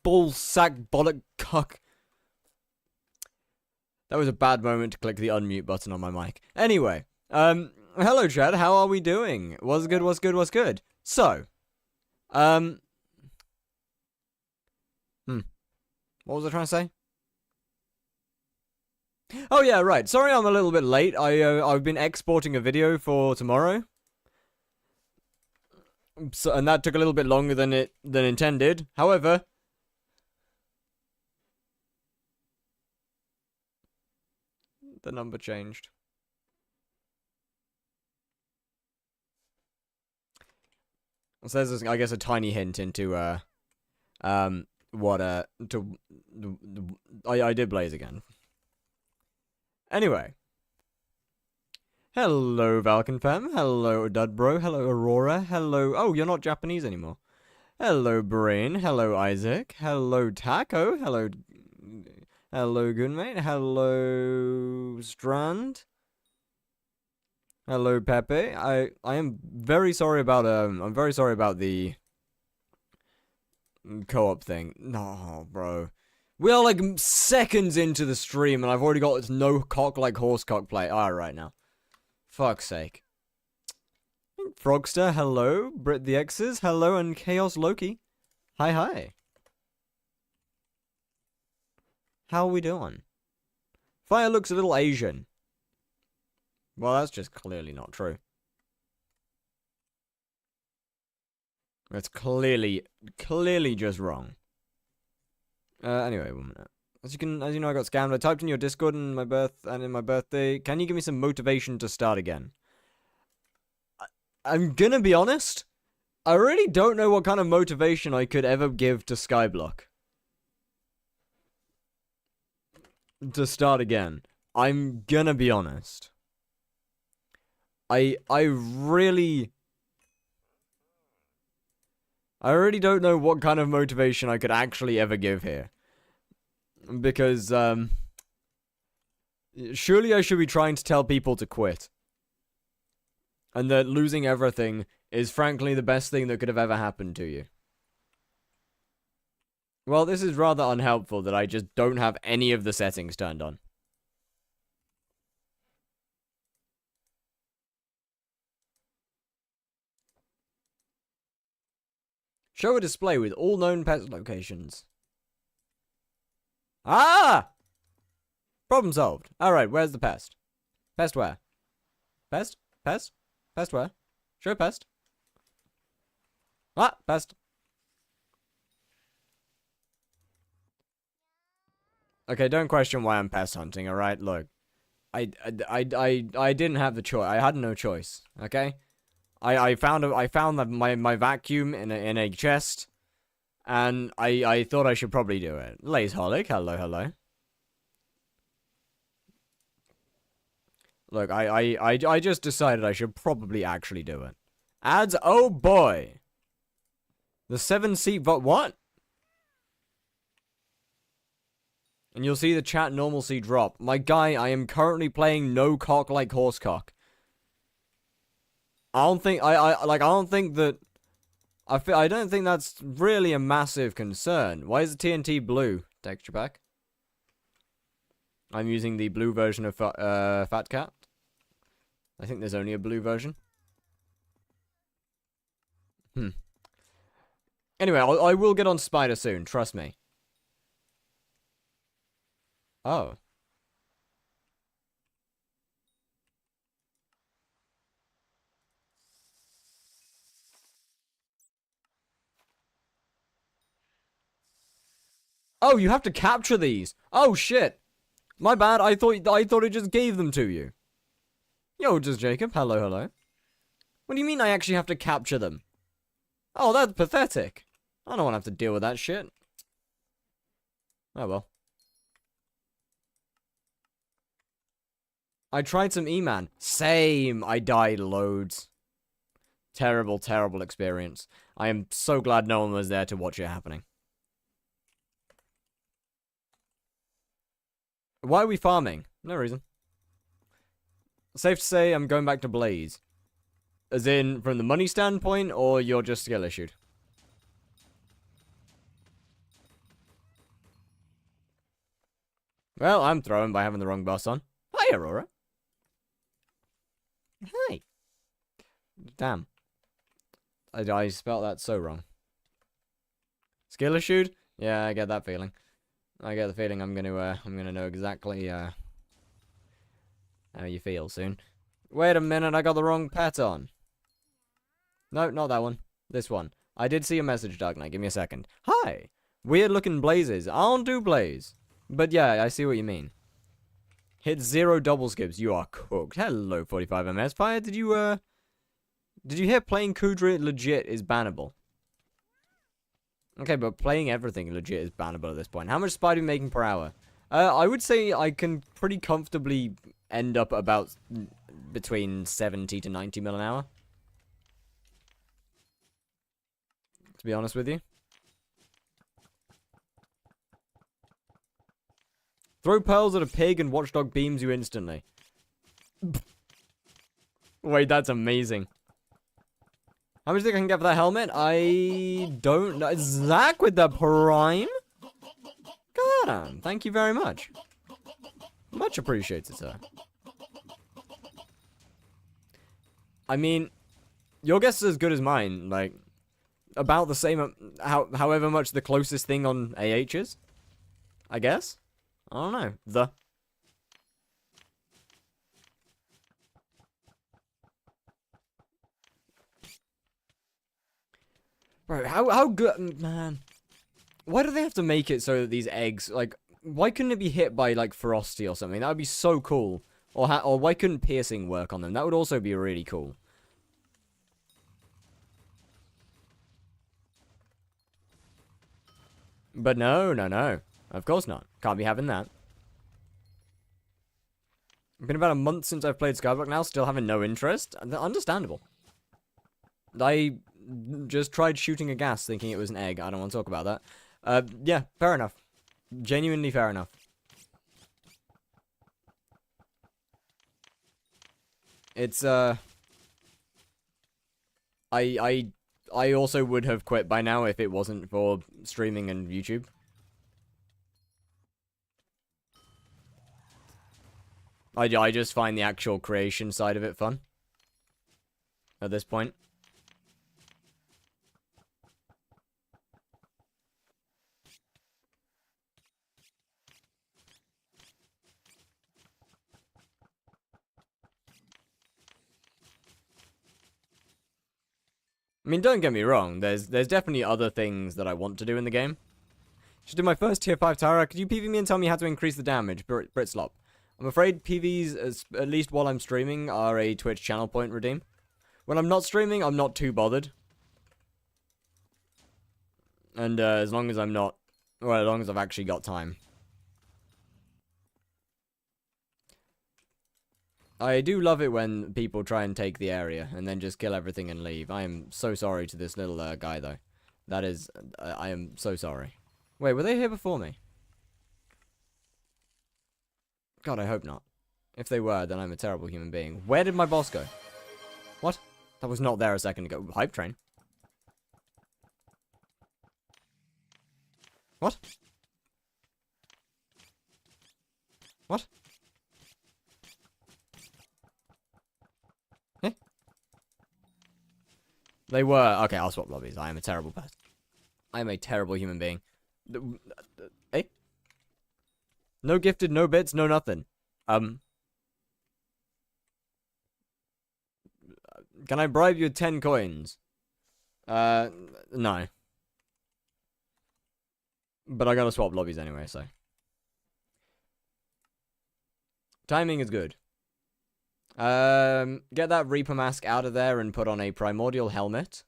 Bull sack bollock cuck. That was a bad moment to click the unmute button on my mic. Anyway, hello Chad, how are we doing? What's good, what's good, what's good? So, what was I trying to say? Oh yeah, right, sorry I'm a little bit late. I've been exporting a video for tomorrow. So, and that took a little bit longer than intended. However, the number changed. So there's, I guess, a tiny hint into what I did blaze again. Anyway. Hello, Valkenfem. Hello, Dudbro. Hello, Aurora. Hello. Oh, you're not Japanese anymore. Hello, Brain. Hello, Isaac. Hello, Taco. Hello, Goonmate. Hello, Strand. Hello, Pepe. I am very sorry about I'm very sorry about the co-op thing. No, bro. We are like seconds into the stream and I've already got this no cock like horse cock play. Alright now. Fuck's sake. Frogster, hello. Brit the X's, hello, and Chaos Loki. Hi, hi. How are we doing? Fire looks a little Asian. Well, that's just clearly not true. That's clearly just wrong. Anyway, 1 minute. As you know, I got scammed. I typed in your Discord in my birthday. Can you give me some motivation to start again? I'm gonna be honest. I really don't know what kind of motivation I could ever give to skyblock to start again. I'm gonna be honest. I really don't know what kind of motivation I could actually ever give here. Because, surely I should be trying to tell people to quit. And that losing everything is frankly the best thing that could have ever happened to you. Well, this is rather unhelpful that I just don't have any of the settings turned on. Show a display with all known pest locations. Ah! Problem solved. Alright, where's the pest? Pest where? Pest? Pest? Pest where? Show pest. Ah, pest. Okay, don't question why I'm pest hunting, alright? Look. I didn't have the choice. I had no choice, okay? I found my vacuum in a chest. And I thought I should probably do it. Lazeholic, hello, hello. Look, I just decided I should probably actually do it. Ads, oh boy. The 7-seat what? And you'll see the chat normalcy drop. My guy, I am currently playing no cock like horse cock. I don't think that I don't think that's really a massive concern. Why is the TNT blue texture pack? I'm using the blue version of Fat Cat. I think there's only a blue version. Anyway, I will get on Spider soon, trust me. Oh. Oh, you have to capture these. Oh shit. My bad. I thought it just gave them to you. Yo, just Jacob. Hello, hello. What do you mean I actually have to capture them? Oh, that's pathetic. I don't want to have to deal with that shit. Oh well. I tried some E-Man. Same. I died loads. Terrible, terrible experience. I am so glad no one was there to watch it happening. Why are we farming? No reason. Safe to say I'm going back to Blaze. As in, from the money standpoint, or you're just skill issued? Well, I'm throwing by having the wrong boss on. Hi, Aurora. Hi. Damn. I spelled that so wrong. Skill issued? Yeah, I get that feeling. I get the feeling I'm gonna know exactly how you feel soon. Wait a minute, I got the wrong pet on. No, not that one. This one. I did see a message, Dark Knight. Give me a second. Hi! Weird looking blazes. I don't do blaze. But yeah, I see what you mean. Hit 0 double skips. You are cooked. Hello, 45 MS. Fire, did you hear playing Kudra legit is bannable? Okay, but playing everything legit is bannable at this point. How much speed are you making per hour? I would say I can pretty comfortably end up about between 70 to 90 mil an hour. To be honest with you. Throw pearls at a pig and Watchdog beams you instantly. Wait, that's amazing. How much do you think I can get for that helmet? I don't know. Zach with the prime? God, thank you very much. Much appreciated, sir. I mean, your guess is as good as mine. Like, about the same, however much the closest thing on AH is. I guess? I don't know. Bro, how good, man. Why do they have to make it so that these eggs, like, why couldn't it be hit by, like, Frosty or something? That would be so cool. Or why couldn't piercing work on them? That would also be really cool. But no. Of course not. Can't be having that. It's been about a month since I've played Skyblock now, still having no interest. Understandable. I just tried shooting a gas thinking it was an egg. I don't want to talk about that. Yeah, fair enough. Genuinely fair enough. It's, I also would have quit by now if it wasn't for streaming and YouTube. I just find the actual creation side of it fun. At this point. I mean, don't get me wrong, there's definitely other things that I want to do in the game. Should do my first tier 5 Tara. Could you PV me and tell me how to increase the damage? Britslop. I'm afraid PVs, at least while I'm streaming, are a Twitch channel point redeem. When I'm not streaming, I'm not too bothered. And as long as I'm not, well, as long as I've actually got time. I do love it when people try and take the area and then just kill everything and leave. I am so sorry to this little guy, though. That is, I am so sorry. Wait, were they here before me? God, I hope not. If they were, then I'm a terrible human being. Where did my boss go? What? That was not there a second ago. Hype train. What? What? Eh? They were. Okay, I'll swap lobbies. I am a terrible person. I am a terrible human being. Eh? No gifted, no bits, no nothing. Can I bribe you 10 coins? No. But I gotta swap lobbies anyway, so. Timing is good. Get that Reaper mask out of there and put on a Primordial helmet.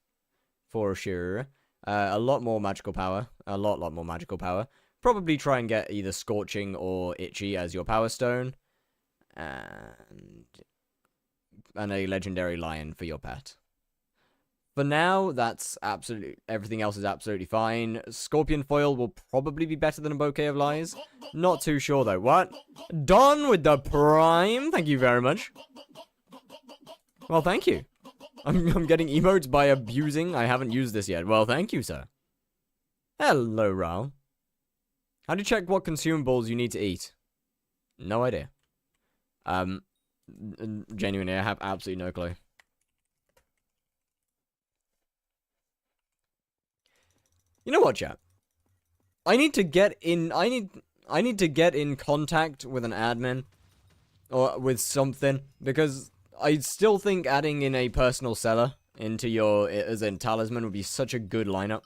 For sure. A lot more magical power. A lot more magical power. Probably try and get either Scorching or Itchy as your Power Stone. And a Legendary Lion for your pet. For now, that's absolutely... Everything else is absolutely fine. Scorpion Foil will probably be better than a Bouquet of Lies. Not too sure, though. What? Done with the Prime. Thank you very much. Well, thank you. I'm getting emotes by abusing. I haven't used this yet. Well, thank you, sir. Hello, Raul. How do you check what consumables you need to eat? No idea. Genuinely, I have absolutely no clue. You know what, chat? I need to get in. I need to get in contact with an admin or with something, because I still think adding in a personal seller into your as a talisman would be such a good lineup,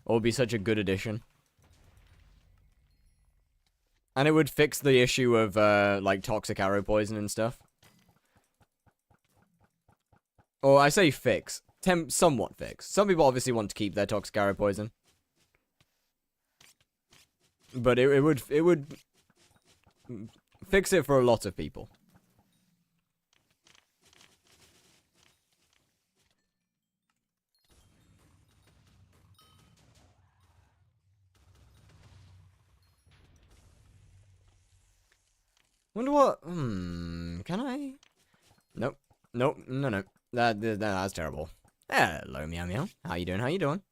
or would be such a good addition. And it would fix the issue of, like, toxic arrow poison and stuff. Or, I say fix. Somewhat fix. Some people obviously want to keep their toxic arrow poison. But it would fix it for a lot of people. Wonder what... can I? Nope. Nope. No. That's terrible. Hello, meow meow. How you doing? How you doing?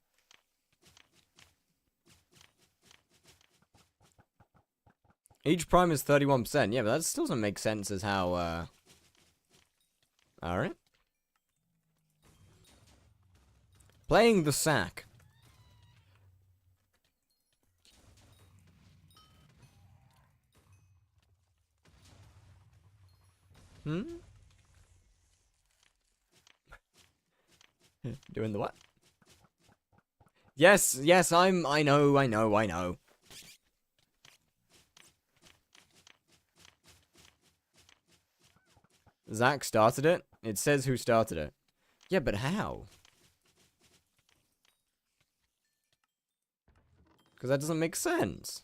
Each prime is 31%. Yeah, but that still doesn't make sense as how, Alright. Playing the sack. Doing the what? Yes, I know. Zach started it? It says who started it. Yeah, but how? Because that doesn't make sense.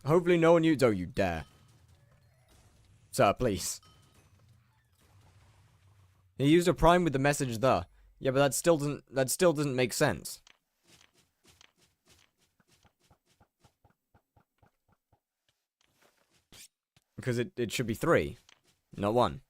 Hopefully no one used... Oh, you dare. Sir, please. He used a prime with the message the. Yeah, but that still doesn't make sense. Because it should be 3, not 1.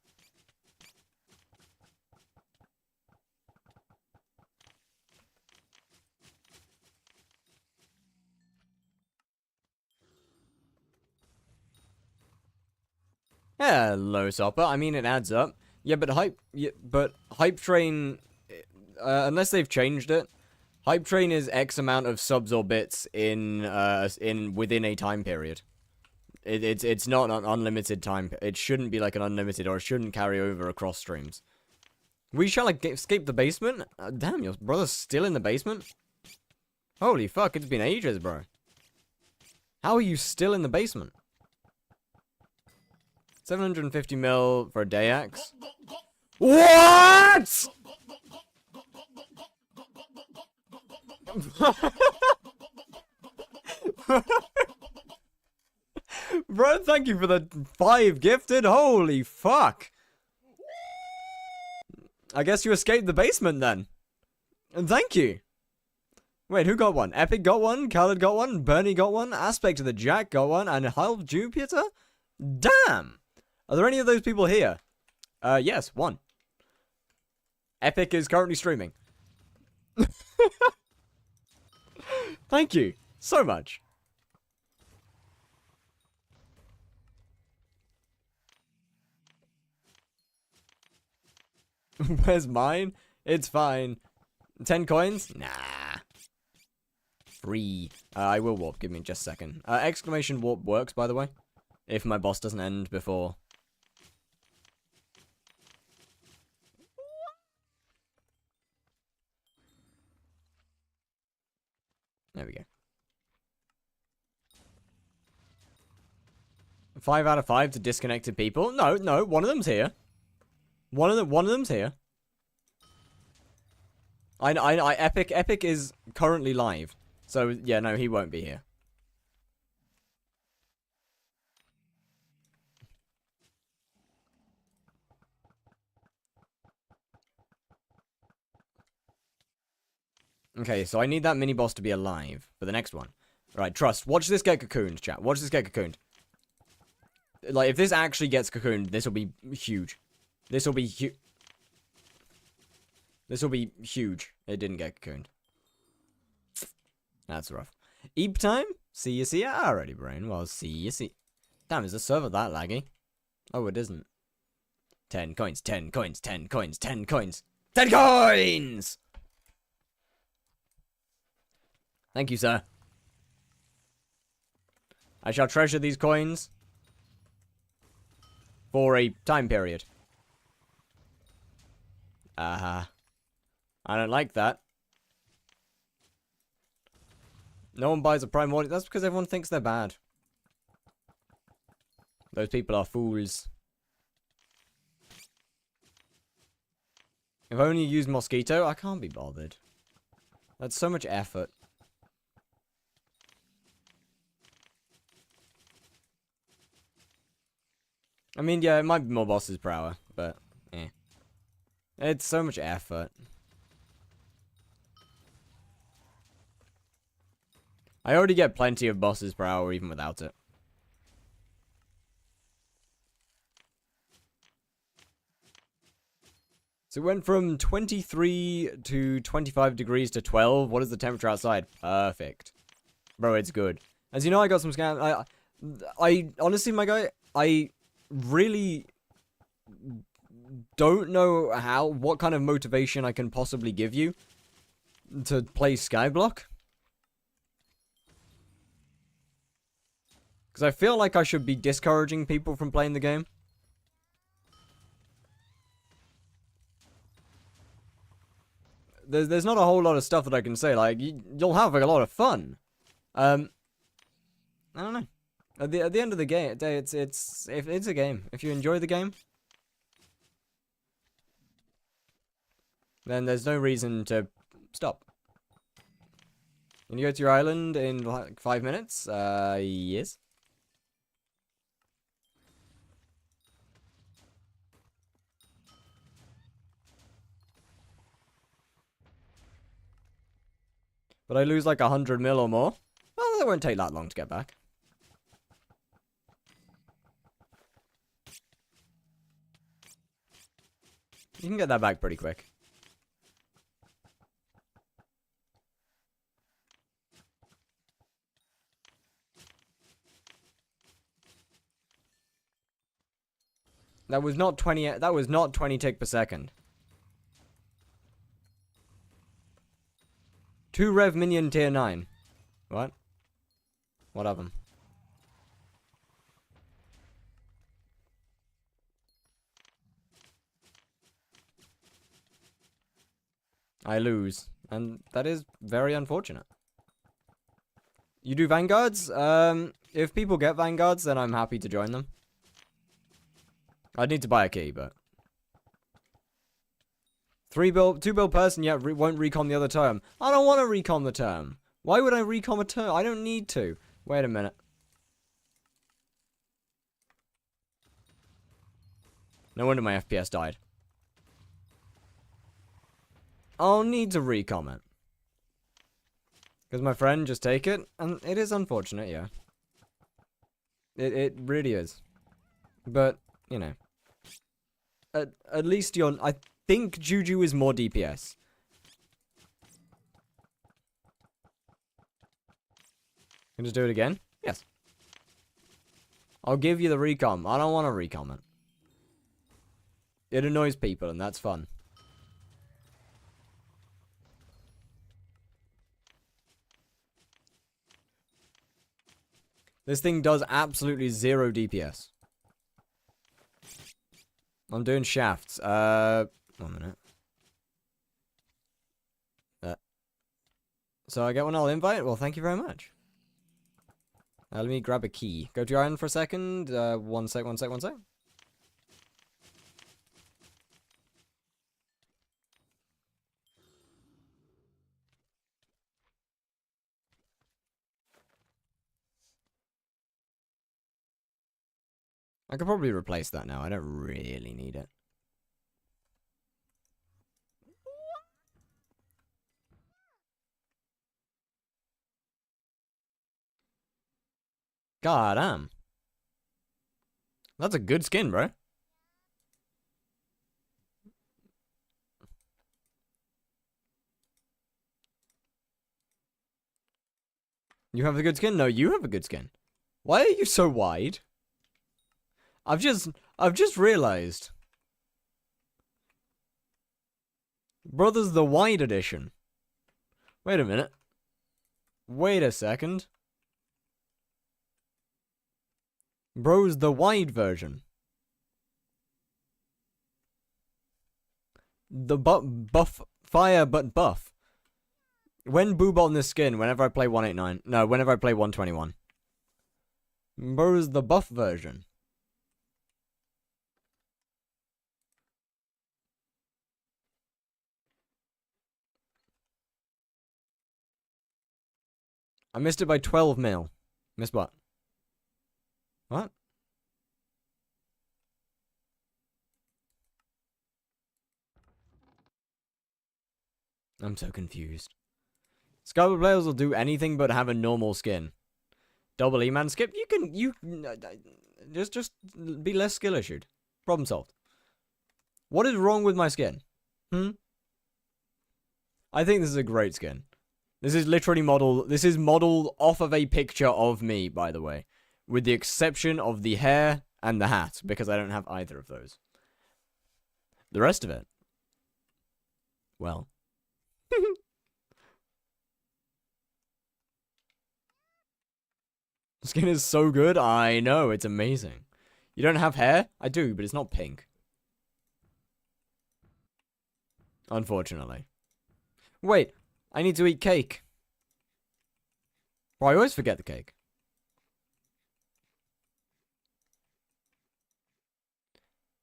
Hello, Sopper. I mean, it adds up. Yeah, but Hype Train, unless they've changed it, Hype Train is X amount of subs or bits in within a time period. It's not an unlimited time. It shouldn't be like an unlimited, or it shouldn't carry over across streams. We shall escape the basement? Damn, your brother's still in the basement? Holy fuck, it's been ages, bro. How are you still in the basement? 750 mil for a day axe. What? Bro, thank you for the 5 gifted. Holy fuck. I guess you escaped the basement then. And thank you. Wait, who got one? Epic got one, Khaled got one, Bernie got one, Aspect of the Jack got one, and Half Jupiter? Damn! Are there any of those people here? Yes, 1. Epic is currently streaming. Thank you so much. Where's mine? It's fine. 10 coins? Nah. Free. I will warp. Give me just a second. Exclamation warp works, by the way. If my boss doesn't end before. There we go. 5 out of 5 to disconnected people? No, one of them's here. One of them's here. Epic is currently live. So, yeah, no, he won't be here. Okay, so I need that mini-boss to be alive for the next one. Right, trust. Watch this get cocooned, chat. Watch this get cocooned. Like, if this actually gets cocooned, this will be huge. This will be huge. This will be huge. It didn't get cocooned. That's rough. Eep time? See you, see ya. Alrighty, brain. Well, see you, see. Damn, is the server that laggy? Oh, it isn't. 10 coins, 10 coins, 10 coins, 10 coins. 10 coins! Thank you, sir. I shall treasure these coins for a time period. I don't like that. No one buys a Primordial. That's because everyone thinks they're bad. Those people are fools. If I only use Mosquito, I can't be bothered. That's so much effort. I mean, yeah, it might be more bosses per hour, but, eh. It's so much effort. I already get plenty of bosses per hour even without it. So it went from 23 to 25 degrees to 12. What is the temperature outside? Perfect. Bro, it's good. As you know, I got some scam. I honestly, my guy, I really don't know what kind of motivation I can possibly give you to play skyblock. Because I feel like I should be discouraging people from playing the game. There's not a whole lot of stuff that I can say. Like, you'll have a lot of fun. I don't know. At the end of the day, it's a game. If you enjoy the game, then there's no reason to stop. Can you go to your island in like 5 minutes? Yes. But I lose like 100 mil or more. Well, that won't take that long to get back. You can get that back pretty quick. That was not 20. That was not 20 tick per second. 2 Rev Minion tier 9. What? What of them? I lose. And that is very unfortunate. You do Vanguards? If people get Vanguards, then I'm happy to join them. I'd need to buy a key, but... 2 bill person, yeah, won't recon the other term. I don't want to recon the term. Why would I recon a term? I don't need to. Wait a minute. No wonder my FPS died. I'll need to recon it. Because my friend just take it, and it is unfortunate, yeah. It really is. But, you know. At least you're... I think Juju is more DPS. Can just do it again? Yes. I'll give you the recon. I don't want to recon it. It annoys people, and that's fun. This thing does absolutely 0 DPS. I'm doing shafts. 1 minute. So I get one, I'll invite? Well, thank you very much. Let me grab a key. Go to your island for a second. One sec. I could probably replace that now. I don't really need it. God damn. That's a good skin, bro. You have a good skin? No, you have a good skin. Why are you so wide? I've just realized. Brothers the Wide Edition. Wait a minute. Wait a second. Bro's the wide version. The buff fire but buff. When boob on this skin, whenever I play 189. No, whenever I play 121. Bro's the buff version. I missed it by 12 mil. Missed what? What? I'm so confused. Skyblock players will do anything but have a normal skin. Double E-man skip? You just be less skill issued. Problem solved. What is wrong with my skin? I think this is a great skin. This is literally modeled off of a picture of me, by the way. With the exception of the hair and the hat, because I don't have either of those. The rest of it, well. The skin is so good. I know, it's amazing. You don't have hair? I do, but it's not pink. Unfortunately. Wait, I need to eat cake. Well, I always forget the cake.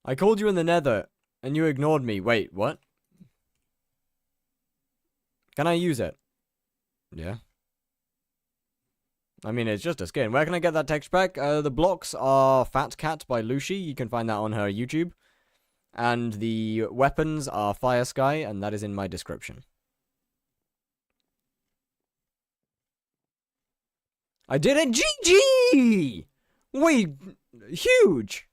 I called you in the nether, and you ignored me. Wait, what? Can I use it? Yeah. I mean, it's just a skin. Where can I get that text pack? The blocks are Fat Cat by Lucy. You can find that on her YouTube. And the weapons are Fire Sky, and that is in my description. I did it! GG! Wait, huge!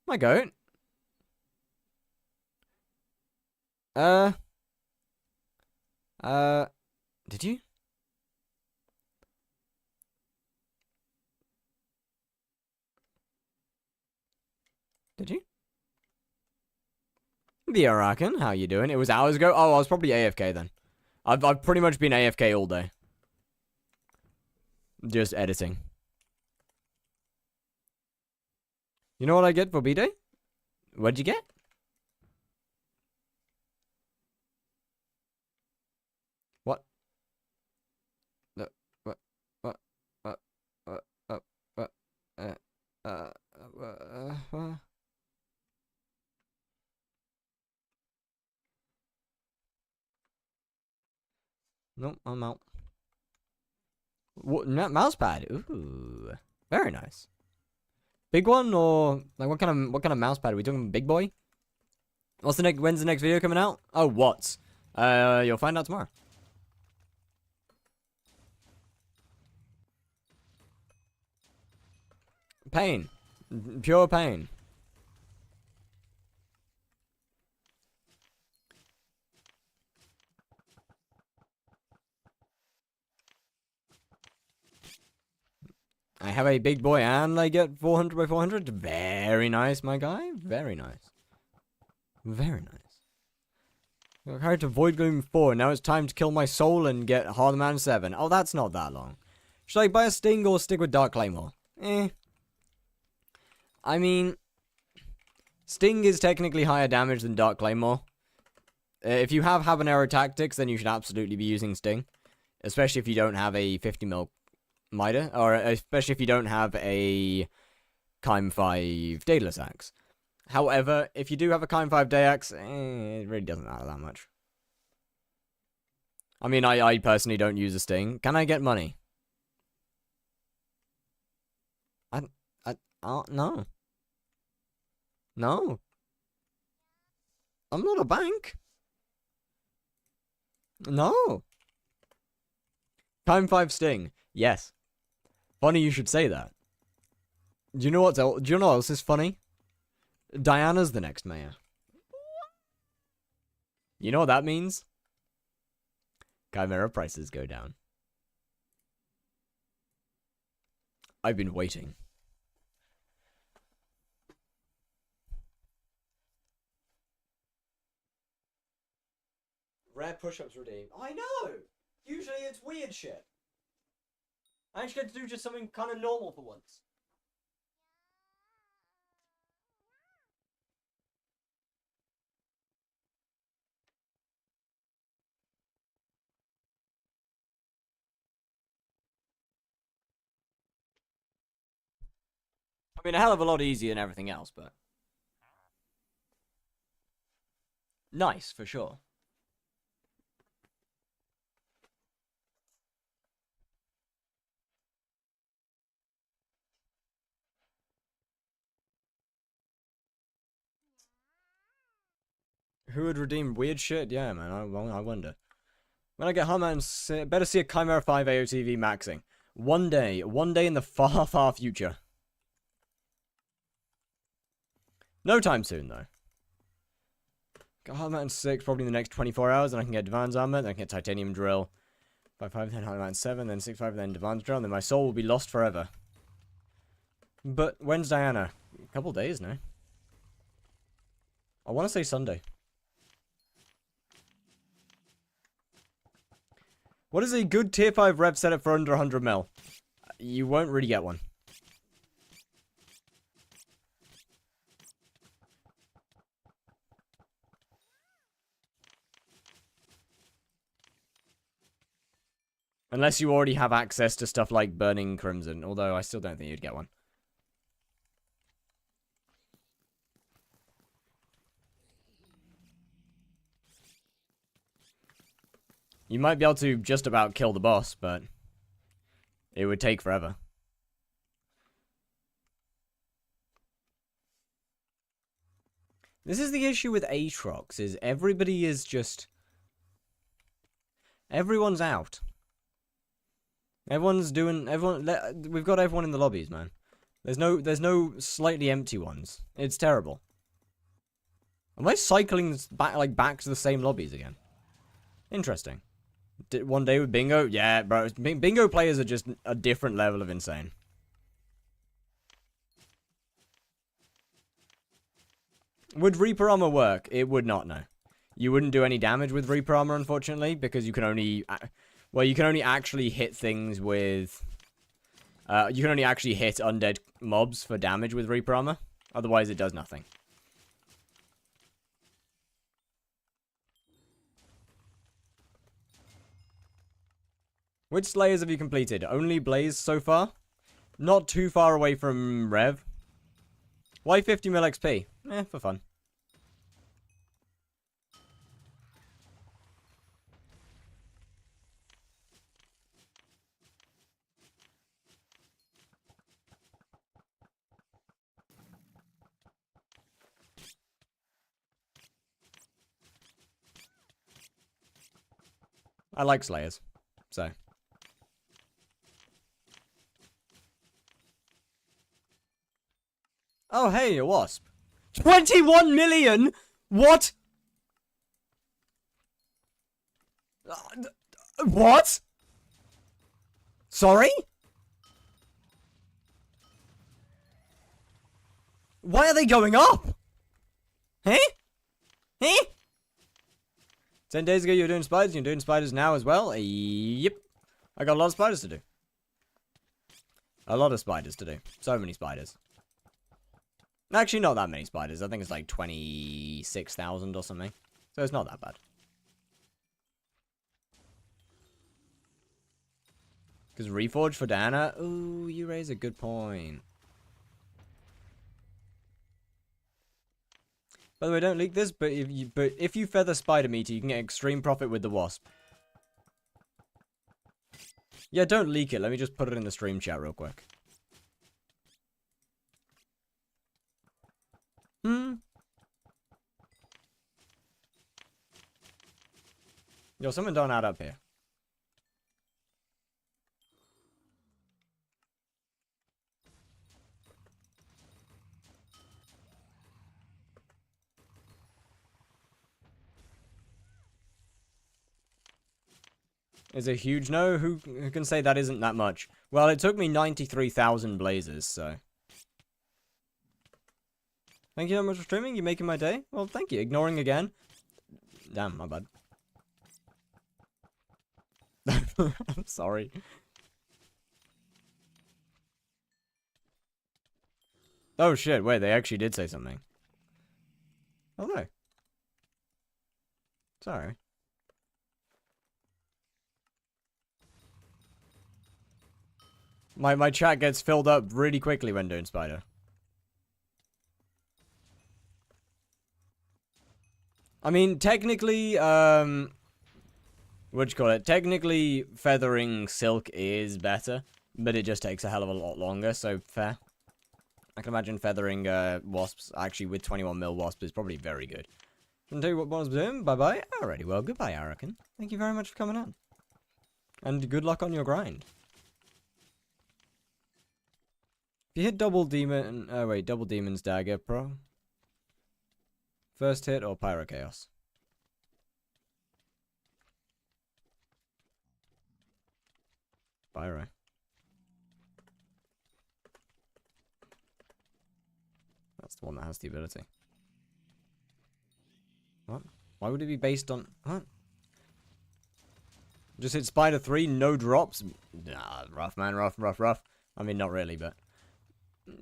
My goat. Did you? Did you? The Arakan, how you doing? It was hours ago. Oh, I was probably AFK then. I've pretty much been AFK all day. Just editing. You know what I get for B-Day? What'd you get? What? Nope, I'm out. What, mouse pad? Ooh, very nice. Big one or like what kind of mouse pad are we talking? Big boy? What's the next? When's the next video coming out? Oh, what? You'll find out tomorrow. Pain, pure pain. I have a big boy and I get 400 by 400. Very nice, my guy. Very nice. Very nice. I tried to avoid going 4. Now it's time to kill my soul and get Hardman 7. Oh, that's not that long. Should I buy a Sting or stick with Dark Claymore? I mean, Sting is technically higher damage than Dark Claymore. If you have Habanero Tactics, then you should absolutely be using Sting. Especially if you don't have a 50 mil Mida, or especially if you don't have a Kime 5 Daedalus Axe. However, if you do have a Kime 5 Day Axe, it really doesn't matter that much. I mean, I personally don't use a Sting. Can I get money? No. No. I'm not a bank. No. Kime 5 Sting. Yes. Funny you should say that. Do you know what else is funny? Diana's the next mayor. You know what that means? Chimera prices go down. I've been waiting. Rare push-ups redeemed. I know! Usually it's weird shit. I actually get to do just something kind of normal for once. I mean, a hell of a lot easier than everything else, but... nice, for sure. Who would redeem weird shit? Yeah, man, I wonder. When I get home, I better see a Chimera 5 AOTV maxing. One day in the far, far future. No time soon, though. Got Hard Mountain 6 probably in the next 24 hours, then I can get Divan's Armor, then I can get Titanium Drill. 5-5, then Hard Mountain 7, then 6-5, then Divan's Drill, and then my soul will be lost forever. But when's Diana? A couple days now. I want to say Sunday. What is a good tier 5 rev setup for under 100 mil? You won't really get one. Unless you already have access to stuff like Burning Crimson, although I still don't think you'd get one. You might be able to just about kill the boss, but it would take forever. This is the issue with Aatrox, is everybody is just... everyone's out. Everyone's doing... we've got everyone in the lobbies, man. There's no slightly empty ones. It's terrible. Am I cycling back to the same lobbies again? Interesting. One day with Bingo? Yeah, bro. Bingo players are just a different level of insane. Would Reaper Armor work? It would not, no. You wouldn't do any damage with Reaper Armor, unfortunately, because you can only... well, you can only actually hit things with... you can only actually hit undead mobs for damage with Reaper Armor. Otherwise, it does nothing. Which Slayers have you completed? Only Blaze so far? Not too far away from Rev. Why 50 mil XP? For fun. I like Slayers, so... oh, hey, a wasp. 21 million? What? What? Sorry? Why are they going up? Huh? Huh? 10 days ago you were doing spiders, you're doing spiders now as well? Yep. I got a lot of spiders to do. A lot of spiders to do. So many spiders. Actually, not that many spiders. I think it's like 26,000 or something. So it's not that bad. Because Reforge for Diana? Ooh, you raise a good point. By the way, don't leak this, but if you feather Spider Meter, you can get extreme profit with the Wasp. Yeah, don't leak it. Let me just put it in the stream chat real quick. Yo, something don't add up here. is a huge no. Who can say that isn't that much? Well, it took me 93,000 blazes, so. Thank you so much for streaming. You're making my day. Well, thank you. Ignoring again. Damn, my bad. I'm sorry. Oh shit, wait, they actually did say something. Oh no. Sorry. My chat gets filled up really quickly when doing Spider. I mean, technically, what'd you call it? Technically, feathering silk is better, but it just takes a hell of a lot longer, so fair. I can imagine feathering wasps, actually with 21 mil wasp is probably very good. I'll tell you what was doing. Bye-bye. Alrighty, well, goodbye, Arakan. Thank you very much for coming on. And good luck on your grind. If you hit double demon... Oh, wait, double demon's dagger, pro. First hit or pyro chaos? Pyro. That's the one that has the ability. What? Why would it be based on... What? Just hit Spider 3, no drops? Nah, rough, man. Rough. I mean, not really, but...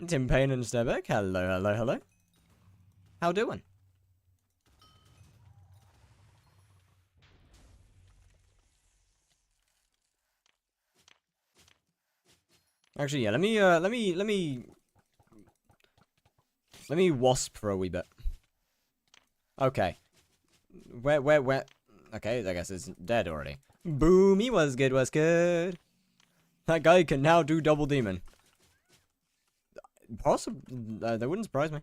Tim Payne and Stebeck, hello. How doing? Actually, yeah, let me wasp for a wee bit. Okay. Where? Okay, I guess it's dead already. Boomy was good. That guy can now do double demon. Possibly, that wouldn't surprise me.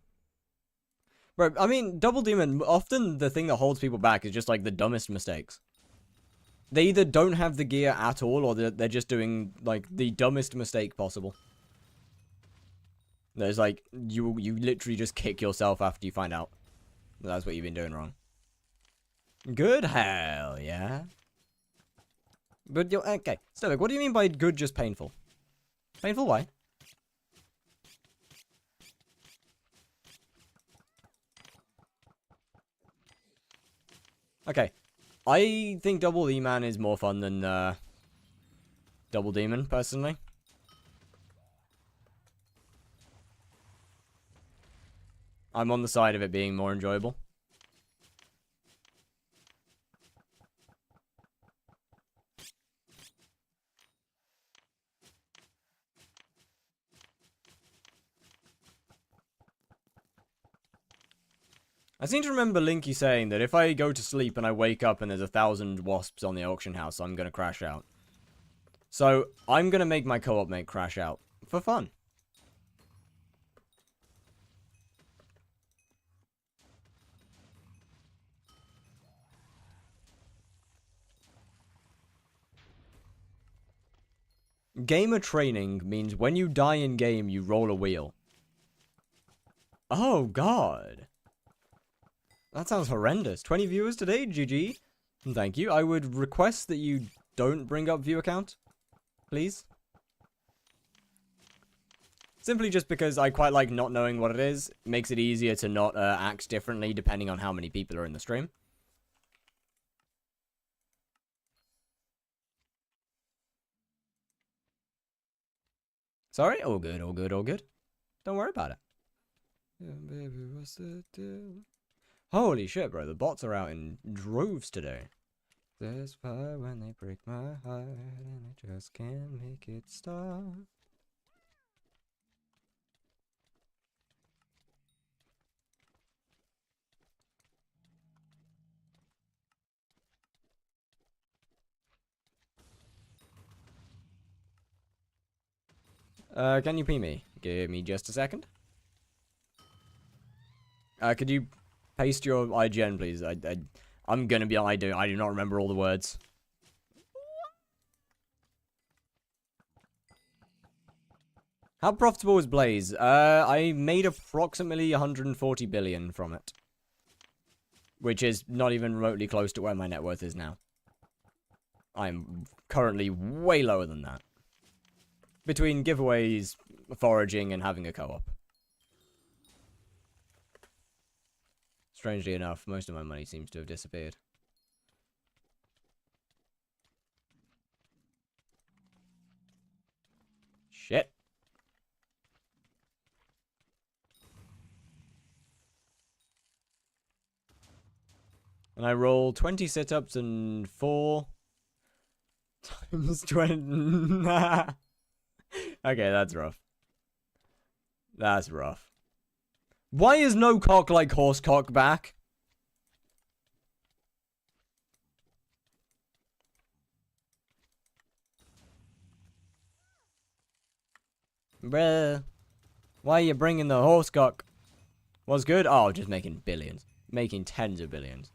Bro, I mean, double demon, often the thing that holds people back is just like the dumbest mistakes. They either don't have the gear at all, or they're just doing, like, the dumbest mistake possible. There's, like, you literally just kick yourself after you find out that's what you've been doing wrong. Good? Hell yeah. But, okay. Stoic, what do you mean by good, just painful? Painful, why? Okay. I think Double E-Man is more fun than, Double Demon, personally. I'm on the side of it being more enjoyable. I seem to remember Linky saying that if I go to sleep and I wake up and there's 1,000 wasps on the auction house, I'm gonna crash out. So, I'm gonna make my co-op mate crash out. For fun. Gamer training means when you die in game, you roll a wheel. Oh, God. That sounds horrendous. 20 viewers today, GG. Thank you. I would request that you don't bring up viewer count, please. Simply just because I quite like not knowing what it is. It makes it easier to not act differently depending on how many people are in the stream. Sorry? All good. Don't worry about it. Yeah, baby, what's the deal? Holy shit, bro. The bots are out in droves today. There's fire when they break my heart, and I just can't make it stop. Can you pee me? Give me just a second. Could you paste your IGN, please? I'm gonna be I do not remember all the words. How profitable is Blaze? I made approximately 140 billion from it. Which is not even remotely close to where my net worth is now. I'm currently way lower than that. Between giveaways, foraging, and having a co-op. Strangely enough, most of my money seems to have disappeared. Shit. And I roll 20 sit-ups and 4 times 20. Okay, that's rough. That's rough. Why is no cock like horse cock back? Bruh. Why are you bringing the horse cock? What's good? Oh, just making billions. Making tens of billions.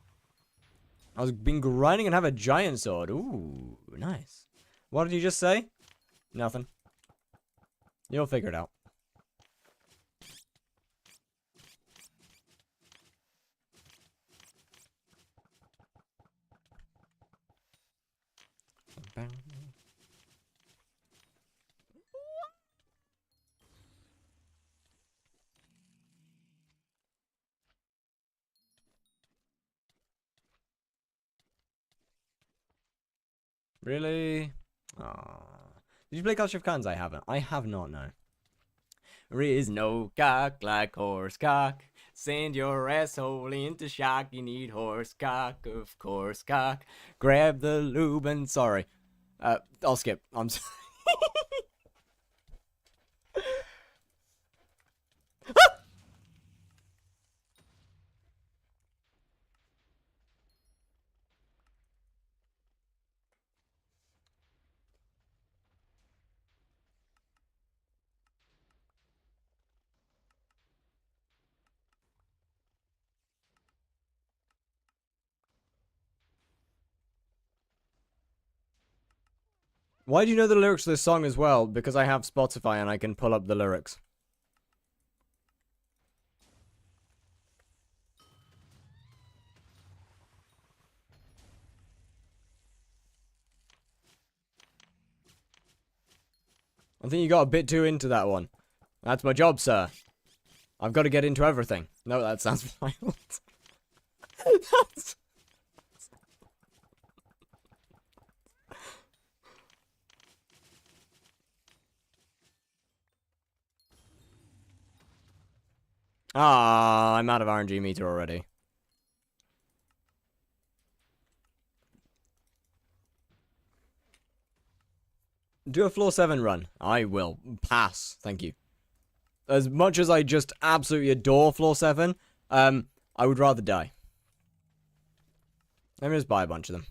I was been grinding and have a giant sword. Ooh, nice. What did you just say? Nothing. You'll figure it out. Really? Aww. Did you play Clash of Clans? I haven't. I have not, no. There is no cock like horse cock. Send your asshole into shock. You need horse cock, of course, cock. Grab the lube and sorry. I'll skip. I'm sorry. Why do you know the lyrics to this song as well? Because I have Spotify and I can pull up the lyrics. I think you got a bit too into that one. That's my job, sir. I've got to get into everything. No, that sounds wild. That's... Ah, I'm out of RNG meter already. Do a floor 7 run. I will pass. Thank you. As much as I just absolutely adore floor 7, I would rather die. Let me just buy a bunch of them.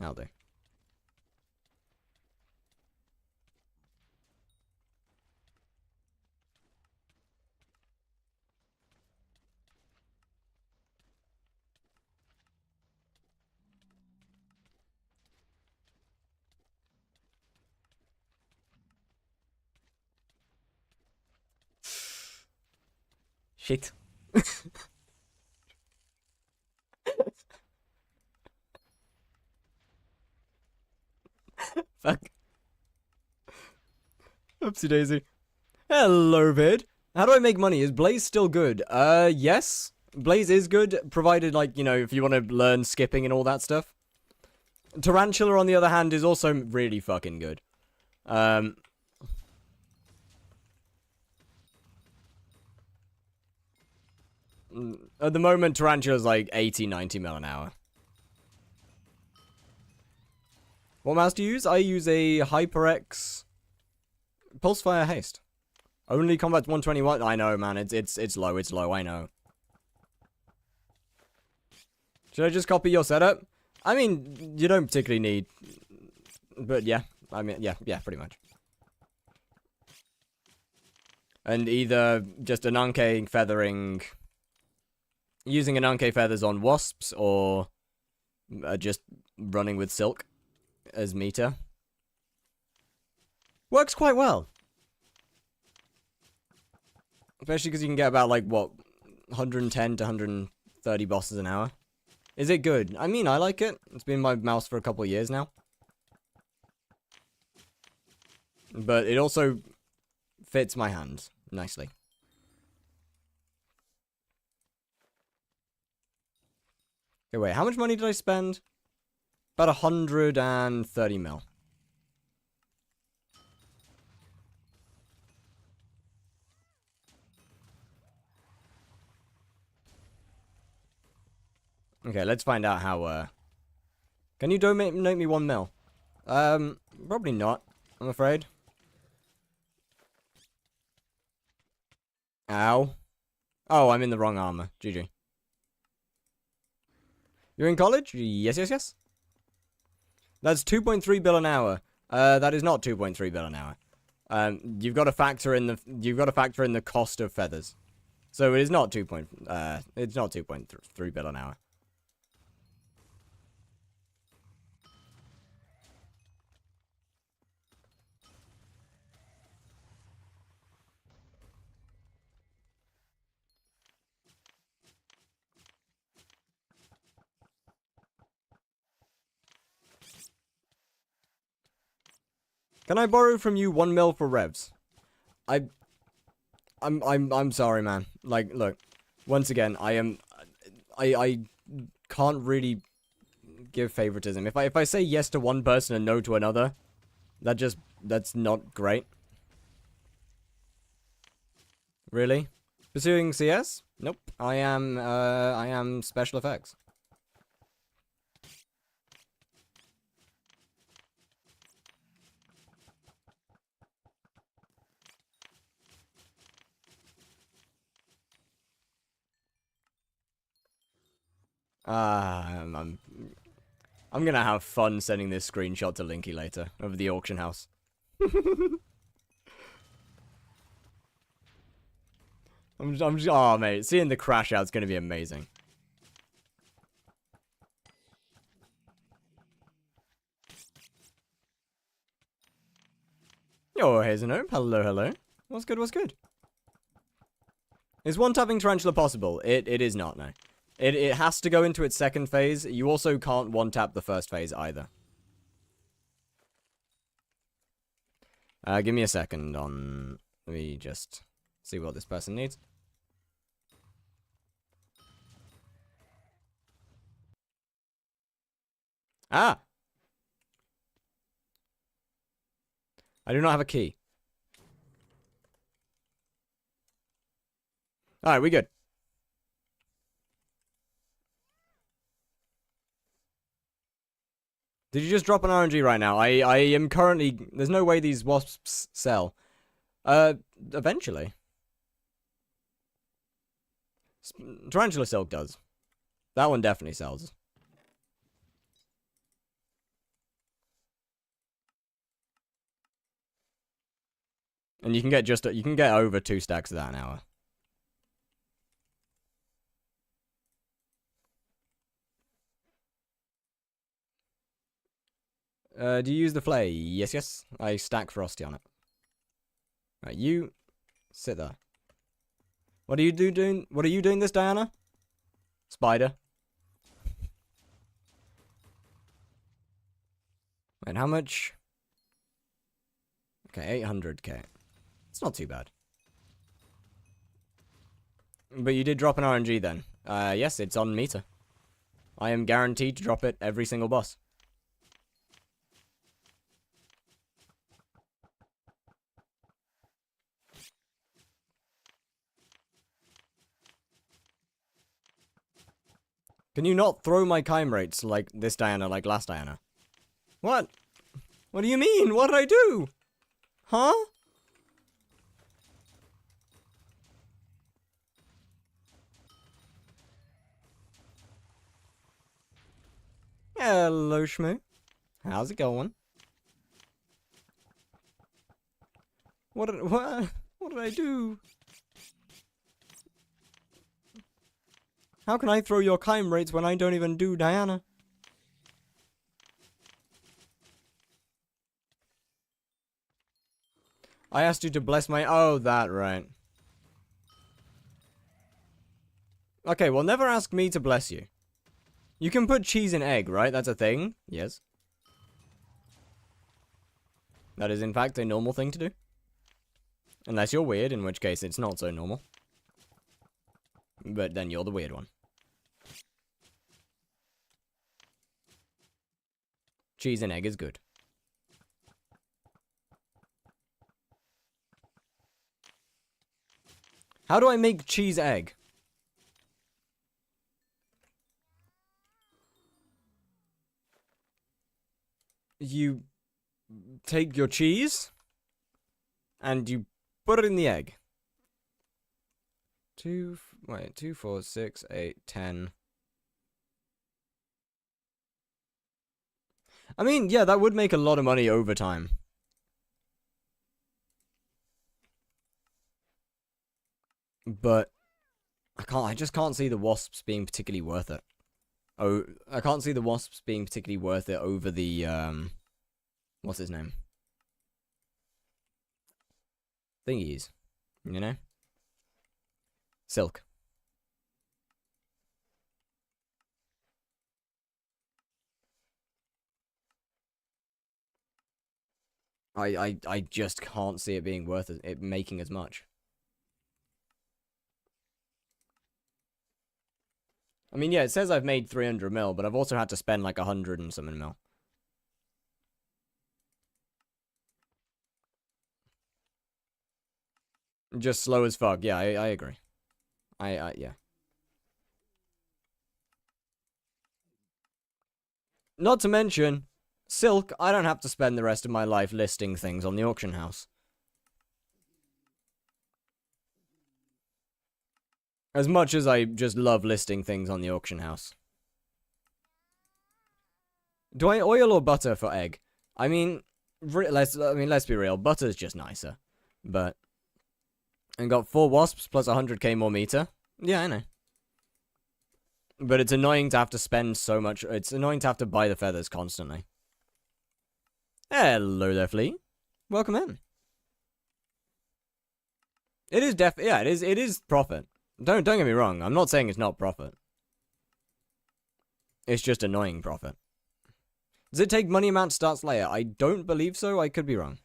I'll do. Shit. Fuck. Oopsie daisy. Hello, Vid. How do I make money? Is Blaze still good? Yes. Blaze is good, provided, like, you know, if you want to learn skipping and all that stuff. Tarantula, on the other hand, is also really fucking good. At the moment, Tarantula's like 80, 90 mil an hour. What mouse do you use? I use a HYPIXEL Pulsefire Haste. Only combat 121. I know, man. It's low. It's low. I know. Should I just copy your setup? I mean, you don't particularly need. But yeah. I mean, yeah, pretty much. And either just an Anke feathering. Using an Anke feathers on wasps, or just running with silk as meter. Works quite well. Especially because you can get about, like, what, 110 to 130 bosses an hour. Is it good? I mean, I like it. It's been my mouse for a couple of years now. But it also fits my hand nicely. Okay, wait, how much money did I spend? About 130 mil. Okay, let's find out how, Can you donate me 1 mil? Probably not, I'm afraid. Ow. Oh, I'm in the wrong armor. GG. You're in college? Yes, yes, yes. That's 2.3 bill an hour. That is not 2.3 bill an hour. You've got to factor in the cost of feathers. So it is not it's not 2.3 bill an hour. Can I borrow from you 1 mil for revs? I'm sorry, man. Like, look, once again, I can't really give favoritism. If I say yes to one person and no to another, that's not great. Really? Pursuing CS? Nope. I am special effects. I'm gonna have fun sending this screenshot to Linky later of the auction house. Oh, mate, seeing the crash out's gonna be amazing. Yo, Hazelnope, hello, hello. What's good, what's good? Is one-tapping Tarantula possible? It is not, no. It has to go into its second phase. You also can't one-tap the first phase either. Give me a second on... Let me just see what this person needs. Ah! I do not have a key. Alright, we good. Did you just drop an RNG right now? I am currently... There's no way these wasps sell. Eventually. Tarantula Silk does. That one definitely sells. And you can get you can get over 2 stacks of that an hour. Do you use the flay? Yes, yes. I stack Frosty on it. Right, you sit there. What are you doing? What are you doing this, Diana? Spider. And how much? Okay, 800k. It's not too bad. But you did drop an RNG then. Yes, it's on meter. I am guaranteed to drop it every single boss. Can you not throw my Chime rates like this Diana, like last Diana? What? What do you mean? What did I do? Huh? Hello, Shmoo. How's it going? What did I do? How can I throw your Chime rates when I don't even do Diana? I asked you to bless my... Oh, that, right. Okay, well, never ask me to bless you. You can put cheese in egg, right? That's a thing. Yes. That is, in fact, a normal thing to do. Unless you're weird, in which case it's not so normal. But then you're the weird one. Cheese and egg is good. How do I make cheese egg? You take your cheese and you put it in the egg. 2, 4, 6, 8, 10. I mean, yeah, that would make a lot of money over time. But I just can't see the wasps being particularly worth it. Oh, I can't see the wasps being particularly worth it over the, what's his name? Thingies, you know? Silk. I just can't see it being worth it making as much. I mean, yeah, it says I've made 300 mil, but I've also had to spend like 100 and something mil. Just slow as fuck. Yeah, I agree. Yeah. Not to mention, Silk, I don't have to spend the rest of my life listing things on the auction house. As much as I just love listing things on the auction house. Do I oil or butter for egg? I mean, let's be real. Butter's just nicer. But, and got 4 wasps plus 100k more meter. Yeah, I know. But it's annoying to have to spend so much. It's annoying to have to buy the feathers constantly. Hello there, Flea. Welcome in. It is yeah, it is profit. Don't get me wrong. I'm not saying it's not profit. It's just annoying profit. Does it take money amount to start Slayer? I don't believe so. I could be wrong.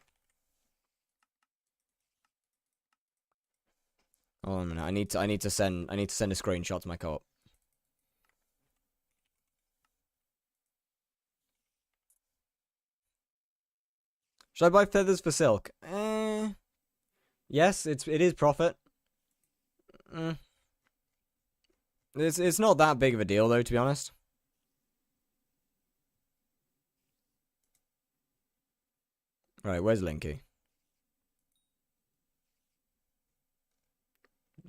Oh, a minute. I need to send a screenshot to my co-op. Should I buy feathers for silk? Yes, it is profit. It's not that big of a deal though, to be honest. Right, where's Linky?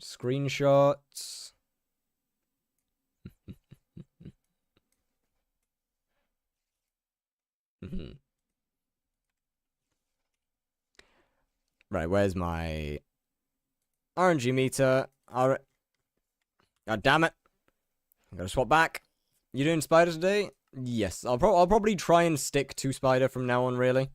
Screenshots. Right, where's my RNG meter? God damn it! I'm gonna swap back. You doing spider today? Yes, I'll probably try and stick to spider from now on, really.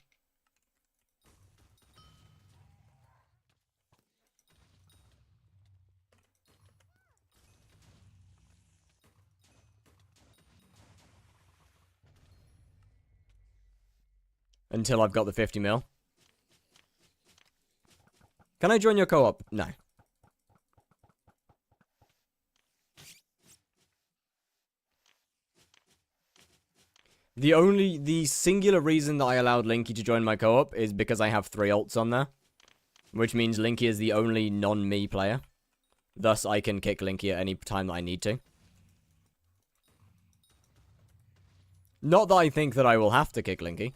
Until I've got the 50 mil. Can I join your co-op? No. The singular reason that I allowed Linky to join my co-op is because I have 3 ults on there. Which means Linky is the only non-me player. Thus, I can kick Linky at any time that I need to. Not that I think that I will have to kick Linky.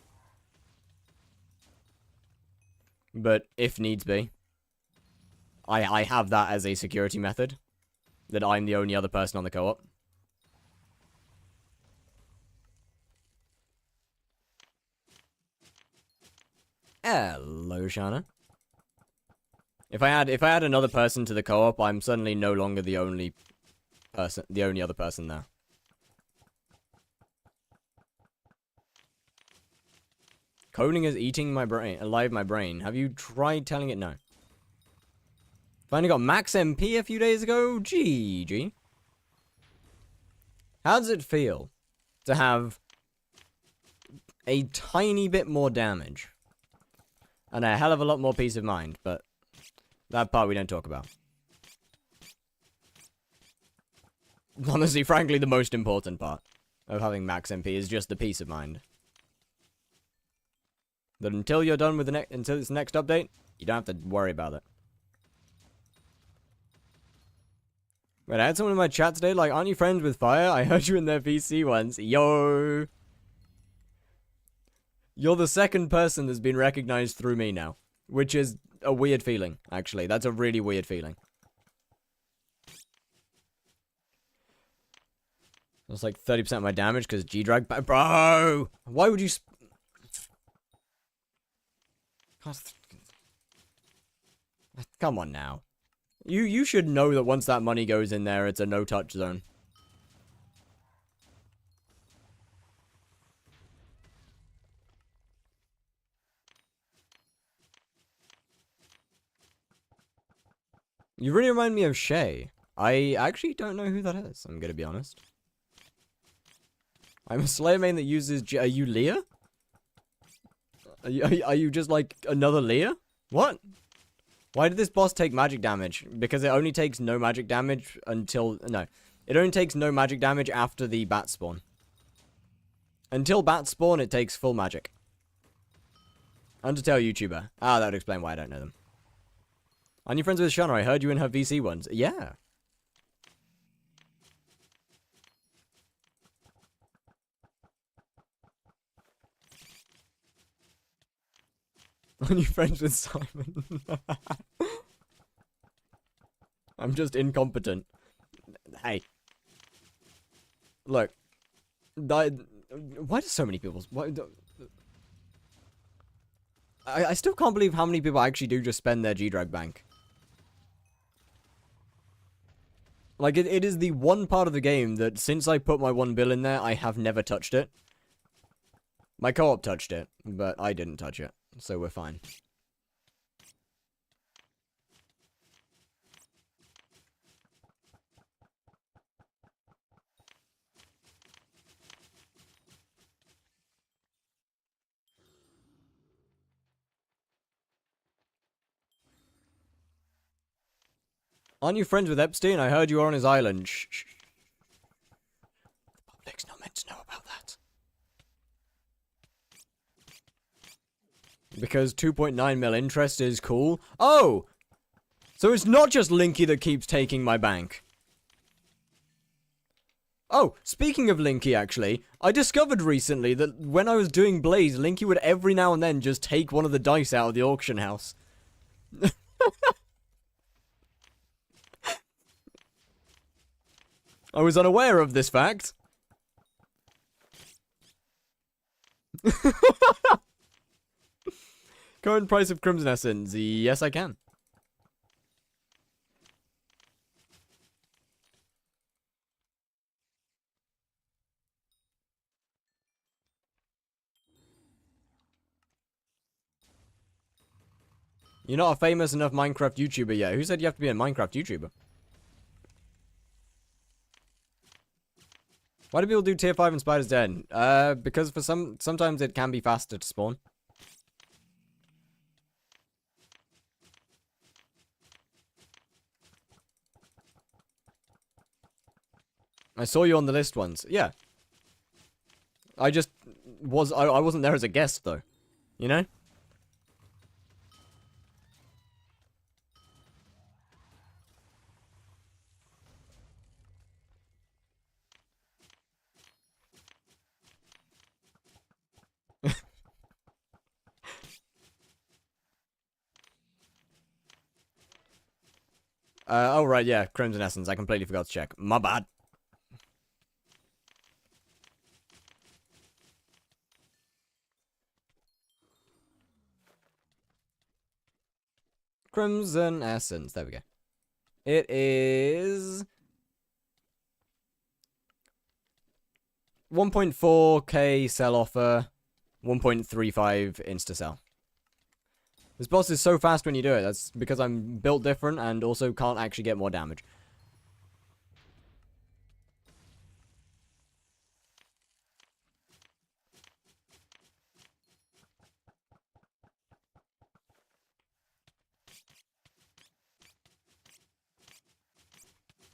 But if needs be. I have that as a security method. That I'm the only other person on the co-op. Hello, Shana. If I add another person to the co-op, I'm suddenly no longer the only other person there. Coding is eating my brain, alive my brain. Have you tried telling it no? Finally got max MP a few days ago. GG. How does it feel to have a tiny bit more damage? And a hell of a lot more peace of mind, but that part we don't talk about. Honestly, frankly, the most important part of having max MP is just the peace of mind. That until you're done with until this next update, you don't have to worry about it. Wait, I had someone in my chat today, like, aren't you friends with Fire? I heard you in their VC once. Yo! You're the second person that's been recognized through me now. Which is a weird feeling, actually. That's a really weird feeling. That's like 30% of my damage because G-Drag... Bro! Why would you... Come on now. You should know that once that money goes in there, it's a no-touch zone. You really remind me of Shay. I actually don't know who that is, I'm gonna be honest. I'm a Slayer main that uses... Are you Leah? Are you just like another Leah? What? Why did this boss take magic damage? Because it only takes no magic damage until... No. It only takes no magic damage after the bat spawn. Until bat spawn, it takes full magic. Undertale YouTuber. Ah, that would explain why I don't know them. Aren't you friends with Shana? I heard you in her VC ones. Yeah. Aren't you friends with Simon? I'm just incompetent. Hey. Look. Why do so many people... I still can't believe how many people actually do just spend their G-Drag bank. Like, it is the one part of the game that, since I put my 1 bill in there, I have never touched it. My co-op touched it, but I didn't touch it, so we're fine. Aren't you friends with Epstein? I heard you were on his island. Shh, shh. The public's not meant to know about that. Because 2.9 mil interest is cool. Oh! So it's not just Linky that keeps taking my bank. Oh, speaking of Linky, actually, I discovered recently that when I was doing Blaze, Linky would every now and then just take one of the dice out of the auction house. I was unaware of this fact. Current price of Crimson Essence. Yes, I can. You're not a famous enough Minecraft YouTuber yet. Who said you have to be a Minecraft YouTuber? Why do people do tier 5 in Spider's Den? Because for sometimes it can be faster to spawn. I saw you on the list once. Yeah. I wasn't there as a guest though. You know? Oh right, yeah, Crimson Essence. I completely forgot to check. My bad. Crimson Essence. There we go. It is 1.4k sell offer, 1.35 insta sell. This boss is so fast when you do it. That's because I'm built different and also can't actually get more damage.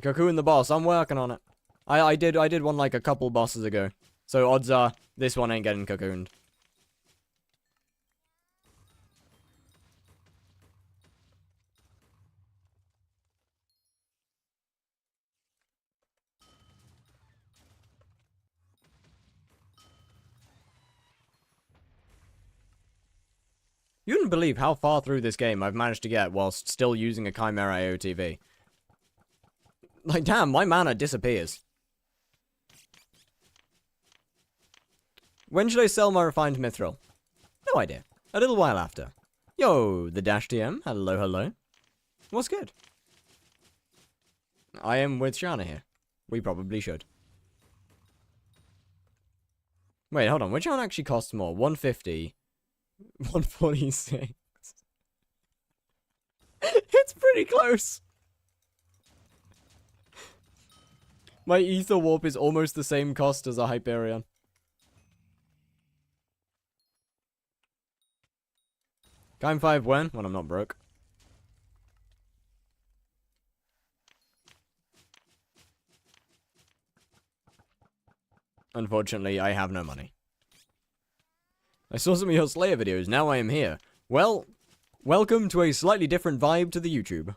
Cocoon the boss. I'm working on it. I did one like a couple bosses ago. So odds are this one ain't getting cocooned. You wouldn't believe how far through this game I've managed to get whilst still using a Chimera AOTV. Like, damn, my mana disappears. When should I sell my refined mithril? No idea. A little while after. Yo, the Dash TM. Hello, hello. What's good? I am with Shana here. We probably should. Wait, hold on. Which one actually costs more? 150. 146. It's pretty close. My ether warp is almost the same cost as a Hyperion. Time 5 when? When I'm not broke. Unfortunately, I have no money. I saw some of your Slayer videos, now I am here. Well, welcome to a slightly different vibe to the YouTube.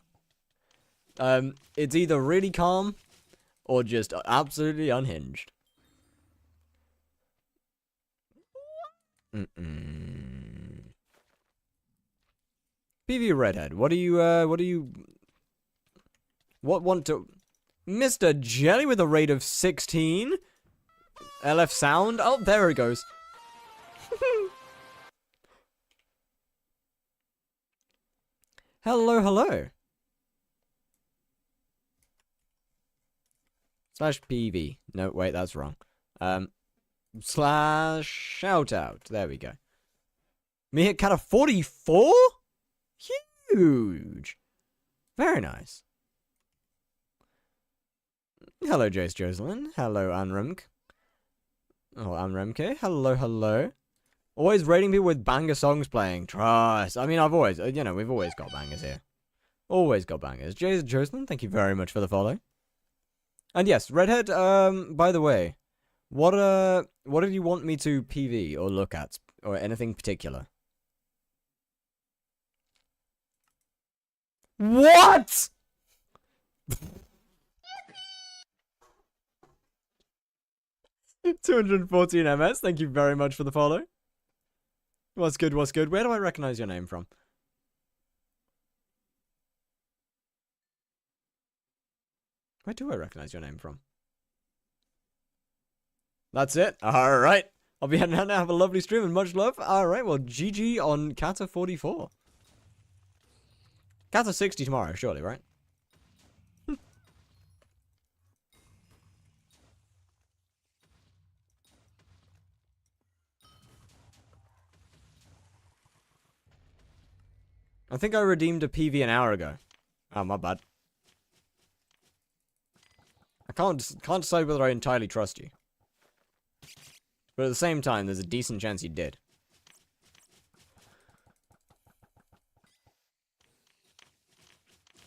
It's either really calm, or just absolutely unhinged. PV Redhead, what want to... Mr. Jelly with a rate of 16? LF sound? Oh, there it goes. Hello, hello. Slash PV. No, wait, that's wrong. Slash shout out. There we go. Me hit cat of 44? Huge. Very nice. Hello, Jace Jocelyn. Hello, Anremk. Oh, Anremke. Hello, hello. Always rating people with banger songs playing. Trust. I mean, I've always, you know, we've always got bangers here. Always got bangers. Jace Jocelyn, thank you very much for the follow. And yes, Redhead, by the way, what did you want me to PV or look at? Or anything particular? What?! $214 MS, thank you very much for the follow. What's good, what's good? Where do I recognize your name from? Where do I recognize your name from? That's it. Alright. I'll be heading out now. Have a lovely stream and much love. Alright, well, GG on Kata 44. Kata 60 tomorrow, surely, right? I think I redeemed a PV an hour ago. Oh, my bad. I can't decide whether I entirely trust you. But at the same time, there's a decent chance you did.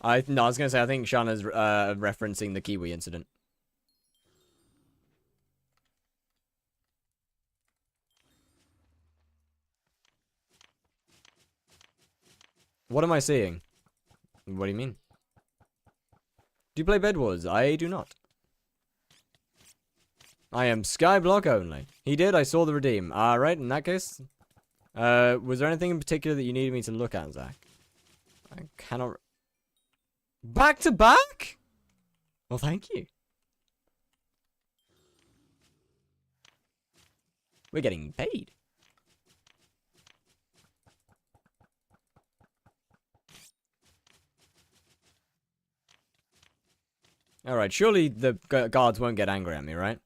No, I was going to say, I think Shana's referencing the Kiwi incident. What am I seeing? What do you mean? Do you play Bed Wars? I do not. I am skyblock only. He did, I saw the redeem. Alright, in that case. Was there anything in particular that you needed me to look at, Zach? I cannot... Back to back? Well, thank you. We're getting paid. Alright, surely the guards won't get angry at me, right?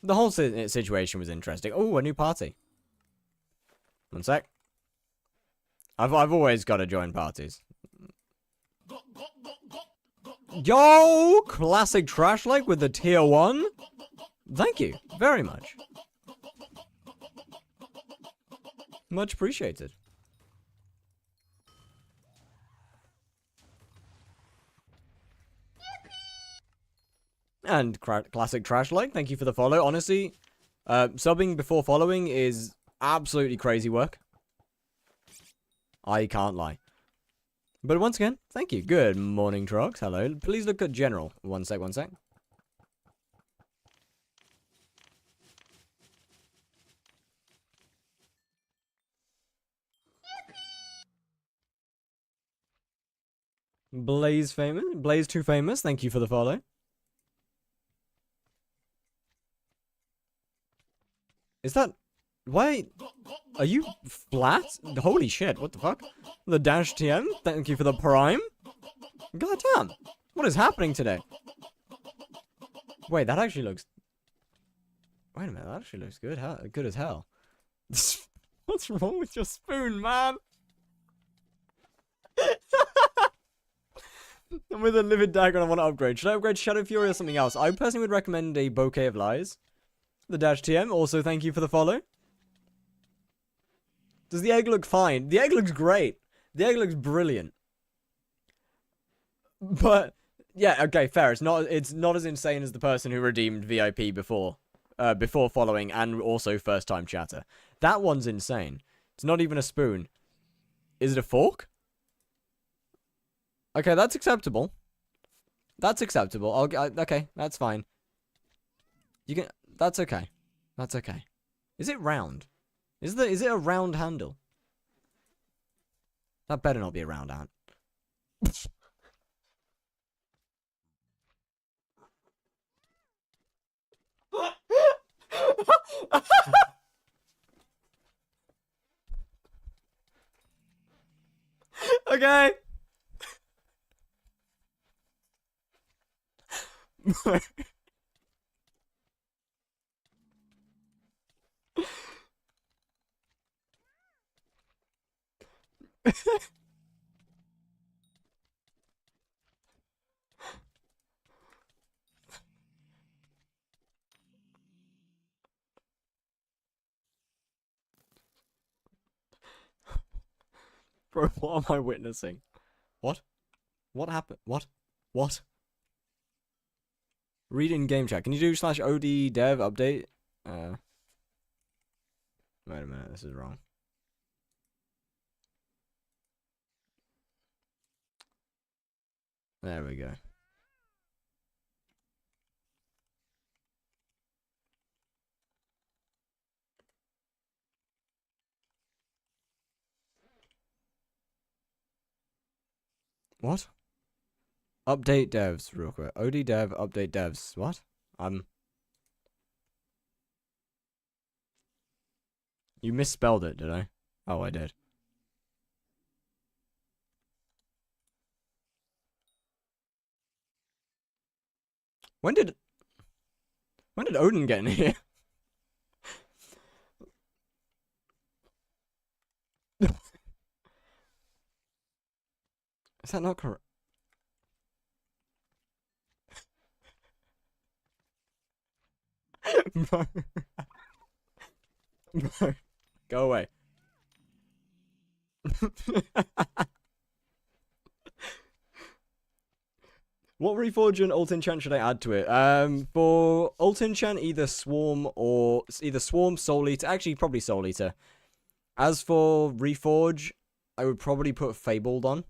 The whole situation was interesting. Oh, a new party. One sec. I've always got to join parties. Yo! Classic trash like with the tier 1. Thank you very much. Much appreciated. And classic trash like, thank you for the follow. Honestly, subbing before following is absolutely crazy work. I can't lie. But once again, thank you. Good morning, Trox. Hello. Please look at general. One sec, one sec. Blaze famous. Blaze too famous. Thank you for the follow. Is that... Why... Are you flat? Holy shit, what the fuck? The Dash TM, thank you for the Prime. God damn. What is happening today? Wait, that actually looks... Wait a minute, that actually looks good. Good as hell. What's wrong with your spoon, man? I'm with a livid dagger and I want to upgrade. Should I upgrade Shadow Fury or something else? I personally would recommend a Bouquet of Lies. The Dash TM, also thank you for the follow. Does the egg look fine? The egg looks great. The egg looks brilliant. But, yeah, okay, fair. It's not as insane as the person who redeemed VIP before following and also first time chatter. That one's insane. It's not even a spoon. Is it a fork? Okay, that's acceptable. That's acceptable. Okay, that's fine. You can... That's okay. That's okay. Is it round? Is it a round handle? That better not be a round hand. Okay. Bro, what am I witnessing? What? What happened? What? What? Read in game chat. Can you do /OD dev update? Wait a minute, this is wrong. There we go. What? Update devs, real quick. OD dev, update devs. What? You misspelled it, did I? Oh, I did. When did Odin get in here? Is that not correct? Bro. Bro. Go away. What Reforge and Alt Enchant should I add to it? For Alt Enchant, either Swarm, Soul Eater. Actually, probably Soul Eater. As for Reforge, I would probably put Fabled on.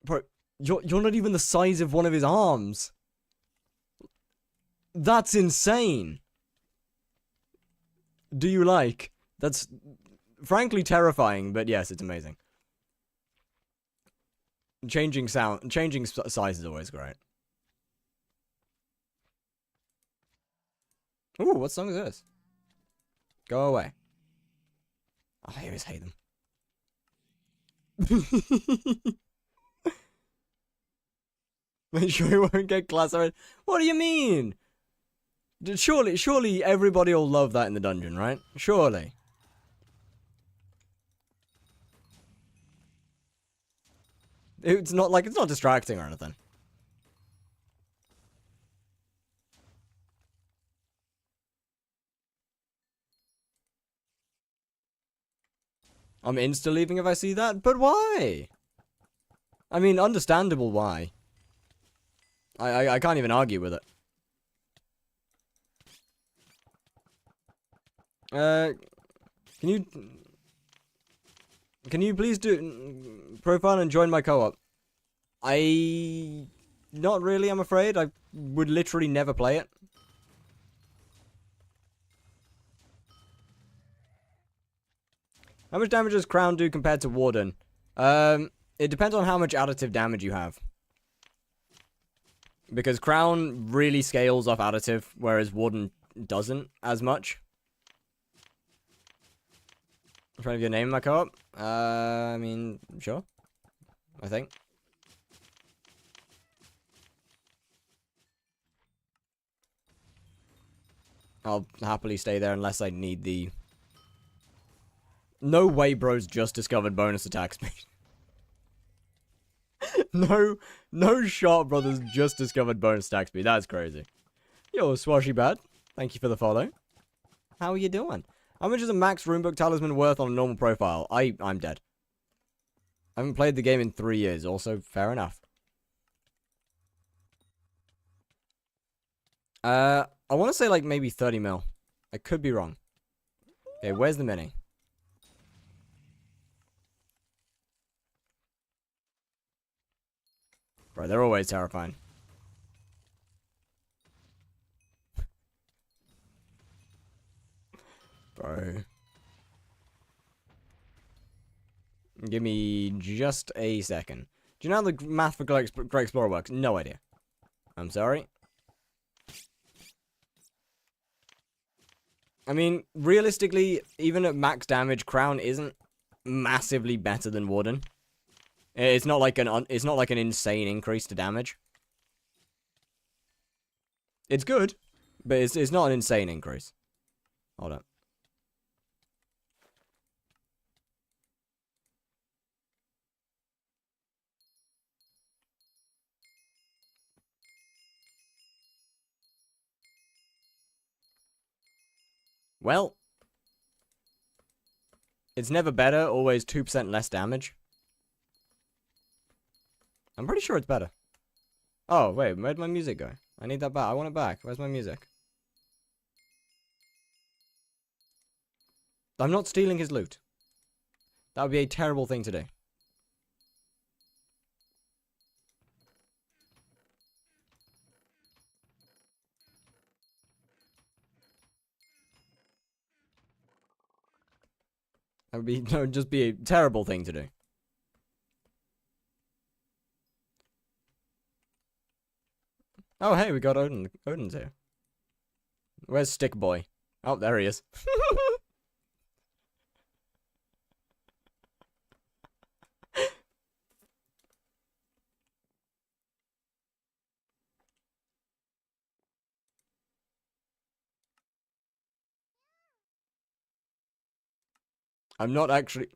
Bro, you're not even the size of one of his arms. That's insane. Do you like? That's frankly terrifying, but yes, it's amazing. Changing size is always great. Ooh, what song is this? Go away. I always hate them. Make sure you won't get classified. What do you mean? Surely everybody will love that in the dungeon, right? Surely. It's not distracting or anything. I'm insta-leaving if I see that, but why? I mean, understandable why. I can't even argue with it. Can you please do profile and join my co-op? Not really, I'm afraid. I would literally never play it. How much damage does Crown do compared to Warden? It depends on how much additive damage you have. Because Crown really scales off additive, whereas Warden doesn't as much. I'm trying to get a name in my co-op. I mean, sure. I think. I'll happily stay there unless I need the... No way Bro's just discovered bonus attack speed. No shot, brothers just discovered bonus attack speed. That's crazy. Yo, Swashy Bad. Thank you for the follow. How are you doing? How much is a max runebook talisman worth on a normal profile? I'm dead. I haven't played the game in 3 years. Also, fair enough. I want to say like maybe 30 mil. I could be wrong. Okay, where's the mini? Bro, they're always terrifying. Bro. Give me just a second. Do you know how the math for Great Explorer works? No idea. I'm sorry. I mean, realistically, even at max damage, Crown isn't massively better than Warden. It's not like an insane increase to damage. It's good, but it's not an insane increase. Hold up. Well, it's never better, always 2% less damage. I'm pretty sure it's better. Oh, wait, where'd my music go? I need that back. I want it back. Where's my music? I'm not stealing his loot. That would be a terrible thing to do. That would just be a terrible thing to do. Oh, hey, we got Odin. Odin's here. Where's Stick Boy? Oh, there he is. I'm not actually...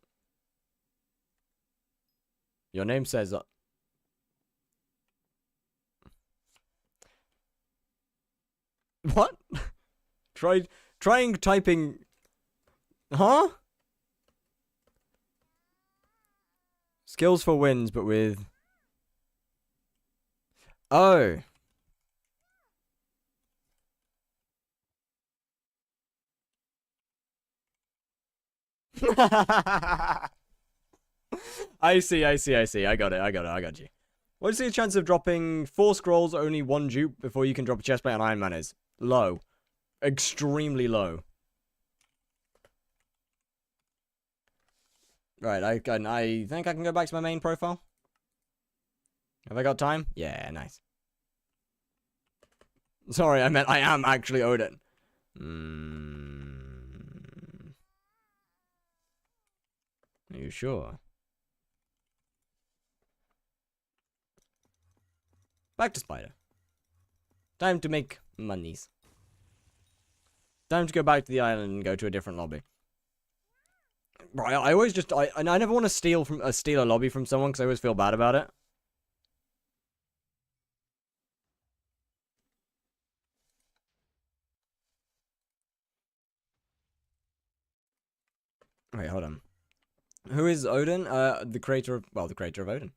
Your name says that. What? Trying typing... Huh? Skills for wins, but with... Oh. I see. I got you. What is the chance of dropping 4 scrolls, only 1 dupe, before you can drop a chestplate on Iron Man is? Low. Extremely low. Right, I think I can go back to my main profile. Have I got time? Yeah, nice. Sorry, I meant I am actually Odin. Are you sure? Back to Spider. Time to make monies. Time to go back to the island and go to a different lobby. Right, I always just... I never want to steal a lobby from someone because I always feel bad about it. Wait, hold on. Who is Odin? The creator of... Well, the creator of Odin.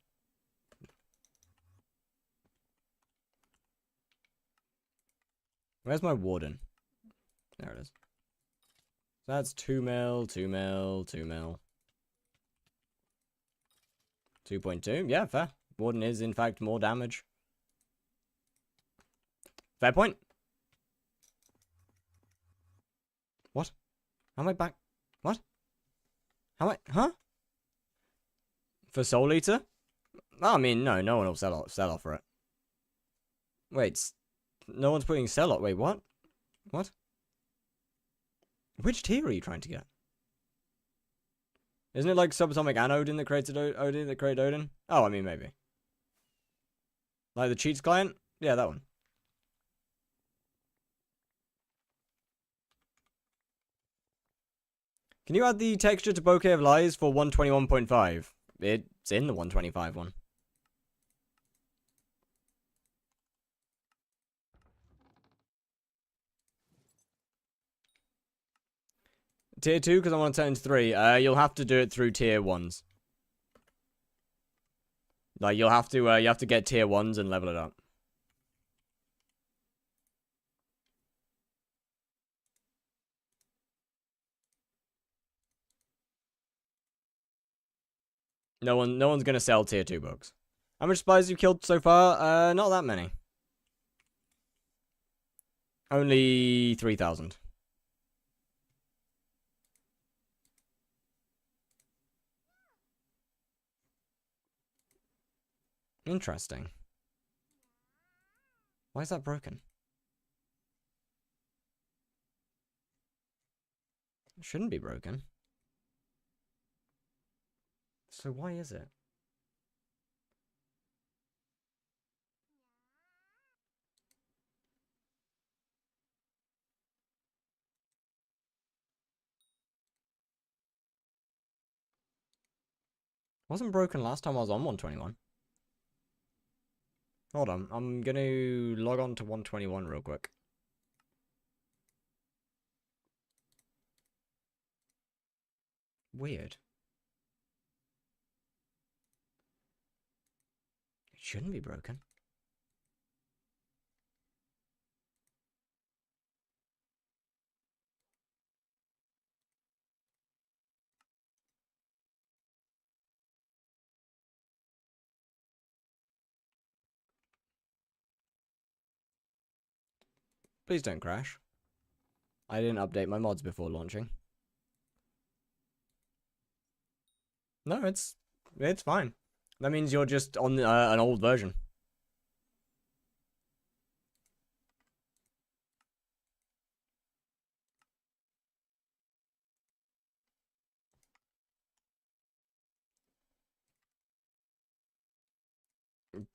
Where's my warden? There it is. That's 2 mil, 2 mil, 2 mil. 2.2. Yeah, fair. Warden is, in fact, more damage. Fair point. What? How am I back? What? How am I? Huh? For Soul Eater? Oh, I mean, no one will sell off for it. Wait, no one's putting sell off. Wait, what? What? Which tier are you trying to get? Isn't it like Subatomic and Odin that created Odin that created Odin? Oh, I mean, maybe. Like the cheats client? Yeah, that one. Can you add the texture to Bouquet of Lies for 121.5? It's in the 125 one. Tier 2, because I want to turn into 3. You'll have to do it through tier 1s. Like, you have to get tier 1s and level it up. No one's gonna sell tier 2 books. How much spies you killed so far? Not that many. Only 3,000. Interesting. Why is that broken? It shouldn't be broken. So why is it? Wasn't broken last time I was on 121. Hold on, I'm gonna log on to 121 real quick. Weird. It shouldn't be broken. Please don't crash. I didn't update my mods before launching. No, it's fine. That means you're just on an old version.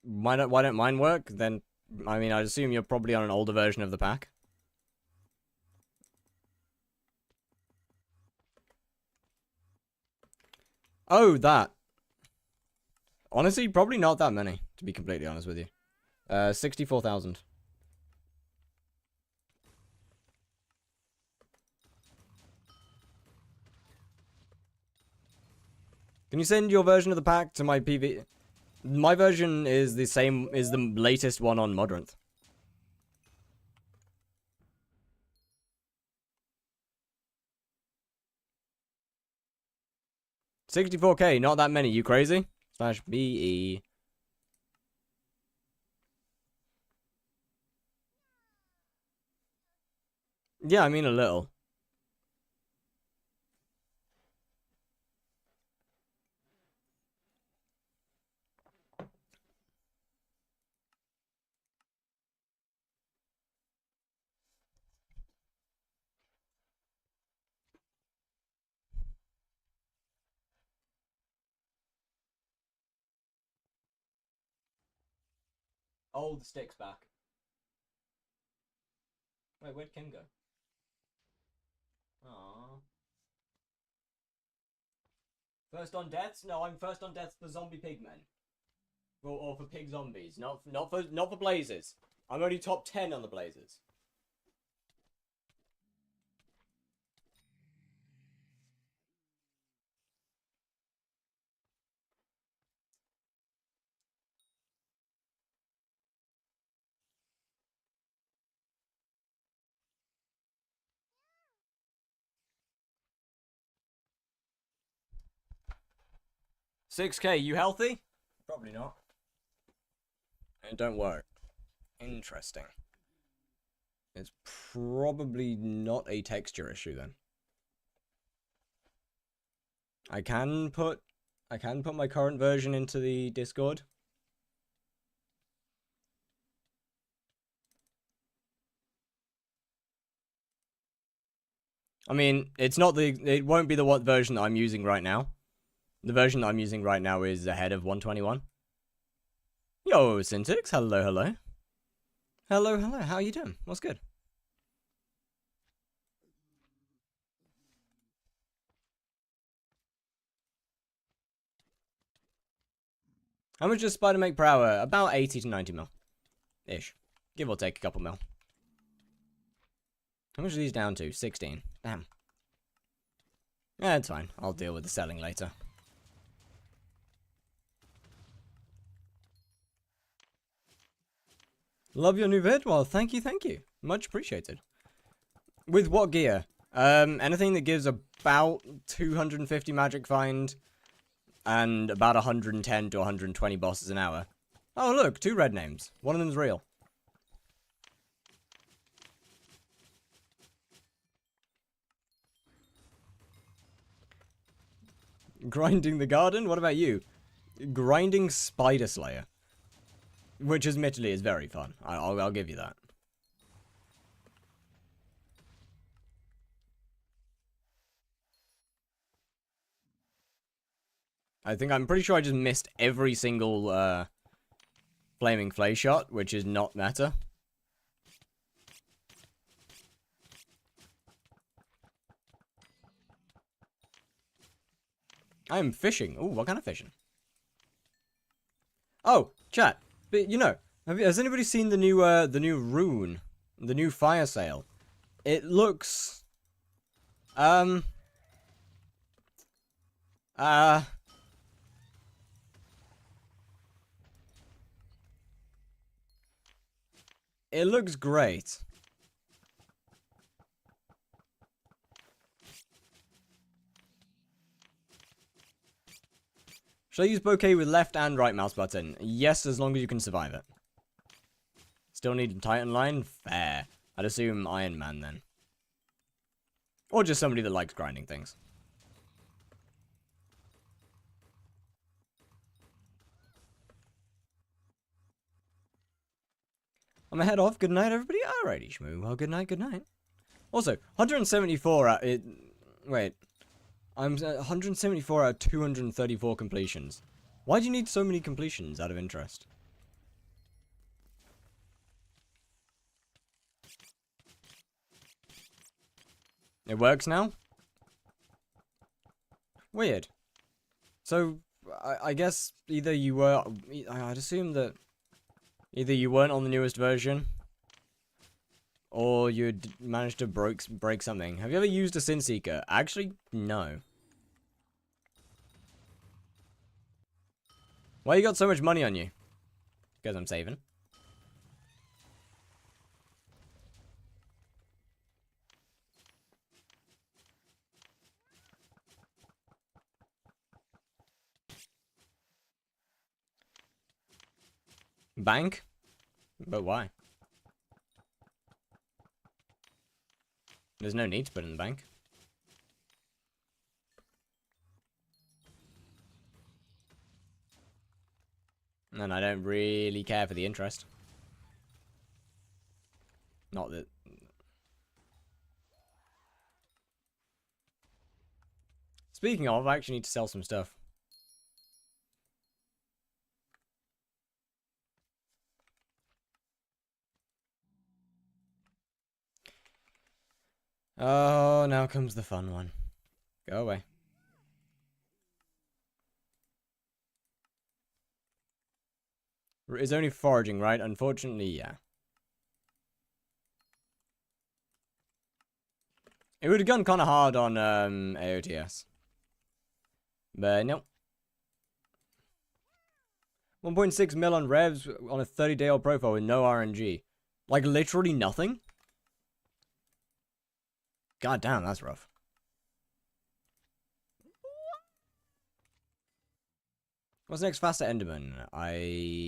Why don't mine work? Then, I mean, I'd assume you're probably on an older version of the pack. Oh, that. Honestly, probably not that many, to be completely honest with you. 64,000. Can you send your version of the pack to my PV? My version is the same, is the latest one on Modrinth. 64k, not that many, you crazy? Slash BE. Yeah, I mean a little. Oh, the stick's back. Wait, where'd Kim go? Aww. First on deaths? No, I'm first on deaths for zombie pigmen. Or for pig zombies. Not for blazes. I'm only top 10 on the blazes. 6k, you healthy? Probably not. It don't work. Interesting. It's probably not a texture issue then. I can put my current version into the Discord. I mean, it won't be the what version that I'm using right now. The version that I'm using right now is ahead of 121. Yo, Syntix, hello, hello. Hello, hello, how you doing? What's good? How much does Spider make per hour? About 80 to 90 mil. Ish. Give or take a couple mil. How much are these down to? 16. Damn. Yeah, it's fine. I'll deal with the selling later. Love your new vid? Well, thank you, thank you. Much appreciated. With what gear? Anything that gives about 250 magic find and about 110 to 120 bosses an hour. Oh, look, 2 red names. One of them's real. Grinding the garden? What about you? Grinding Spider Slayer. Which, admittedly, is very fun. I'll give you that. I'm pretty sure I just missed every single, flaming flay shot, which is not meta. I am fishing. Ooh, what kind of fishing? Oh, chat. But, you know, has anybody seen the new rune? The new fire sail? It looks... It looks great. Should I use bouquet with left and right mouse button? Yes, as long as you can survive it. Still need a Titan line? Fair. I'd assume Iron Man then. Or just somebody that likes grinding things. I'm gonna head off. Good night, everybody. Alrighty, Shmoo. Well, good night, good night. Also, 174 out... Wait. I'm 174 out of 234 completions. Why do you need so many completions out of interest? It works now? Weird. So, I guess either you were... I'd assume that either you weren't on the newest version, or you'd managed to break something. Have you ever used a Sin Seeker? Actually, no. Why you got so much money on you? Because I'm saving. Bank? But why? There's no need to put it in the bank. And I don't really care for the interest. Not that... Speaking of, I actually need to sell some stuff. Oh, now comes the fun one. Go away. It's only foraging, right? Unfortunately, yeah. It would have gone kind of hard on AOTS. But no. 1.6 mil on revs on a 30-day-old profile with no RNG. Like, literally nothing? God damn, that's rough. What's next? Faster Enderman.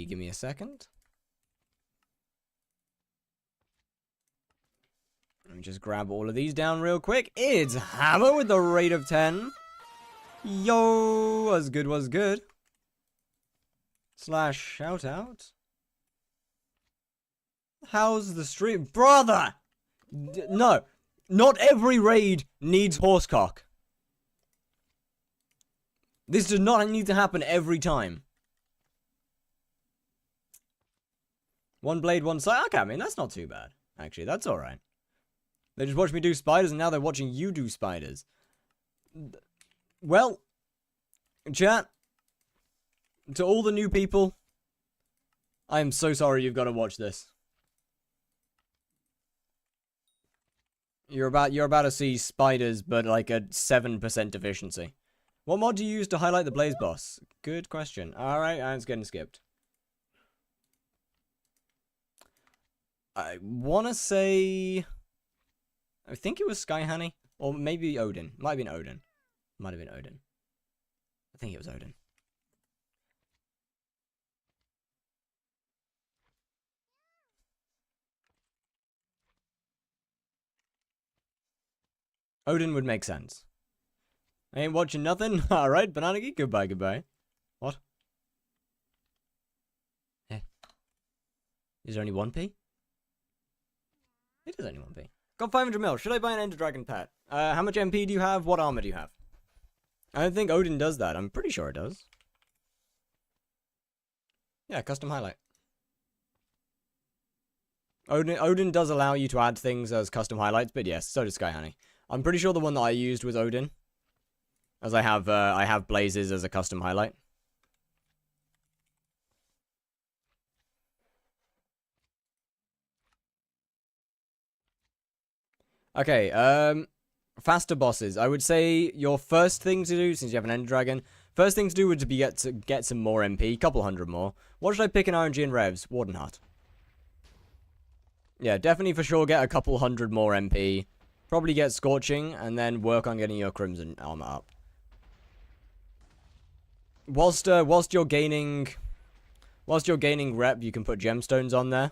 Give me a second. Let me just grab all of these down real quick. It's Hammer with the rate of 10. Yo, was good, was good. Slash shout out. How's the stream? Brother! No. Not every raid needs horsecock. This does not need to happen every time. One blade, one side. Okay, I mean, that's not too bad. Actually, that's alright. They just watched me do spiders, and now they're watching you do spiders. Well, chat, to all the new people, I am so sorry you've got to watch this. You're about to see spiders, but like a 7% efficiency. What mod do you use to highlight the Blaze boss? Good question. Alright, and it's getting skipped. I want to say... I think it was Sky Honey. Or maybe Odin. Might have been Odin. Might have been Odin. I think it was Odin. Odin would make sense. I ain't watching nothing. Alright, Banana Geek, goodbye, goodbye. What? Eh. Is there only 1p? It is only 1p. Got 500 mil. Should I buy an Ender Dragon pet? How much MP do you have? What armor do you have? I don't think Odin does that. I'm pretty sure it does. Yeah, custom highlight. Odin does allow you to add things as custom highlights, but yes, so does Sky Honey. I'm pretty sure the one that I used was Odin, as I have blazes as a custom highlight. Okay, faster bosses. I would say your first thing to do, since you have an Ender Dragon, first thing to do would be get some more MP, couple hundred more. What should I pick in RNG and Revs? Warden Heart. Yeah, definitely for sure get a couple hundred more MP. Probably get Scorching, and then work on getting your Crimson armor up. Whilst you're gaining rep, you can put gemstones on there.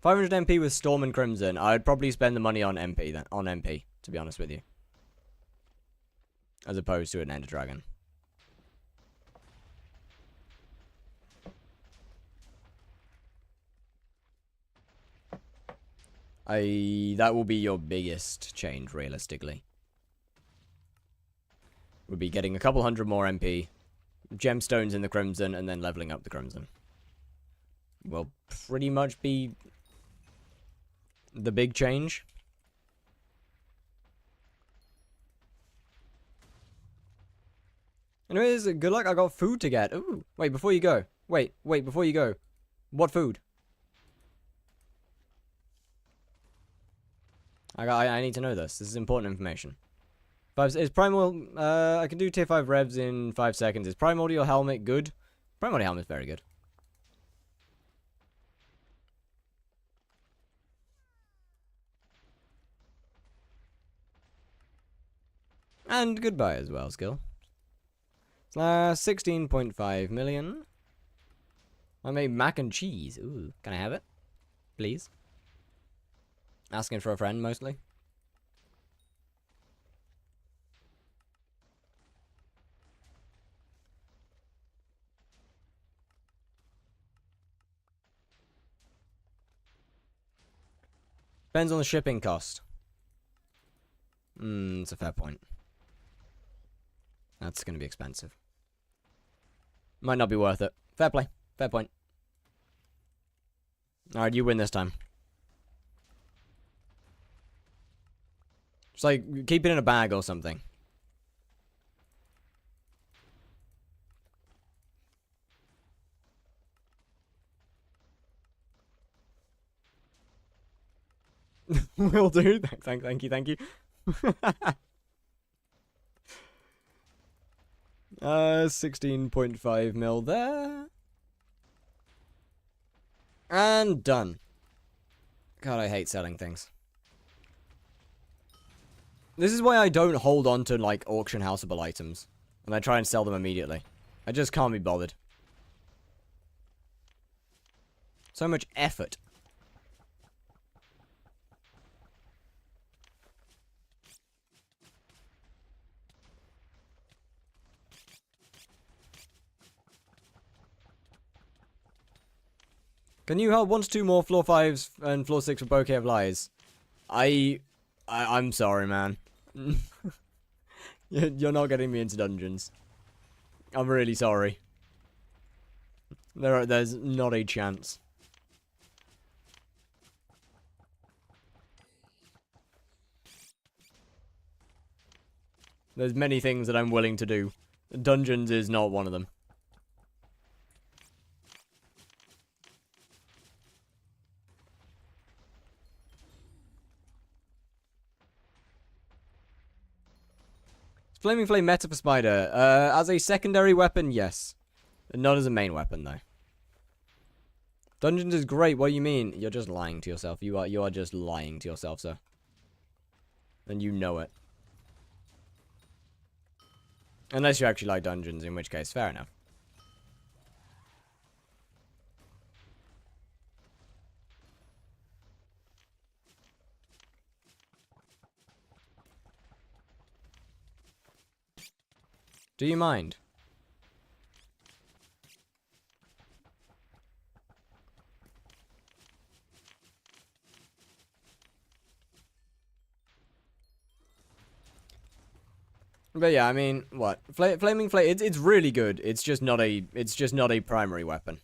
500 MP with Storm and Crimson. I'd probably spend the money on MP then, to be honest with you. As opposed to an Ender Dragon. That will be your biggest change, realistically. Would be getting a couple hundred more MP, gemstones in the Crimson, and then leveling up the Crimson. Will pretty much be the big change. Anyways, good luck. I got food to get. Ooh, wait, before you go. Wait, before you go. What food? I need to know this. This is important information. Is Primordial... I can do tier 5 revs in 5 seconds. Is Primordial Helmet good? Primordial Helmet's very good. And goodbye as well, skill. 16.5 million. I made mac and cheese. Ooh, can I have it? Please. Asking for a friend, mostly. Depends on the shipping cost. It's a fair point. That's going to be expensive. Might not be worth it. Fair play. Fair point. Alright, you win this time. Just like, keep it in a bag or something. Will do. Thank you. 16.5 mil there. And done. God, I hate selling things. This is why I don't hold on to, like, auction houseable items. And I try and sell them immediately. I just can't be bothered. So much effort. Can you help 1 to 2 more floor 5s and floor 6 for Bouquet of Lies? I'm sorry, man. You're not getting me into dungeons. I'm really sorry. There's not a chance. There's many things that I'm willing to do. Dungeons is not one of them. Flaming Flame meta for Spider. As a secondary weapon, yes. Not as a main weapon, though. Dungeons is great. What do you mean? You're just lying to yourself. You are just lying to yourself, sir. And you know it. Unless you actually like dungeons, in which case, fair enough. Do you mind? But yeah, I mean, what? Flaming Flame, it's really good. It's just not a primary weapon.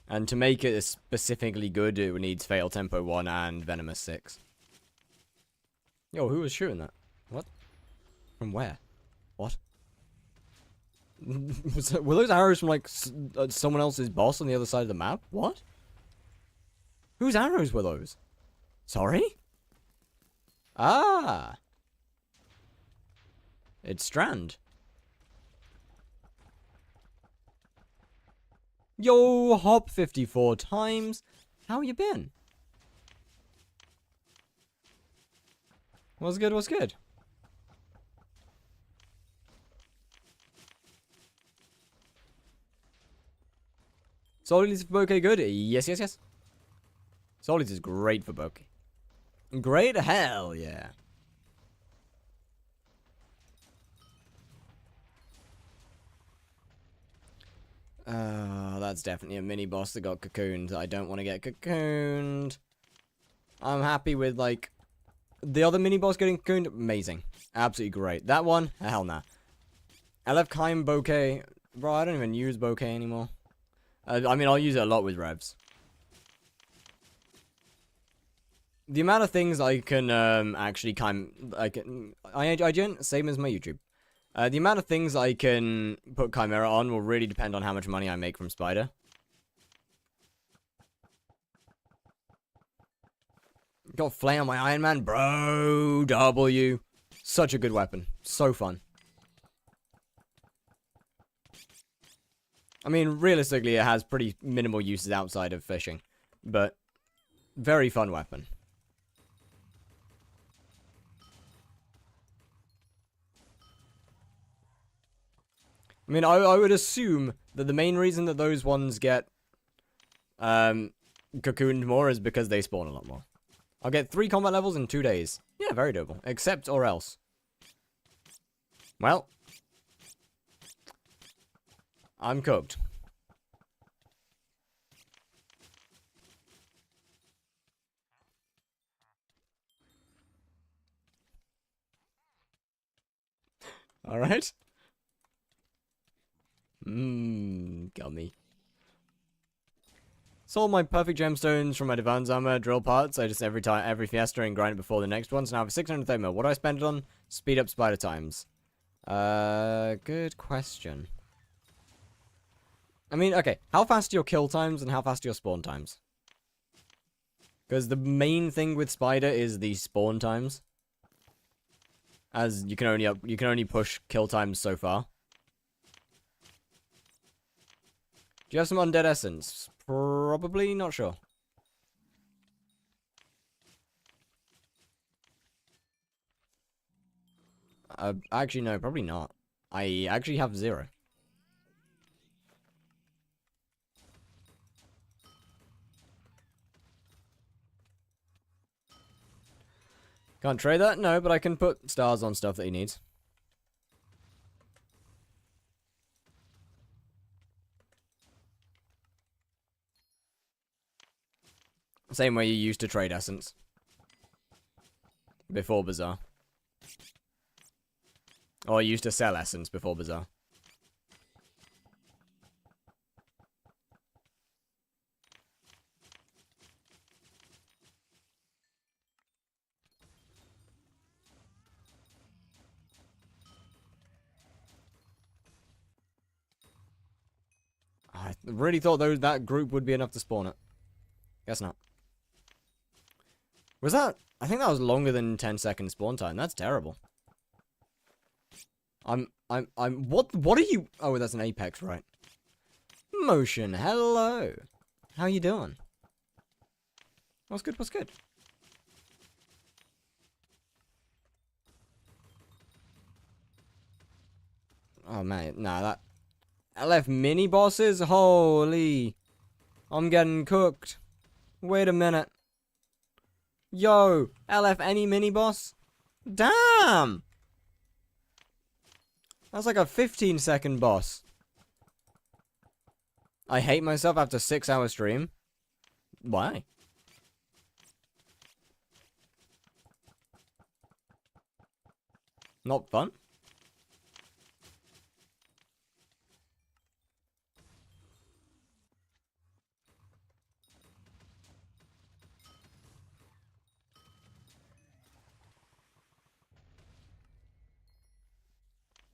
And to make it specifically good, it needs Fatal Tempo 1 and Venomous 6. Yo, who was shooting that? What? From where? What? Were those arrows from, like, someone else's boss on the other side of the map? What? Whose arrows were those? Sorry? Ah! It's Strand. Yo, hop 54 times. How you been? What's good, what's good? Solids for bouquet good? Yes, yes, yes. Solids is great for bouquet. Great? Hell yeah. That's definitely a mini boss that got cocooned. I don't want to get cocooned. I'm happy with, like, the other mini boss getting cocooned. Amazing. Absolutely great. That one? Hell nah. Elfkheim bouquet. Bro, I don't even use bouquet anymore. I mean, I'll use it a lot with revs. The amount of things I can, actually same as my YouTube. The amount of things I can put Chimera on will really depend on how much money I make from Spider. Got Flame on my Iron Man, bro. W. Such a good weapon. So fun. I mean, realistically, it has pretty minimal uses outside of fishing. But, very fun weapon. I mean, I would assume that the main reason that those ones get cocooned more is because they spawn a lot more. I'll get 3 combat levels in 2 days. Yeah, very doable. Except or else. Well. I'm cooked. Alright. Gummy. Sold my perfect gemstones from my Divine's Armor drill parts. I just every fiesta and grind it before the next one. So now I have 630 mil. What do I spend it on? Speed up spider times. Good question. I mean, okay. How fast are your kill times and how fast are your spawn times? Because the main thing with spider is the spawn times. As you can only push kill times so far. Do you have some undead essence? Probably, not sure. Actually, no, probably not. I actually have 0. Can't trade that? No, but I can put stars on stuff that he needs. Same way you used to trade essence. Before Bazaar. Or you used to sell essence before Bazaar. I really thought that group would be enough to spawn it. Guess not. Was that... I think that was longer than 10 seconds spawn time. That's terrible. What are you... Oh, that's an apex, right. Motion, hello. How you doing? What's good, what's good? Oh, man, nah, that... LF mini bosses? Holy... I'm getting cooked. Wait a minute. Yo, LF any mini boss? Damn! That's like a 15-second boss. I hate myself after 6-hour stream. Why? Not fun?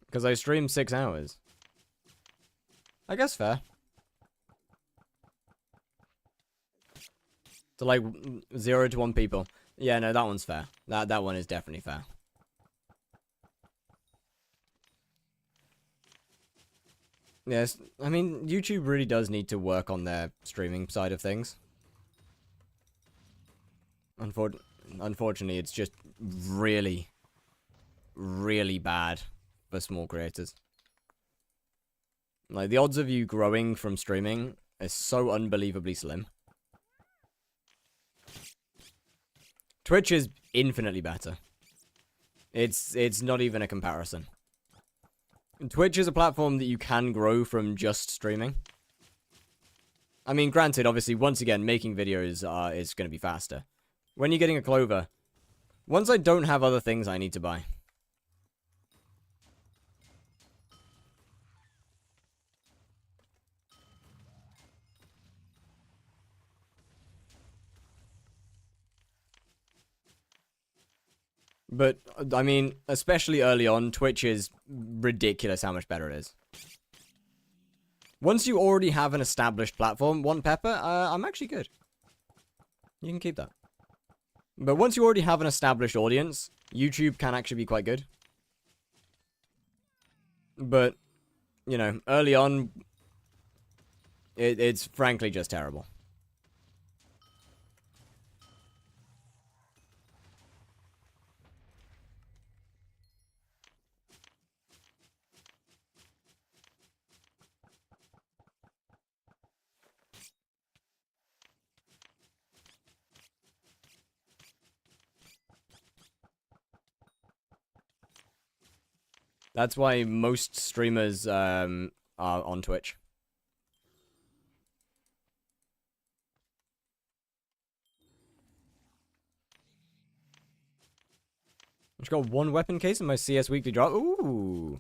Because I streamed 6 hours. I guess fair. To like 0 to 1 people. Yeah, no, that one's fair. That one is definitely fair. Yes, I mean, YouTube really does need to work on their streaming side of things. Unfortunately, it's just really, really bad for small creators. Like, the odds of you growing from streaming is so unbelievably slim. Twitch is infinitely better. It's not even a comparison. Twitch is a platform that you can grow from just streaming. I mean, granted, obviously, once again, making videos is going to be faster. When you're getting a clover, once I don't have other things I need to buy. But, I mean, especially early on, Twitch is ridiculous how much better it is. Once you already have an established platform, One Pepper, I'm actually good. You can keep that. But once you already have an established audience, YouTube can actually be quite good. But, you know, early on, it's frankly just terrible. That's why most streamers are on Twitch. I just got 1 weapon case in my CS weekly drop. Ooh.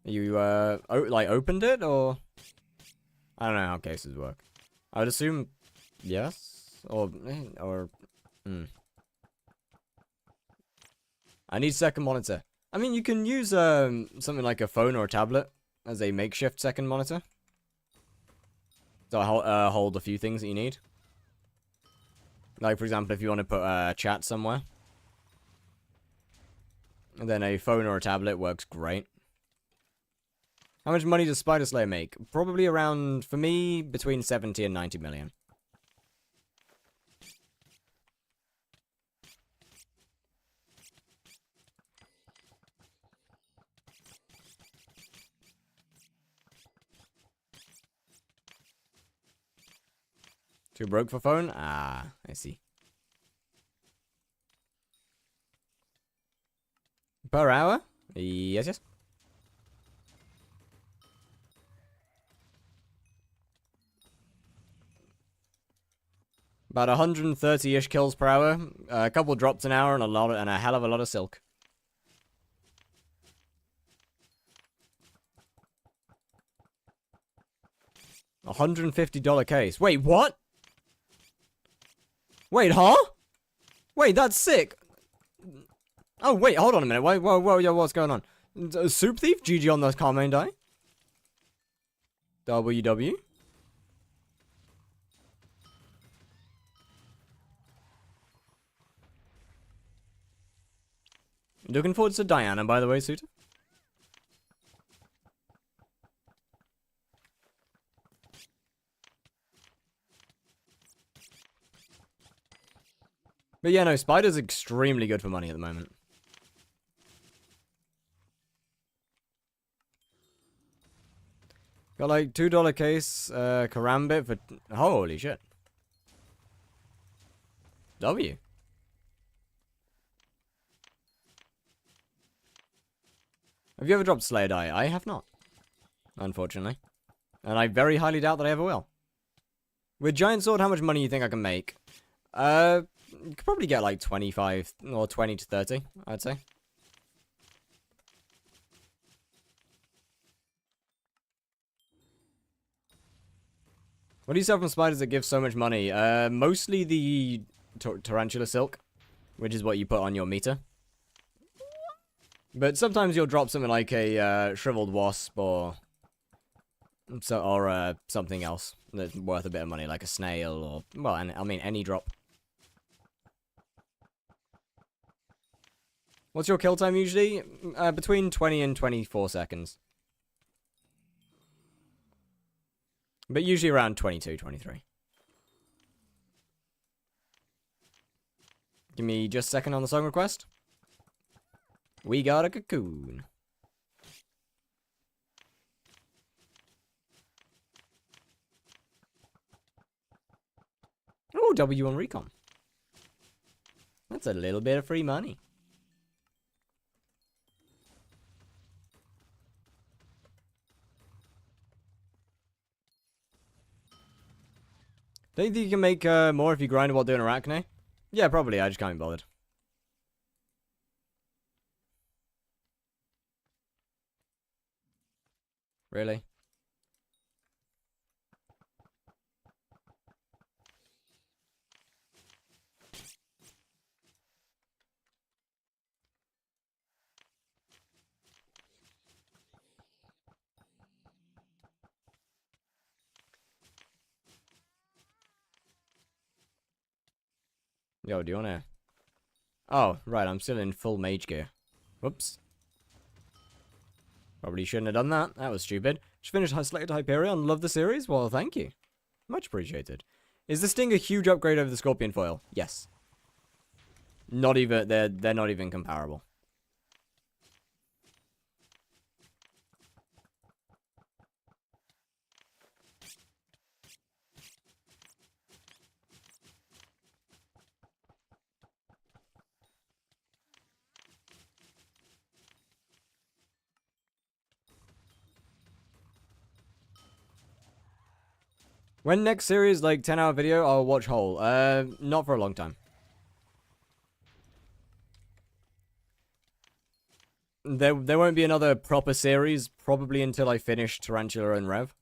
You, like, opened it, or? I don't know how cases work. I would assume yes, or I need second monitor. I mean, you can use something like a phone or a tablet as a makeshift second monitor. So hold a few things that you need. Like, for example, if you want to put a chat somewhere. And then a phone or a tablet works great. How much money does Spider Slayer make? Probably around, for me, between 70 and 90 million. Too broke for phone? Ah, I see. Per hour? Yes, yes. About 130-ish kills per hour, a couple drops an hour, and a hell of a lot of silk. $150 case. Wait, what? Wait, huh? Wait, that's sick. Oh, wait, hold on a minute. Whoa, yo, what's going on? Soup Thief? GG on the Carmine die. WW. Looking forward to Diana, by the way, Suitor. But yeah, no, Spider's extremely good for money at the moment. Got like $2 case, Karambit for... Holy shit. W. Have you ever dropped Slayer die? I have not. Unfortunately. And I very highly doubt that I ever will. With Giant Sword, how much money do you think I can make? You could probably get like 25 or 20 to 30, I'd say. What do you sell from spiders that give so much money? Mostly the tarantula silk, which is what you put on your meter. But sometimes you'll drop something like a shriveled wasp or something else that's worth a bit of money, like a snail or, well, I mean any drop. What's your kill time usually? Between 20 and 24 seconds. But usually around 22, 23. Give me just a second on the song request. We got a cocoon. Oh, W1 recon. That's a little bit of free money. Don't you think you can make more if you grind while doing Arachne? Yeah, probably. I just can't be bothered. Really? Yo, do you wanna... Oh, right, I'm still in full mage gear. Whoops. Probably shouldn't have done that. That was stupid. Just finished Selected Hyperion. Love the series? Well, thank you. Much appreciated. Is the Sting a huge upgrade over the Scorpion foil? Yes. Not even... They're not even comparable. When next series, like 10-hour video, I'll watch whole. Not for a long time. There won't be another proper series, probably until I finish Tarantula and Rev,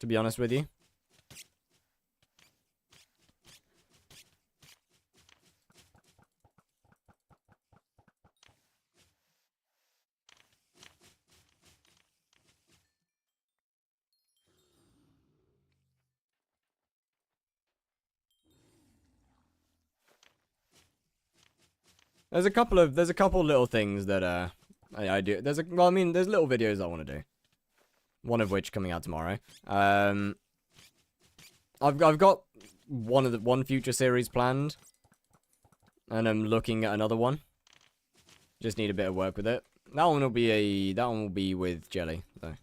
to be honest with you. There's a couple little things that I do. Well, I mean, there's little videos I want to do. One of which coming out tomorrow. I've got one future series planned, and I'm looking at another one. Just need a bit of work with it. That one will be with Jelly though.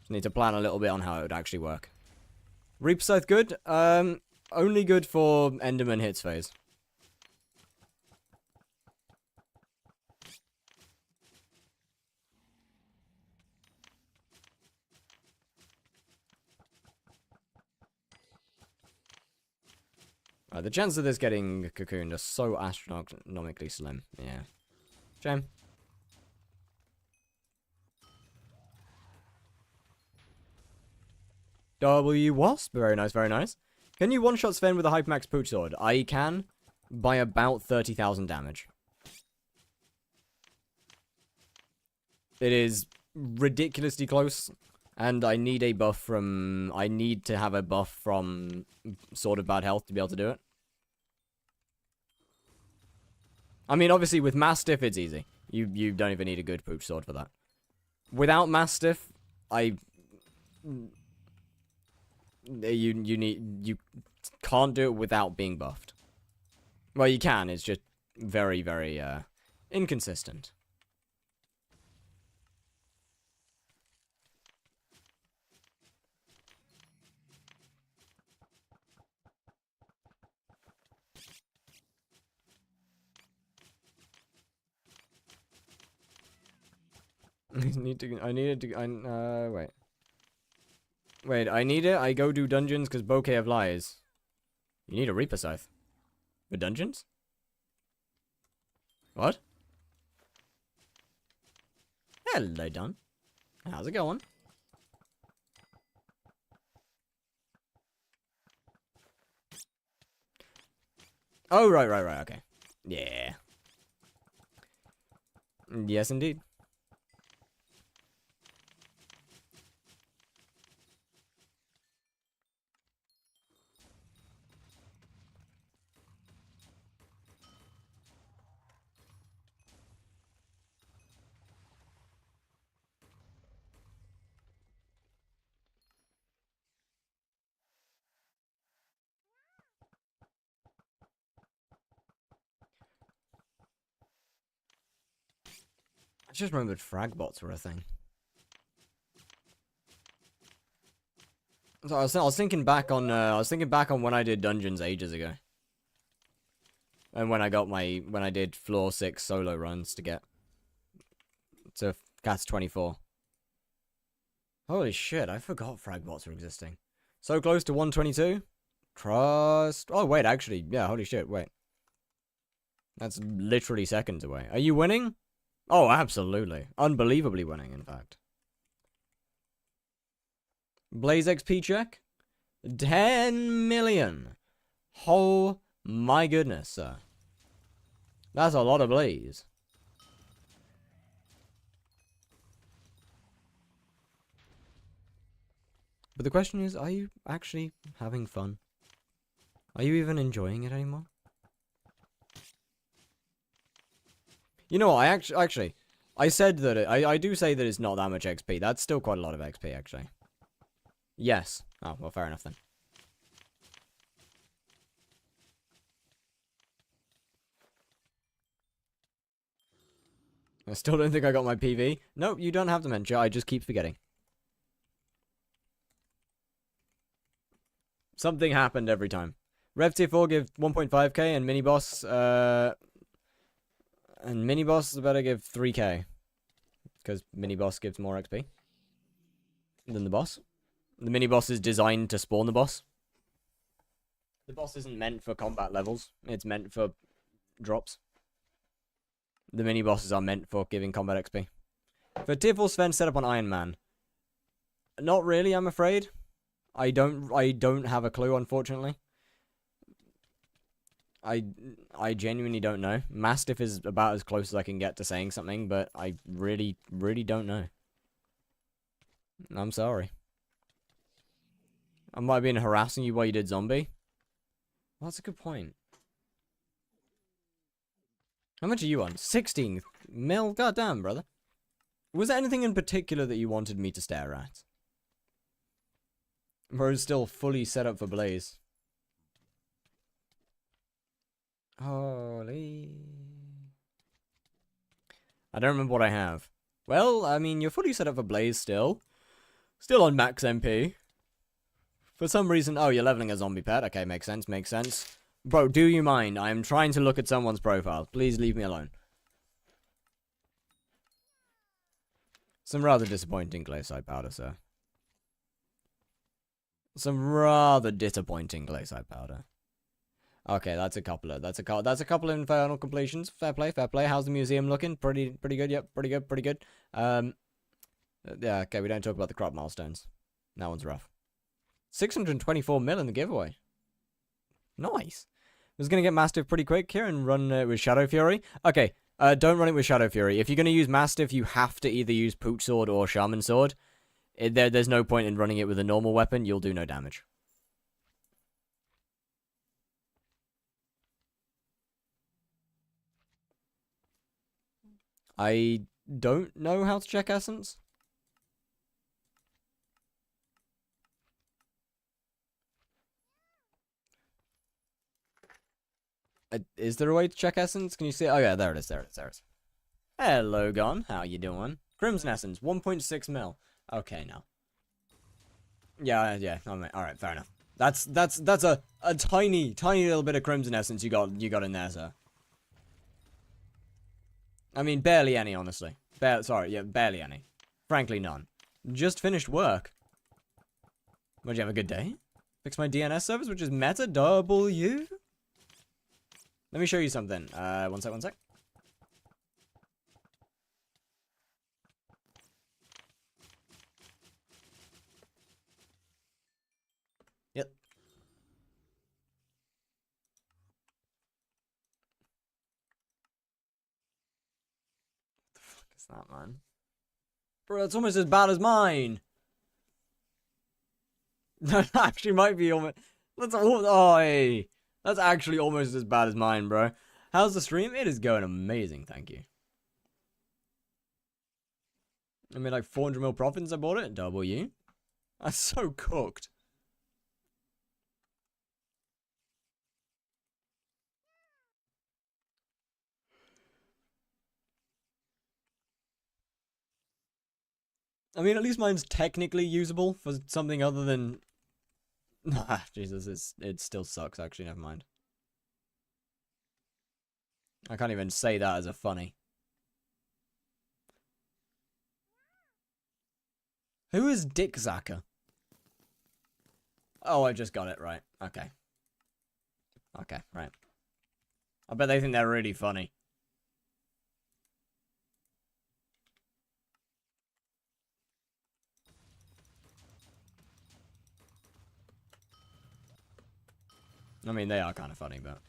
Just need to plan a little bit on how it would actually work. Reaper Scythe good? Only good for Enderman hits phase. The chance of this getting cocooned are so astronomically slim. Yeah. Shame. W Wasp. Very nice, very nice. Can you one-shot Sven with a Hypermax Pooch Sword? I can, by about 30,000 damage. It is ridiculously close, and I need a buff from... I need to have a buff from Sword of Bad Health to be able to do it. I mean, obviously, with Mastiff, it's easy. You don't even need a good Pooch Sword for that. Without Mastiff, you can't do it without being buffed. Well, you can, it's just very, very, inconsistent. Wait. Wait, I need it? I go do dungeons because Bouquet of Lies. You need a Reaper Scythe. For dungeons? What? Hello, Don. How's it going? Oh, right, okay. Yeah. Yes, indeed. I just remembered frag bots were a thing. So I was thinking back on when I did dungeons ages ago. And when I did floor 6 solo runs to get to Cats 24. Holy shit, I forgot frag bots were existing. So close to 122? Trust. Oh wait, actually, yeah, holy shit, wait. That's literally seconds away. Are you winning? Oh, absolutely. Unbelievably winning, in fact. Blaze XP check? 10 million. Oh my goodness, sir. That's a lot of Blaze. But the question is, are you actually having fun? Are you even enjoying it anymore? You know what, I said that I do say that it's not that much XP. That's still quite a lot of XP, actually. Yes. Oh, well, fair enough then. I still don't think I got my PV. Nope, you don't have dementia. I just keep forgetting. Something happened every time. Rev tier 4 give 1.5k and mini boss better give 3k. Because mini boss gives more XP than the boss. The mini boss is designed to spawn the boss. The boss isn't meant for combat levels. It's meant for drops. The mini bosses are meant for giving combat XP. For tier 4 Sven set up on Iron Man. Not really, I'm afraid. I don't have a clue, unfortunately. I genuinely don't know. Mastiff is about as close as I can get to saying something, but I really, really don't know. I'm sorry. I might have been harassing you while you did zombie. Well, that's a good point. How much are you on? 16 mil? Goddamn, brother. Was there anything in particular that you wanted me to stare at? Bro's still fully set up for Blaze. Holy. I don't remember what I have. Well, I mean, you're fully set up for Blaze still. Still on max MP. For some reason, oh, you're leveling a zombie pet. Okay, makes sense, makes sense. Bro, do you mind? I am trying to look at someone's profile. Please leave me alone. Some rather disappointing glacier powder, sir. Some rather disappointing glacier powder. Okay, that's a couple of infernal completions. Fair play, fair play. How's the museum looking? Pretty good. Yep, pretty good. Yeah, okay, we don't talk about the crop milestones. That one's rough. 624 mil in the giveaway. Nice. I was gonna get Mastiff pretty quick here and run with Shadow Fury. Okay, don't run it with Shadow Fury. If you're gonna use Mastiff, you have to either use Pooch Sword or Shaman Sword. There's no point in running it with a normal weapon. You'll do no damage. I don't know how to check essence. Is there a way to check essence? Can you see it? Oh yeah, there it is. Hello, Gon. How you doing? Crimson essence, 1.6 mil. Okay, now. Yeah. All right, fair enough. That's a tiny little bit of crimson essence you got in there, sir. I mean, barely any, honestly. Barely any. Frankly, none. Just finished work. Would you have a good day? Fix my DNS service, which is meta W. Let me show you something. One sec. Yep. What the fuck is that, man? Bro, that's almost as bad as mine. That actually might be almost... That's actually almost as bad as mine, bro. How's the stream? It is going amazing, thank you. I made like 400 mil profit since I bought it. W. That's so cooked. I mean, at least mine's technically usable for something other than... Ah, Jesus, it still sucks, actually, never mind. I can't even say that as a funny. Who is Dick Zacker? Oh, I just got it, right. Okay. Okay, right. I bet they think they're really funny. I mean, they are kind of funny, but...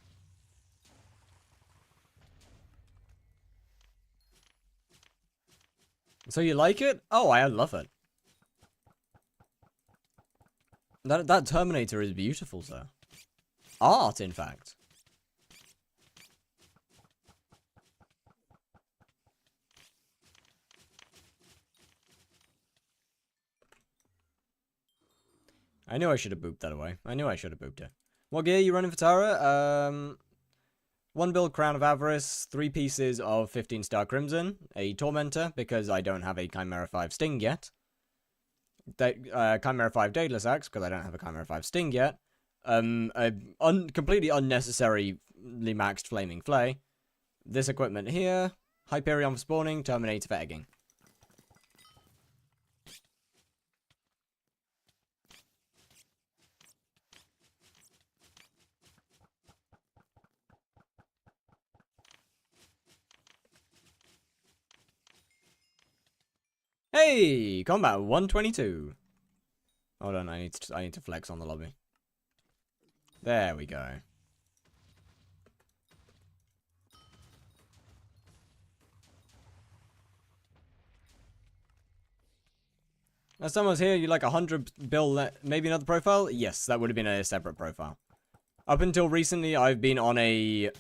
So you like it? Oh, I love it. That Terminator is beautiful, sir. Art, in fact. I knew I should have booped that away. I knew I should have booped it. What gear are you running for Tara? 1 build Crown of Avarice, 3 pieces of 15-star Crimson, a Tormentor, because I don't have a Chimera 5 Sting yet. Chimera 5 Daedalus Axe, because I don't have a Chimera 5 Sting yet. A completely unnecessarily maxed Flaming Flay. This equipment here, Hyperion for spawning, Terminator for egging. Hey, combat 122. Hold on, I need to flex on the lobby. There we go. Now someone's here, you like 100 bill, maybe another profile? Yes, that would have been a separate profile. Up until recently, I've been on a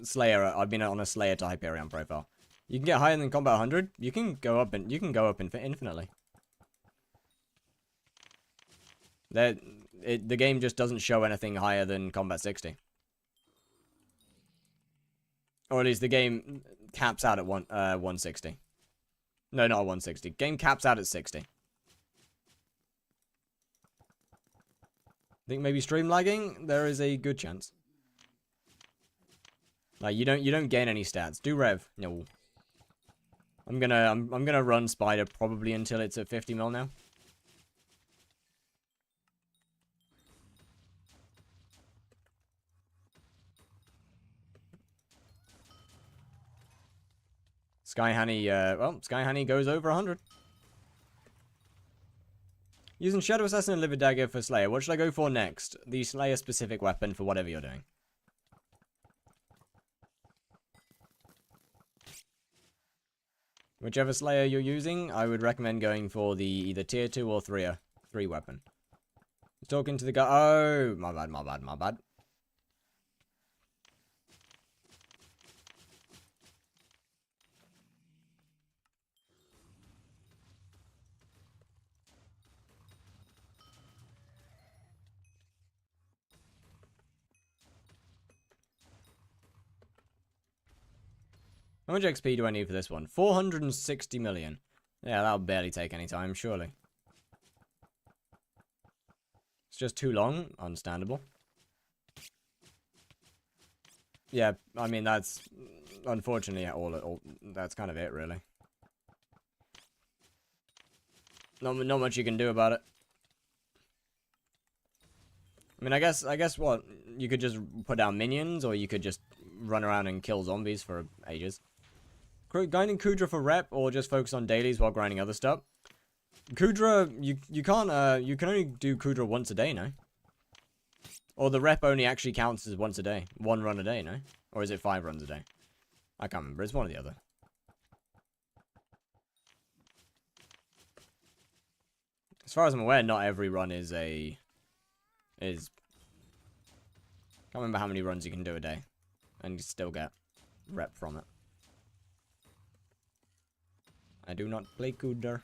Slayer to Hyperion profile. You can get higher than combat 100. You can go up infinitely. The game just doesn't show anything higher than combat 60. Or at least the game caps out at 160. No, not 160. Game caps out at 60. Think maybe stream lagging? There is a good chance. Like you don't gain any stats. Do rev. No. I'm gonna run Spider probably until it's at 50 mil now. Sky Honey, Sky Honey goes over 100. Using Shadow Assassin and Livid Dagger for Slayer. What should I go for next? The Slayer specific weapon for whatever you're doing. Whichever Slayer you're using, I would recommend going for the either tier 2 or 3 weapon. Talking to the guy. Oh, my bad. How much XP do I need for this one? 460 million. Yeah, that'll barely take any time, surely. It's just too long. Understandable. Yeah, I mean, that's... Unfortunately, all that's kind of it, really. Not much you can do about it. I mean, I guess what? You could just put down minions, or you could just run around and kill zombies for ages. Grinding Kudra for rep, or just focus on dailies while grinding other stuff. Kudra, you can't, you can only do Kudra once a day, no? Or the rep only actually counts as once a day. 1 run a day, no? Or is it 5 runs a day? I can't remember, it's one or the other. As far as I'm aware, not every run is can't remember how many runs you can do a day. And you still get rep from it. I do not play Kudra.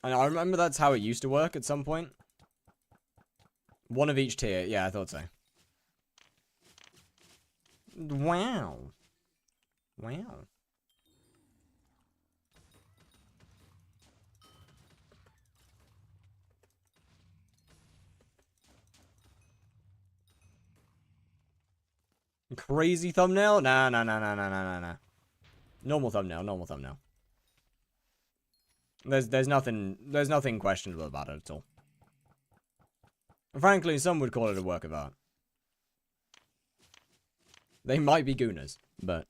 And I remember that's how it used to work at some point. 1 of each tier. Yeah, I thought so. Wow. Wow. Crazy thumbnail? Nah. Normal thumbnail. There's nothing questionable about it at all. Frankly, some would call it a work of art. They might be gooners, but...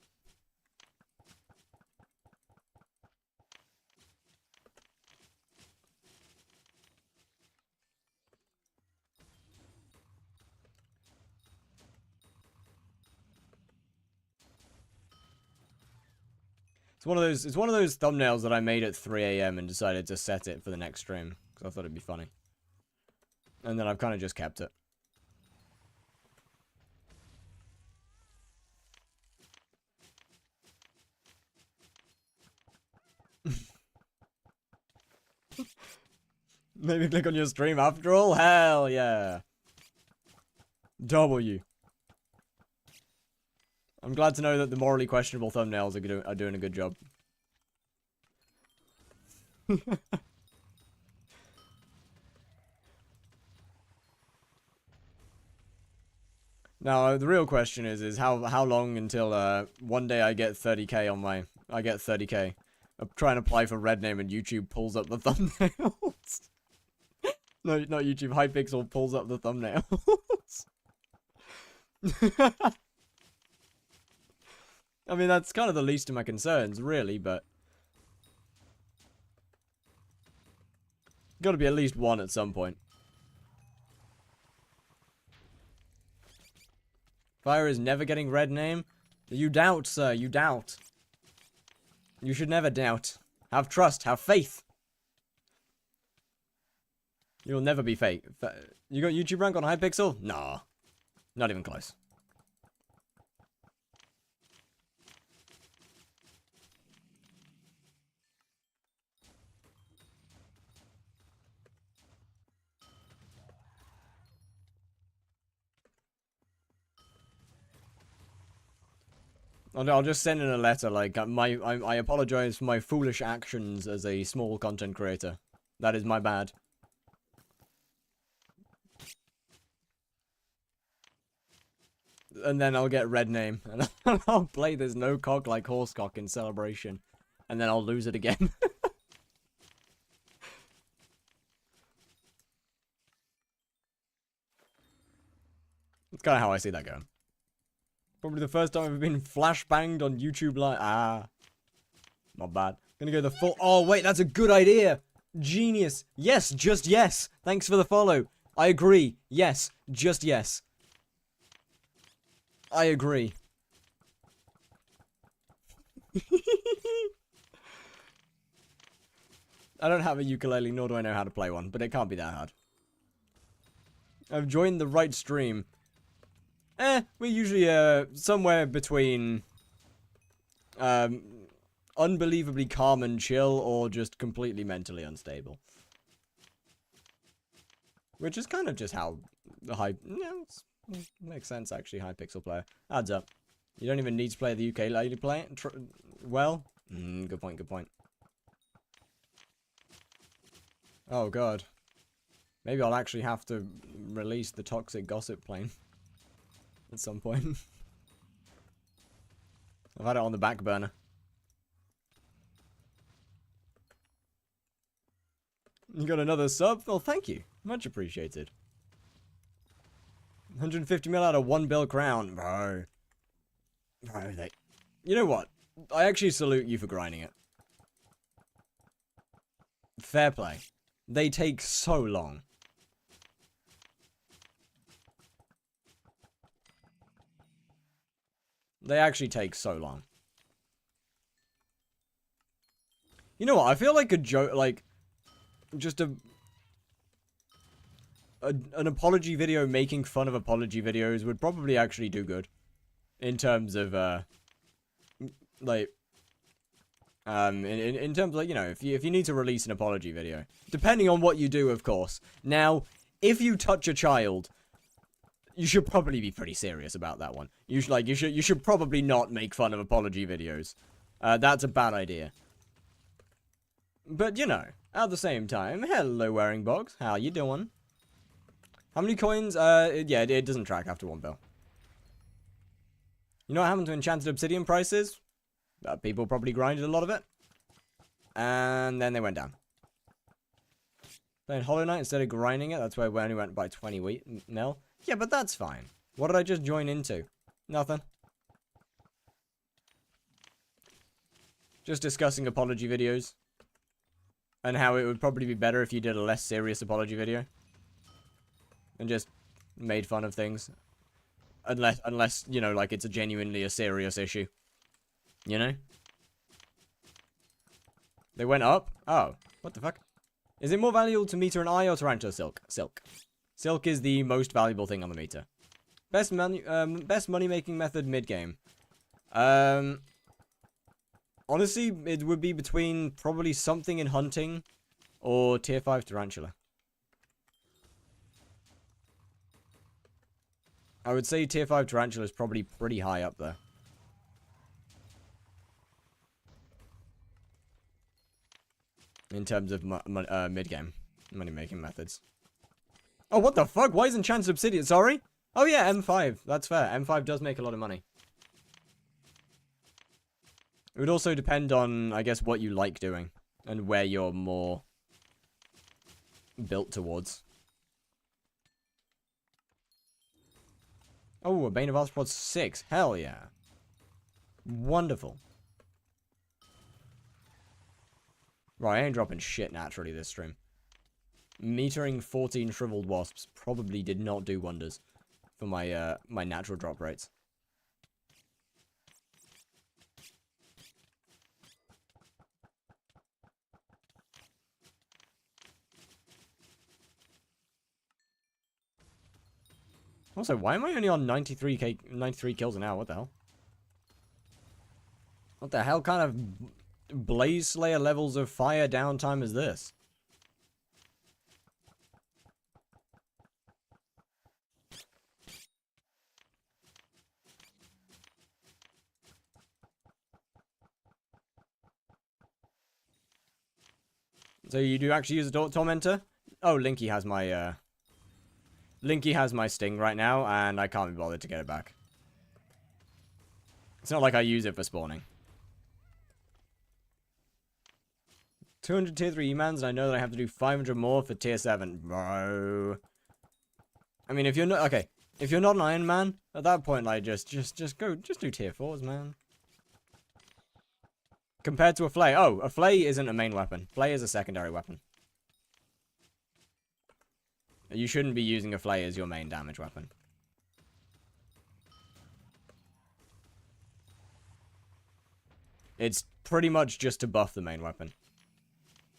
It's one of those thumbnails that I made at 3 AM and decided to set it for the next stream, because I thought it'd be funny. And then I've kind of just kept it. Maybe click on your stream after all? Hell yeah. W. I'm glad to know that the morally questionable thumbnails are doing a good job. Now, the real question is how long until one day I get 30k on my... I get 30k. I'm trying to apply for red name and YouTube pulls up the thumbnails. No, not YouTube. HYPIXEL pulls up the thumbnails. I mean, that's kind of the least of my concerns, really, but... Gotta be at least one at some point. Fire is never getting red name? You doubt, sir, you doubt. You should never doubt. Have trust, have faith. You'll never be fake. You got YouTube rank on HYPIXEL? Nah. Not even close. I'll just send in a letter, like, I apologize for my foolish actions as a small content creator. That is my bad. And then I'll get red name, and I'll play this no cock like horse cock in celebration. And then I'll lose it again. That's kind of how I see that going. Probably the first time I've been flashbanged on YouTube Live. Ah. Not bad. Gonna go the full... Oh, wait, that's a good idea. Genius. Yes, just yes. Thanks for the follow. I agree. Yes, just yes. I agree. I don't have a ukulele, nor do I know how to play one, but it can't be that hard. I've joined the right stream. We're usually, somewhere between, unbelievably calm and chill, or just completely mentally unstable. Which is kind of just how the makes sense, actually, HYPIXEL player. Adds up. You don't even need to play the ukulele play it. Well, good point, good point. Oh, God. Maybe I'll actually have to release the toxic gossip plane. At some point. I've had it on the back burner. You got another sub? Well, thank you. Much appreciated. 150 mil out of 1 bill crown. Bro. Bro, they... You know what? I actually salute you for grinding it. Fair play. They take so long. They actually take so long. You know what? I feel like a joke, like, just an apology video making fun of apology videos would probably actually do good. In terms of, like, in terms of, like, you know, if you need to release an apology video. Depending on what you do, of course. Now, if you touch a child... You should probably be pretty serious about that one. You should probably not make fun of apology videos. That's a bad idea. But, you know, at the same time, hello wearing box. How you doing? How many coins? Yeah, it doesn't track after 1 bill. You know what happened to enchanted obsidian prices? People probably grinded a lot of it. And then they went down. Playing Hollow Knight instead of grinding it. That's why we only went by 20 mil. Yeah, but that's fine. What did I just join into? Nothing. Just discussing apology videos. And how it would probably be better if you did a less serious apology video. And just made fun of things. Unless, you know, like it's genuinely a serious issue. You know? They went up? Oh, what the fuck? Is it more valuable to meter an eye or tarantula silk? Silk. Silk is the most valuable thing on the meter. Best money-making method mid-game. Honestly, it would be between probably something in hunting or tier 5 tarantula. I would say tier 5 tarantula is probably pretty high up there. In terms of mid-game money-making methods. Oh, what the fuck? Why isn't Chance Obsidian? Sorry? Oh, yeah, M5. That's fair. M5 does make a lot of money. It would also depend on, I guess, what you like doing. And where you're more built towards. Oh, a Bane of Arthropod 6. Hell yeah. Wonderful. Right, I ain't dropping shit naturally this stream. Metering 14 shriveled wasps probably did not do wonders for my my natural drop rates. Also, why am I only on 93 kills an hour? What the hell? What the hell kind of Blaze Slayer levels of fire downtime is this? So you do actually use a Tormentor? Oh, Linky has my sting right now, and I can't be bothered to get it back. It's not like I use it for spawning. 200 tier 3 E-mans, and I know that I have to do 500 more for tier 7. Bro. I mean, if you're not... Okay. If you're not an Iron Man, at that point, like, just do tier 4s, man. Compared to a Flay. Oh, a Flay isn't a main weapon. Flay is a secondary weapon. You shouldn't be using a Flay as your main damage weapon. It's pretty much just to buff the main weapon.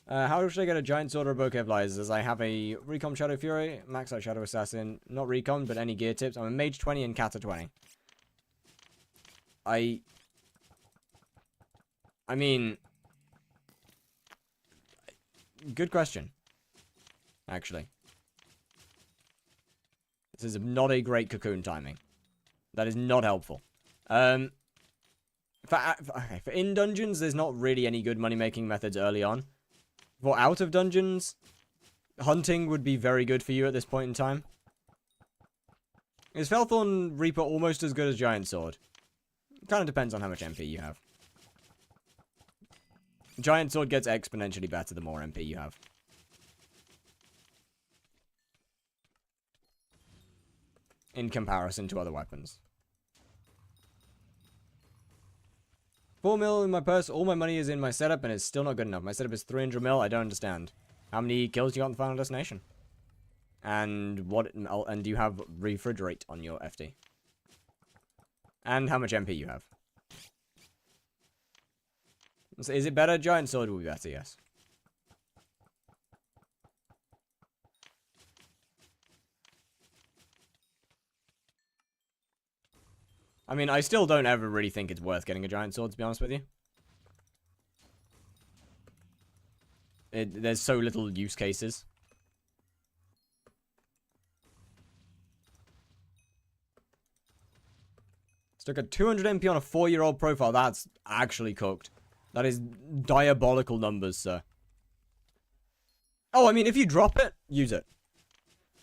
How should I get a Giant Sword or a Bouquet of Lies? As I have a Recon Shadow Fury, Max Out Shadow Assassin, not Recon, but any gear tips. I'm a Mage 20 and Kata 20. I mean... Good question. Actually. This is not a great cocoon timing. That is not helpful. For in dungeons, there's not really any good money-making methods early on. For out of dungeons, hunting would be very good for you at this point in time. Is Felthorn Reaper almost as good as Giant Sword? Kind of depends on how much MP you have. Giant Sword gets exponentially better the more MP you have. In comparison to other weapons. 4 mil in my purse, all my money is in my setup, and it's still not good enough. My setup is 300 mil, I don't understand. How many kills do you got in the Final Destination? And do you have refrigerate on your FD? And how much MP you have? So is it better? Giant Sword will be better, yes. I mean, I still don't ever really think it's worth getting a Giant Sword, to be honest with you. There's so little use cases. Stuck at 200 MP on a 4-year-old profile. That's actually cooked. That is diabolical numbers, sir. Oh, I mean, if you drop it, use it.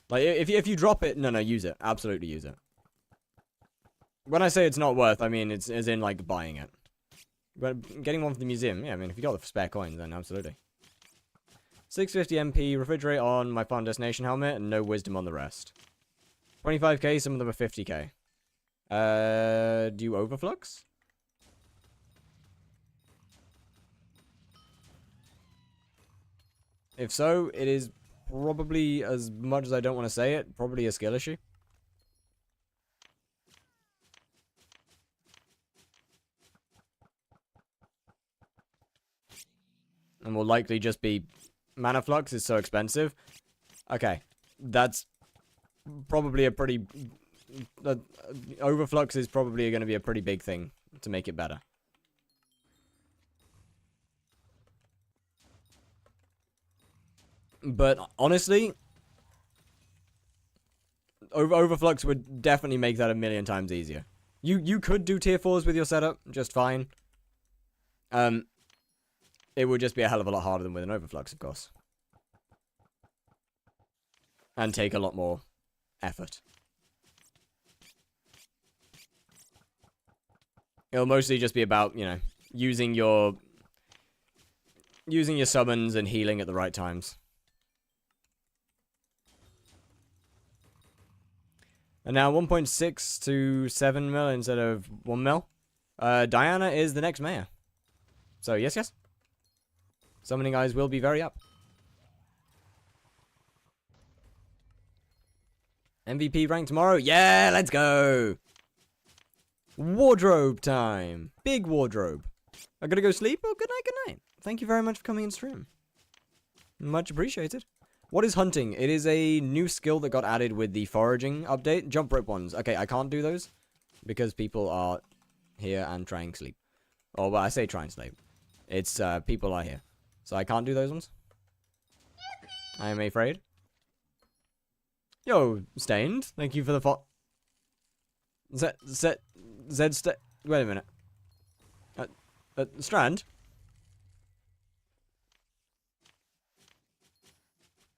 Like, if you drop it, no, use it. Absolutely use it. When I say it's not worth, I mean it's as in, like, buying it. But getting one from the museum, yeah, I mean, if you got the spare coins, then absolutely. 650 MP, refrigerate on my Final Destination helmet, and no wisdom on the rest. 25k, some of them are 50k. Do you overflux? If so, it is probably, as much as I don't want to say it, probably a skill issue. And will likely just be mana flux is so expensive. Okay, that's probably a pretty... overflux is probably going to be a pretty big thing to make it better. But honestly, overflux would definitely make that a million times easier. You could do tier 4s with your setup just fine. It would just be a hell of a lot harder than with an overflux, of course. And take a lot more effort. It'll mostly just be about, you know, using your summons and healing at the right times. And now 1.6 to 7 mil instead of 1 mil. Diana is the next mayor. So, yes. Summoning eyes will be very up. MVP rank tomorrow? Yeah, let's go! Wardrobe time. Big wardrobe. I gotta go sleep? Oh, good night, good night. Thank you very much for coming in stream. Much appreciated. What is hunting? It is a new skill that got added with the foraging update. Jump rope ones. Okay, I can't do those because people are here and trying to sleep. Or, well, I say try and sleep. It's, people are here. So I can't do those ones. I am afraid. Yo, Stained. Thank you for the wait a minute. Strand?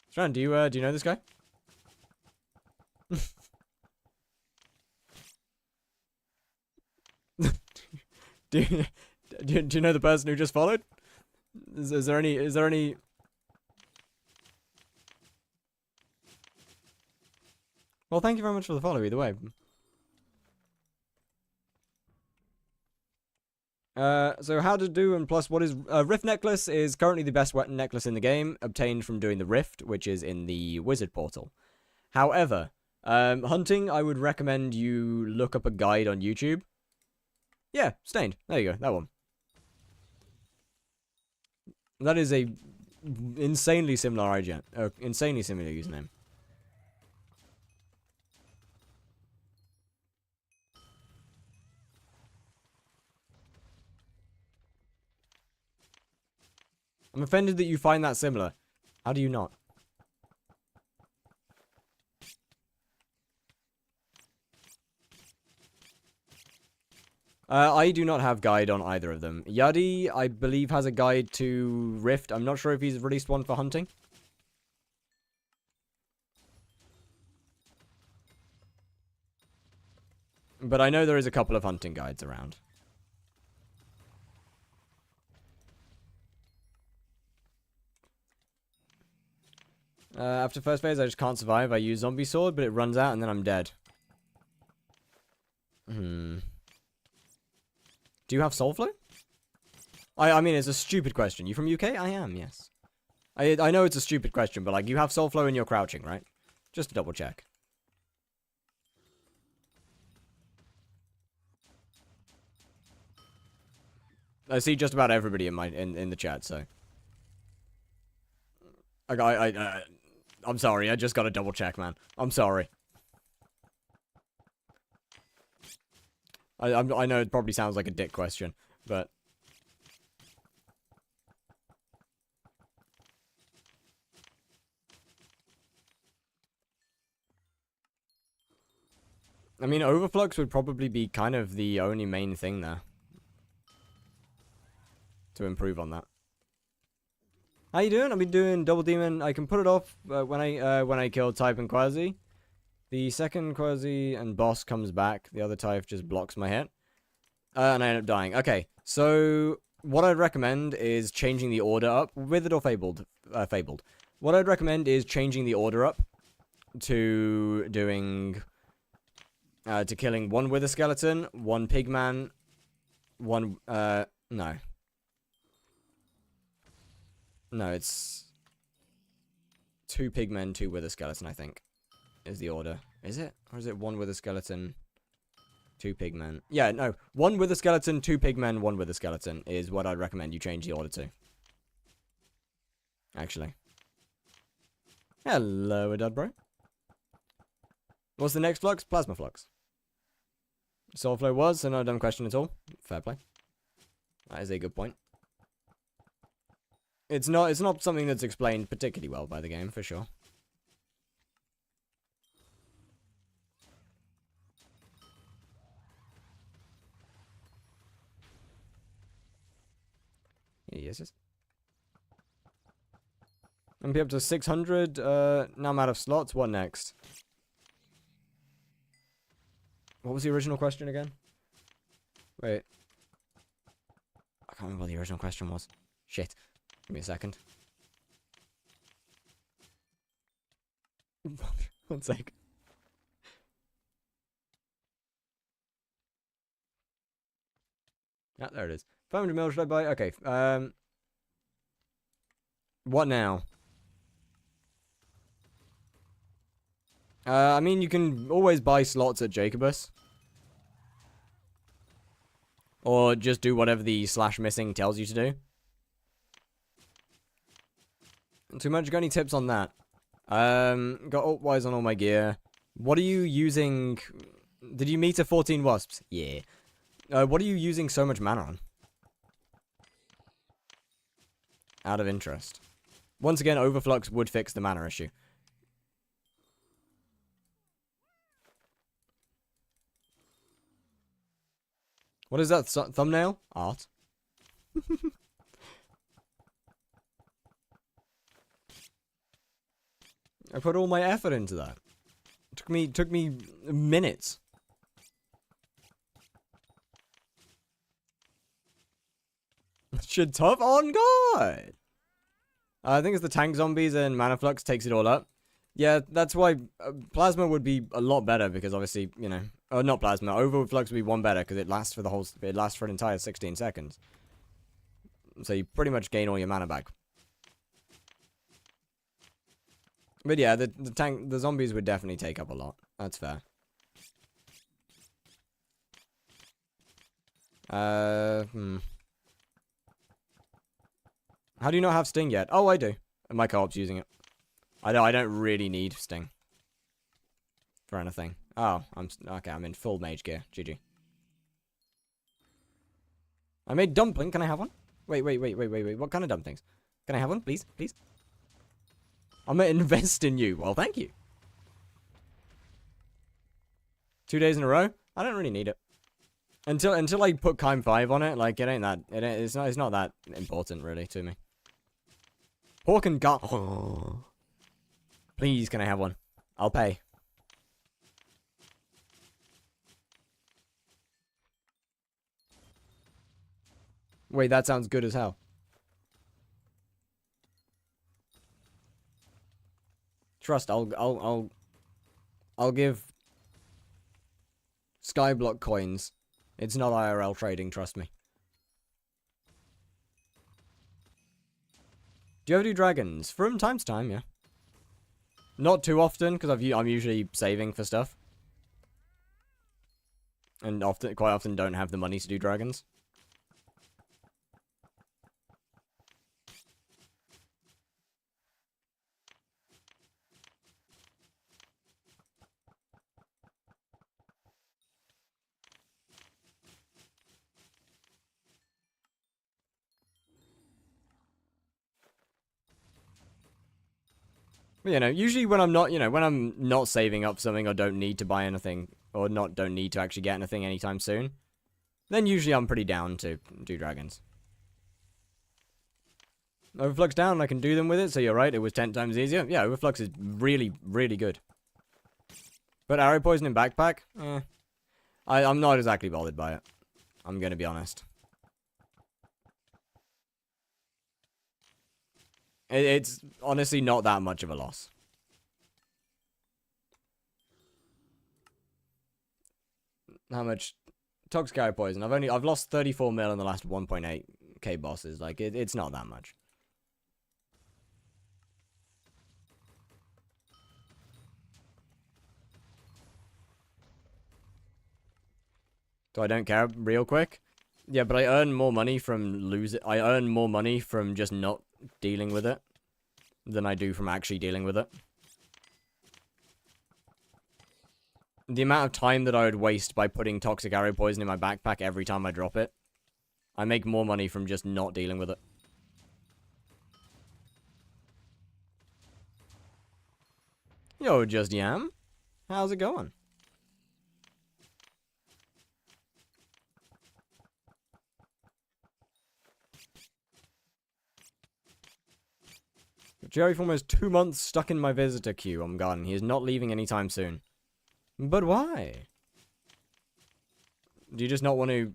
Strand, do you know this guy? do you know the person who just followed? Is there any... Well, thank you very much for the follow, either way. So how to do and plus what is... Rift Necklace is currently the best weapon necklace in the game, obtained from doing the Rift, which is in the Wizard Portal. However, hunting, I would recommend you look up a guide on YouTube. Yeah, Stained. There you go, that one. That is a insanely similar insanely similar username. I'm offended that you find that similar. How do you not? I do not have guide on either of them. Yadi, I believe, has a guide to Rift. I'm not sure if he's released one for hunting. But I know there is a couple of hunting guides around. After first phase, I just can't survive. I use zombie sword, but it runs out and then I'm dead. Do you have soul flow? I mean, it's a stupid question. You from UK? I am, yes. I know it's a stupid question, but, like, you have soul flow and you're crouching, right? Just to double check. I see just about everybody in the chat, so. I'm sorry, I just gotta double check, man. I'm sorry. I know it probably sounds like a dick question, but... I mean, overflux would probably be kind of the only main thing there. To improve on that. How you doing? I've been doing double demon. I can put it off when I kill type and quasi. The second quasi and boss comes back. The other type just blocks my hit. And I end up dying. Okay, so what I'd recommend is changing the order up. Withered or fabled? Fabled. What I'd recommend is changing the order up to doing... to killing one wither skeleton, one pigman, one... no. No, it's... 2 pigmen, 2 wither skeleton, I think. Is the order. Is it? Or is it 1 wither skeleton, 2 pigmen? Yeah, no. 1 wither skeleton, 2 pigmen, 1 wither skeleton is what I'd recommend you change the order to. Actually. Hello, Adad bro. What's the next flux? Plasma flux. Soul flow was, so no dumb question at all. Fair play. That is a good point. It's not something that's explained particularly well by the game, for sure. Yes. I'm up to 600. Now I'm out of slots. What next? What was the original question again? Wait. I can't remember what the original question was. Shit. Give me a second. 1 sec. Ah, there it is. 500 mil should I buy? Okay. What now? I mean, you can always buy slots at Jacobus. Or just do whatever the /missing tells you to do. Too much. Got any tips on that? Got alt-wise on all my gear. What are you using? Did you meter 14 wasps? Yeah. What are you using so much mana on? Out of interest. Once again, overflux would fix the mana issue. What is that? Thumbnail? Art. I put all my effort into that. Took me minutes. Should tough on God. I think it's the tank zombies and mana flux takes it all up. Yeah, that's why plasma would be a lot better because obviously, you know, not plasma, overflux would be one better because it lasts for an entire 16 seconds. So you pretty much gain all your mana back. But yeah, the zombies would definitely take up a lot. That's fair. How do you not have Sting yet? Oh, I do. And my co-op's using it. I don't really need Sting. For anything. Oh, okay, I'm in full mage gear. GG. I made dumpling. Can I have one? Wait. What kind of dumplings? Can I have one, please? Please? I'm gonna invest in you. Well, thank you. 2 days in a row? I don't really need it. Until I put Kime 5 on it, like, it's not that important, really, to me. Pork and gut. Oh. Please, can I have one? I'll pay. Wait, that sounds good as hell. Trust, I'll give skyblock coins. It's not IRL trading, trust me. Do you ever do dragons? From time to time, yeah. Not too often, because I'm usually saving for stuff. And quite often don't have the money to do dragons. But, you know, usually when I'm not saving up something or don't need to buy anything, or don't need to actually get anything anytime soon, then usually I'm pretty down to do dragons. Overflux down, I can do them with it, so you're right, it was 10 times easier. Yeah, Overflux is really, really good. But arrow poison in backpack? I'm not exactly bothered by it. I'm gonna be honest. It's honestly not that much of a loss. How much? Toxic arrow poison. I've lost 34 mil in the last 1.8k bosses. Like, it's not that much. So I don't care real quick. Yeah, but I earn more money from I earn more money from just not dealing with it than I do from actually dealing with it. The amount of time that I would waste by putting toxic arrow poison in my backpack every time I drop it, I make more money from just not dealing with it. Yo, Just Yam. How's it going? Jerry for almost 2 months stuck in my visitor queue. I'm gone. He is not leaving anytime soon. But why? Do you just not want to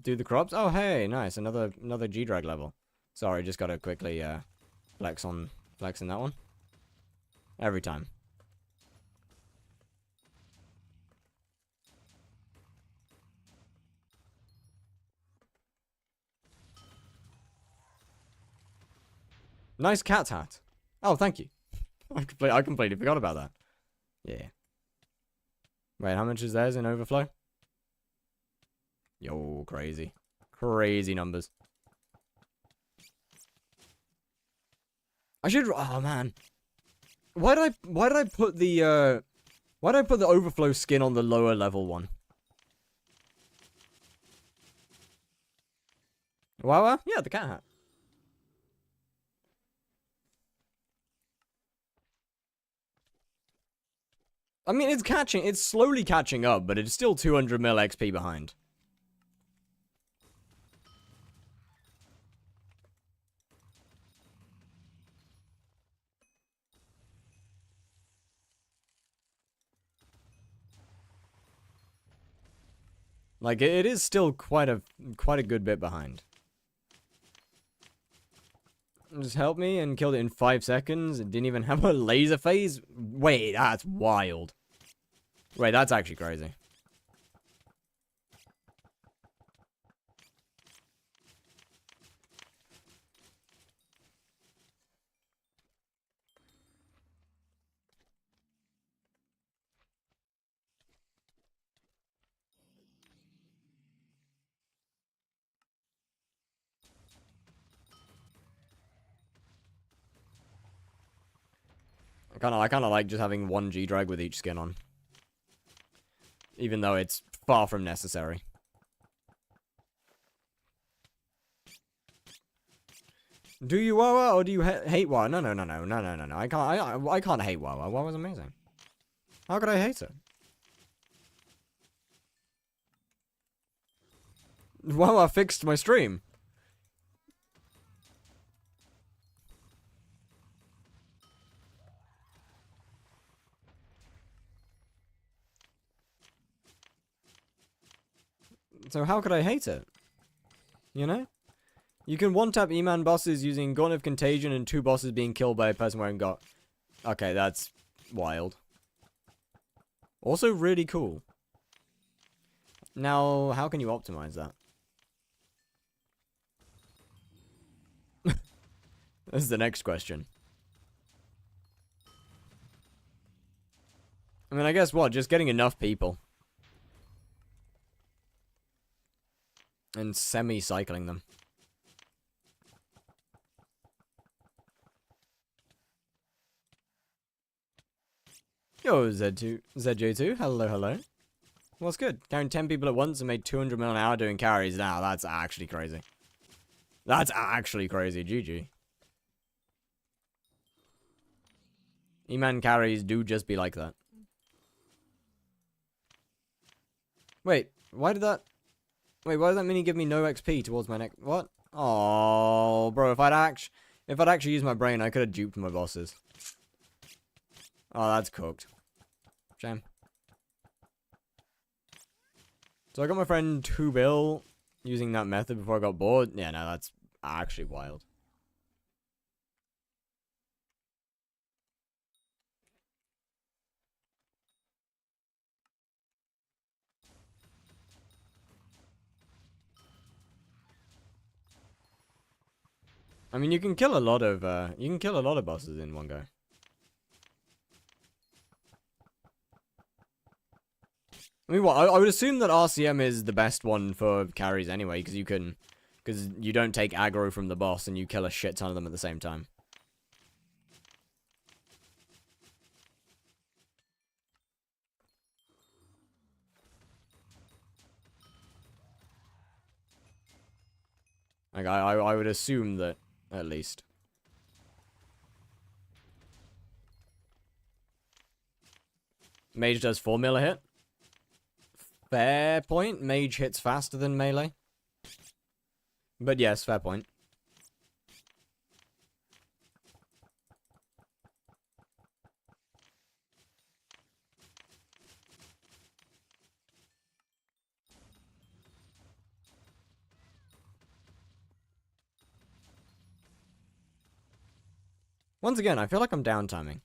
do the crops? Oh, hey, nice. Another G-Drag level. Sorry, just gotta quickly flex in that one. Every time. Nice cat hat. Oh, thank you. I completely forgot about that. Yeah. Wait, how much is theirs in overflow? Yo, crazy. Crazy numbers. I should... Oh, man. Why did I put the overflow skin on the lower level one? Wow, yeah, the cat hat. I mean, it's slowly catching up, but it's still 200 mil XP behind. Like, it is still quite a good bit behind. Just help me and killed it in 5 seconds. It didn't even have a laser phase? Wait, that's wild. Wait, that's actually crazy. I kinda like just having one G-Drag with each skin on. Even though it's far from necessary. Do you Wawa or do you hate Wawa? No. I can't hate Wawa. Wawa's amazing. How could I hate it? Wawa fixed my stream. So how could I hate it? You know? You can one-tap E-Man bosses using Gauntlet of Contagion and 2 bosses being killed by a person wearing got. Okay, that's wild. Also really cool. Now, how can you optimize that? This is the next question. I mean, I guess what? Just getting enough people. And semi-cycling them. Yo, ZJ2, hello. What's good? Carrying 10 people at once and made 200 mil an hour doing carries. Now, that's actually crazy. That's actually crazy. GG. E-Man carries do just be like that. Wait, why did that mini give me no XP towards my neck? What? Oh, bro, if I'd actually used my brain, I could have duped my bosses. Oh, that's cooked. Shame. So I got my friend 2Bill using that method before I got bored. Yeah, no, that's actually wild. I mean, you can kill a lot of bosses in one go. I mean, what? I would assume that RCM is the best one for carries anyway, because you don't take aggro from the boss and you kill a shit ton of them at the same time. Like, I would assume that, at least. Mage does 4 mil a hit. Fair point. Mage hits faster than melee. But yes, fair point. Once again, I feel like I'm downtiming.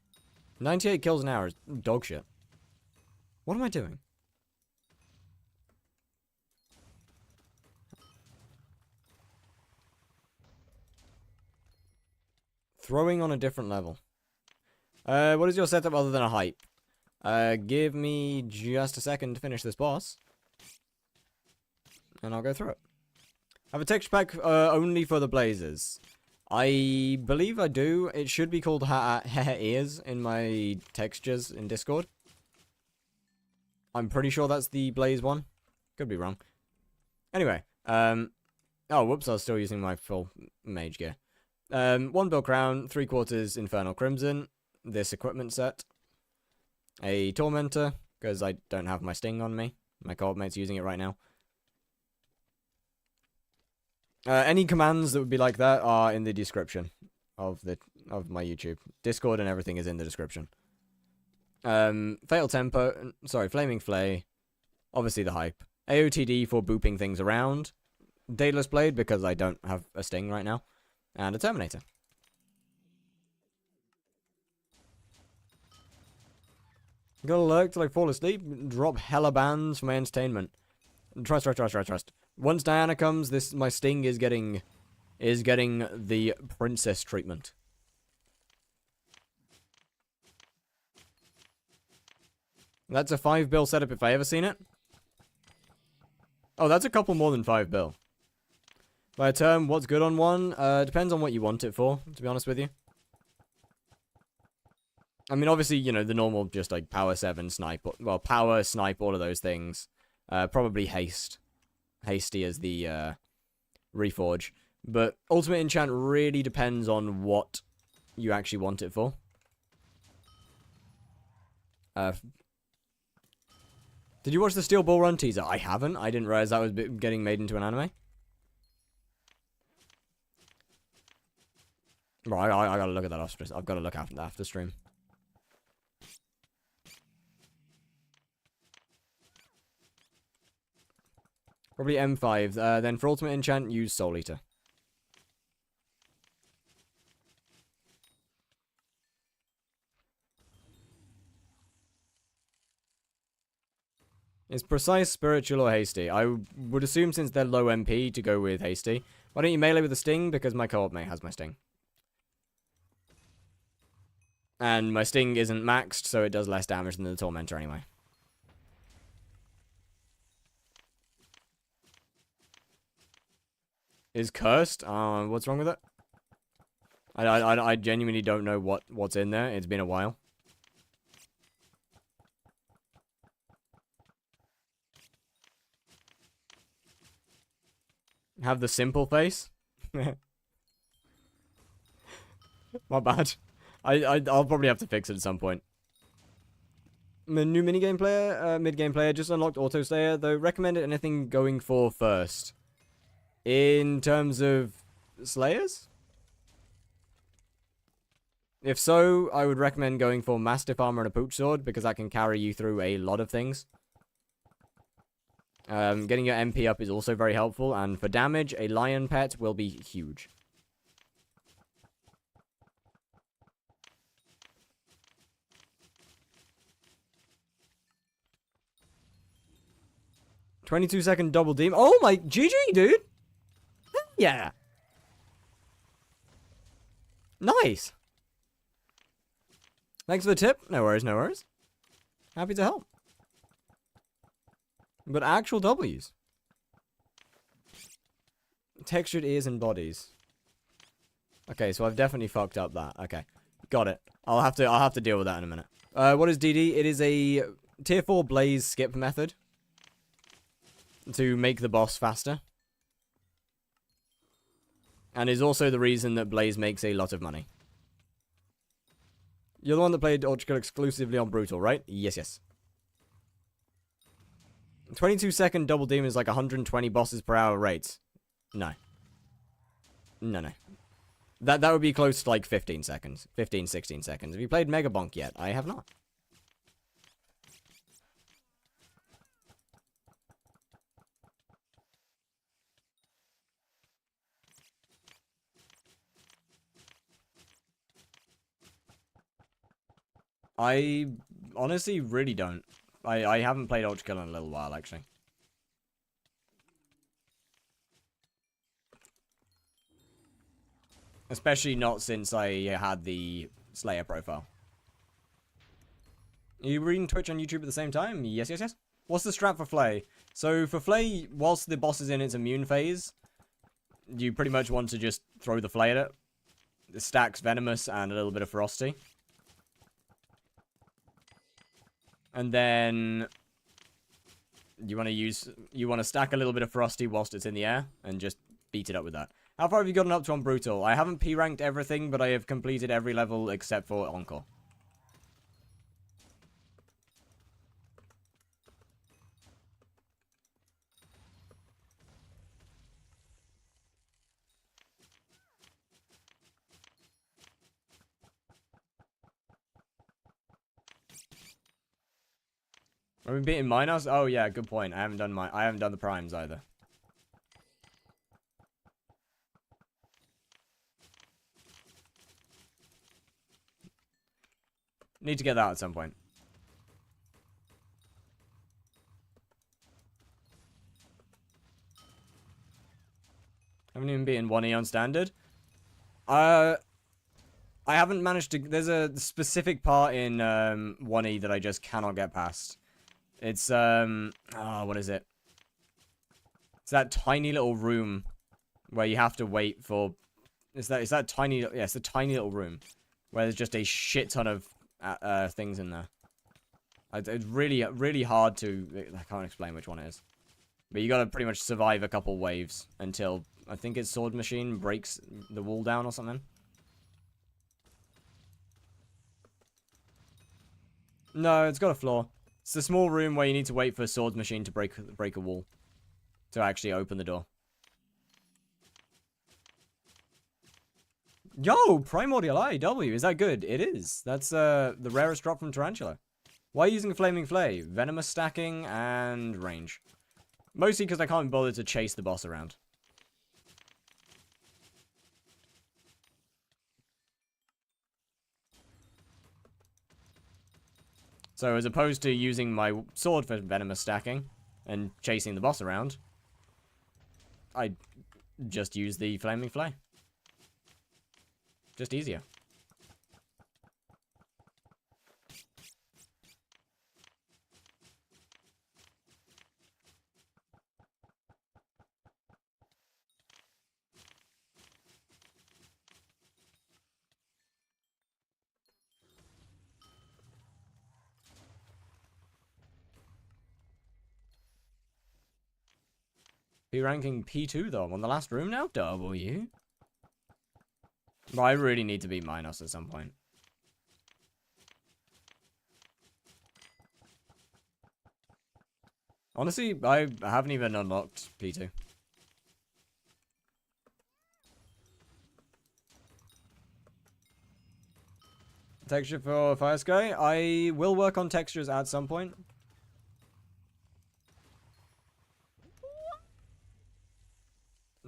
98 kills an hour is dog shit. What am I doing? Throwing on a different level. What is your setup other than a hype? Give me just a second to finish this boss. And I'll go through it. I have a texture pack only for the blazers. I believe I do. It should be called hair ears in my textures in Discord. I'm pretty sure that's the Blaze one. Could be wrong. Anyway, oh, whoops, I was still using my full mage gear. 1 bill crown, 3/4 infernal crimson, this equipment set, a tormentor, because I don't have my sting on me. My co-op mate's using it right now. Any commands that would be like that are in the description of my YouTube. Discord and everything is in the description. Fatal Tempo, sorry, Flaming Flay, obviously the hype. AOTD for booping things around. Daedalus Blade because I don't have a sting right now. And a Terminator. Gotta lurk till I fall asleep. Drop hella bans for my entertainment. Trust. Once Diana comes, my sting is getting the princess treatment. That's a 5 bill setup if I ever seen it. Oh, that's a couple more than 5 bill. By a term, what's good on one? Depends on what you want it for, to be honest with you. I mean, obviously, you know, the normal, just like power 7, snipe, well, power, snipe, all of those things. Probably haste. Hasty as the, reforge. But ultimate enchant really depends on what you actually want it for. Did you watch the Steel Bull Run teaser? I haven't. I didn't realize that was getting made into an anime. Right, I gotta look at that after. I've gotta look after stream. Probably M5. Then for ultimate enchant, use Soul Eater. Is precise, spiritual, or hasty? I would assume since they're low MP to go with hasty. Why don't you melee with the sting? Because my co-op mate has my sting. And my sting isn't maxed, so it does less damage than the tormentor anyway. Is cursed? What's wrong with it? I genuinely don't know what's in there. It's been a while. Have the simple face? My bad. I'll probably have to fix it at some point. New minigame player, mid-game player, just unlocked Auto Slayer, though recommended anything going for first. In terms of Slayers? If so, I would recommend going for Mastiff Armor and a Pooch Sword, because that can carry you through a lot of things. Getting your MP up is also very helpful, and for damage, a Lion Pet will be huge. "22-second double deem." Oh my, GG, dude! Yeah. Nice. Thanks for the tip. No worries, no worries. Happy to help. But actual W's. Textured ears and bodies. Okay, so I've definitely fucked up that. Okay. Got it. I'll have to deal with that in a minute. What is DD? It is a tier 4 blaze skip method to make the boss faster. And is also the reason that Blaze makes a lot of money. You're the one that played Ultra exclusively on Brutal, right? Yes. 22-second double demon is like 120 bosses per hour rates. No. That would be close to like 15 seconds. 15, 16 seconds. Have you played Mega Bonk yet? I have not. I honestly really don't. I haven't played Ultra Kill in a little while, actually. Especially not since I had the Slayer profile. Are you reading Twitch and YouTube at the same time? Yes. What's the strat for Flay? So for Flay, whilst the boss is in its immune phase, you pretty much want to just throw the Flay at it. stacks venomous and a little bit of frosty. And then you want to stack a little bit of frosty whilst it's in the air and just beat it up with that. How far have you gotten up to on brutal? I haven't P-ranked everything, but I have completed every level except for Encore. Are we beating minors? Oh yeah, good point. I haven't done the primes either. Need to get that at some point. Haven't even beaten 1E on standard. I haven't managed to. There's a specific part in 1E that I just cannot get past. It's what is it? It's that tiny little room where you have to wait for. It's that tiny. Yeah, it's a tiny little room where there's just a shit ton of things in there. It's really hard to. I can't explain which one it is, but you gotta pretty much survive a couple waves until I think it's Sword Machine breaks the wall down or something. No, it's got a flaw. It's the small room where you need to wait for a Sword Machine to break a wall to actually open the door. Yo, Primordial IW, is that good? It is. That's the rarest drop from Tarantula. Why are you using Flaming Flay? Venomous stacking and range. Mostly because I can't bother to chase the boss around. So as opposed to using my sword for venomous stacking and chasing the boss around, I just use the Flaming Flay. Just easier. Be ranking P2 though. I'm on the last room now. W. But I really need to beat Minos at some point. Honestly, I haven't even unlocked P2. Texture for Fire Sky? I will work on textures at some point.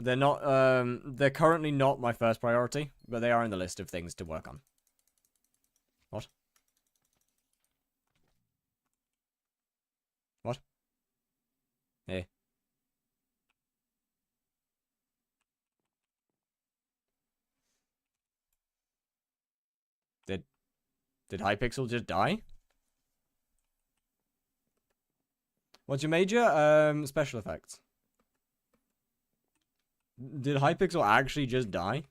They're not, they're currently not my first priority, but they are in the list of things to work on. What? What? Hey. Did HYPIXEL just die? What's your major? Special effects. Did HYPIXEL actually just die?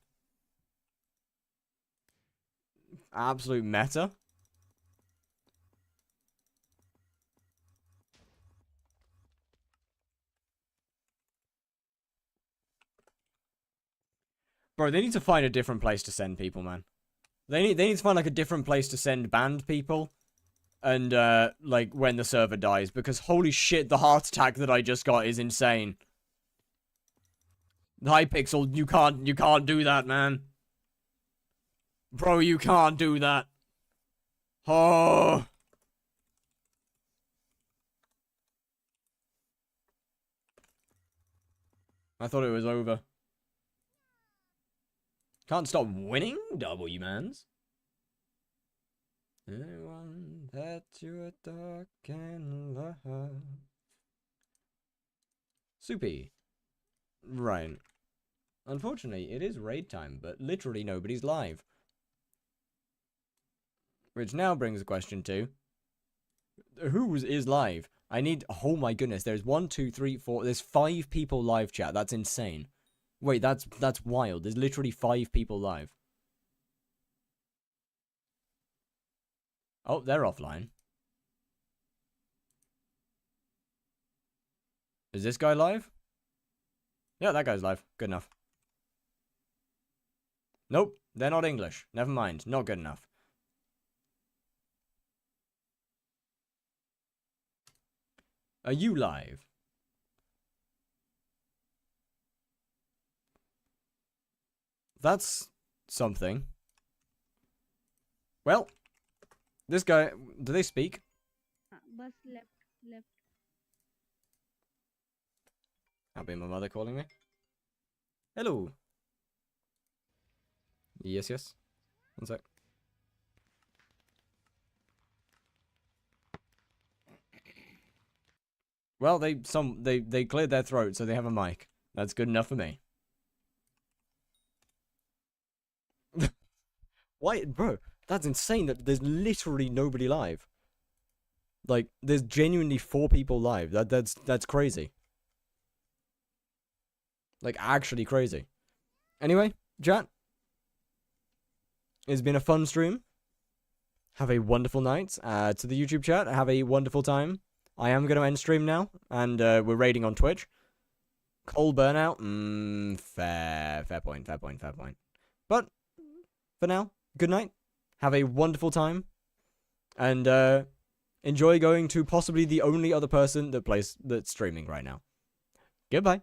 Absolute meta. Bro, they need to find a different place to send people, man. They need to find like a different place to send banned people. And like when the server dies, because holy shit, the heart attack that I just got is insane. HYPIXEL, you can't do that, man. Bro, you can't do that. Oh. I thought it was over. Can't stop winning, W-mans. Anyone that you're dark and love. Soupy. Right. Unfortunately, it is raid time, but literally nobody's live. Which now brings a question to... who is live? I need... oh my goodness, there's 1, 2, 3, 4... there's 5 people live chat. That's insane. Wait, that's wild. There's literally 5 people live. Oh, they're offline. Is this guy live? Yeah, that guy's live. Good enough. Nope, they're not English. Never mind. Not good enough. Are you live? That's something. Well, this guy, do they speak? Bus left. That'll be my mother calling me. Hello. Yes, yes. One sec. Well, they cleared their throat, so they have a mic. That's good enough for me. Why, bro? That's insane that there's literally nobody live. Like, there's genuinely 4 people live. That's crazy. Like, actually crazy. Anyway, chat. It's been a fun stream. Have a wonderful night. To the YouTube chat, have a wonderful time. I am going to end stream now, and we're raiding on Twitch. Coal burnout? Fair point. But, for now, good night. Have a wonderful time. And, enjoy going to possibly the only other person that's streaming right now. Goodbye.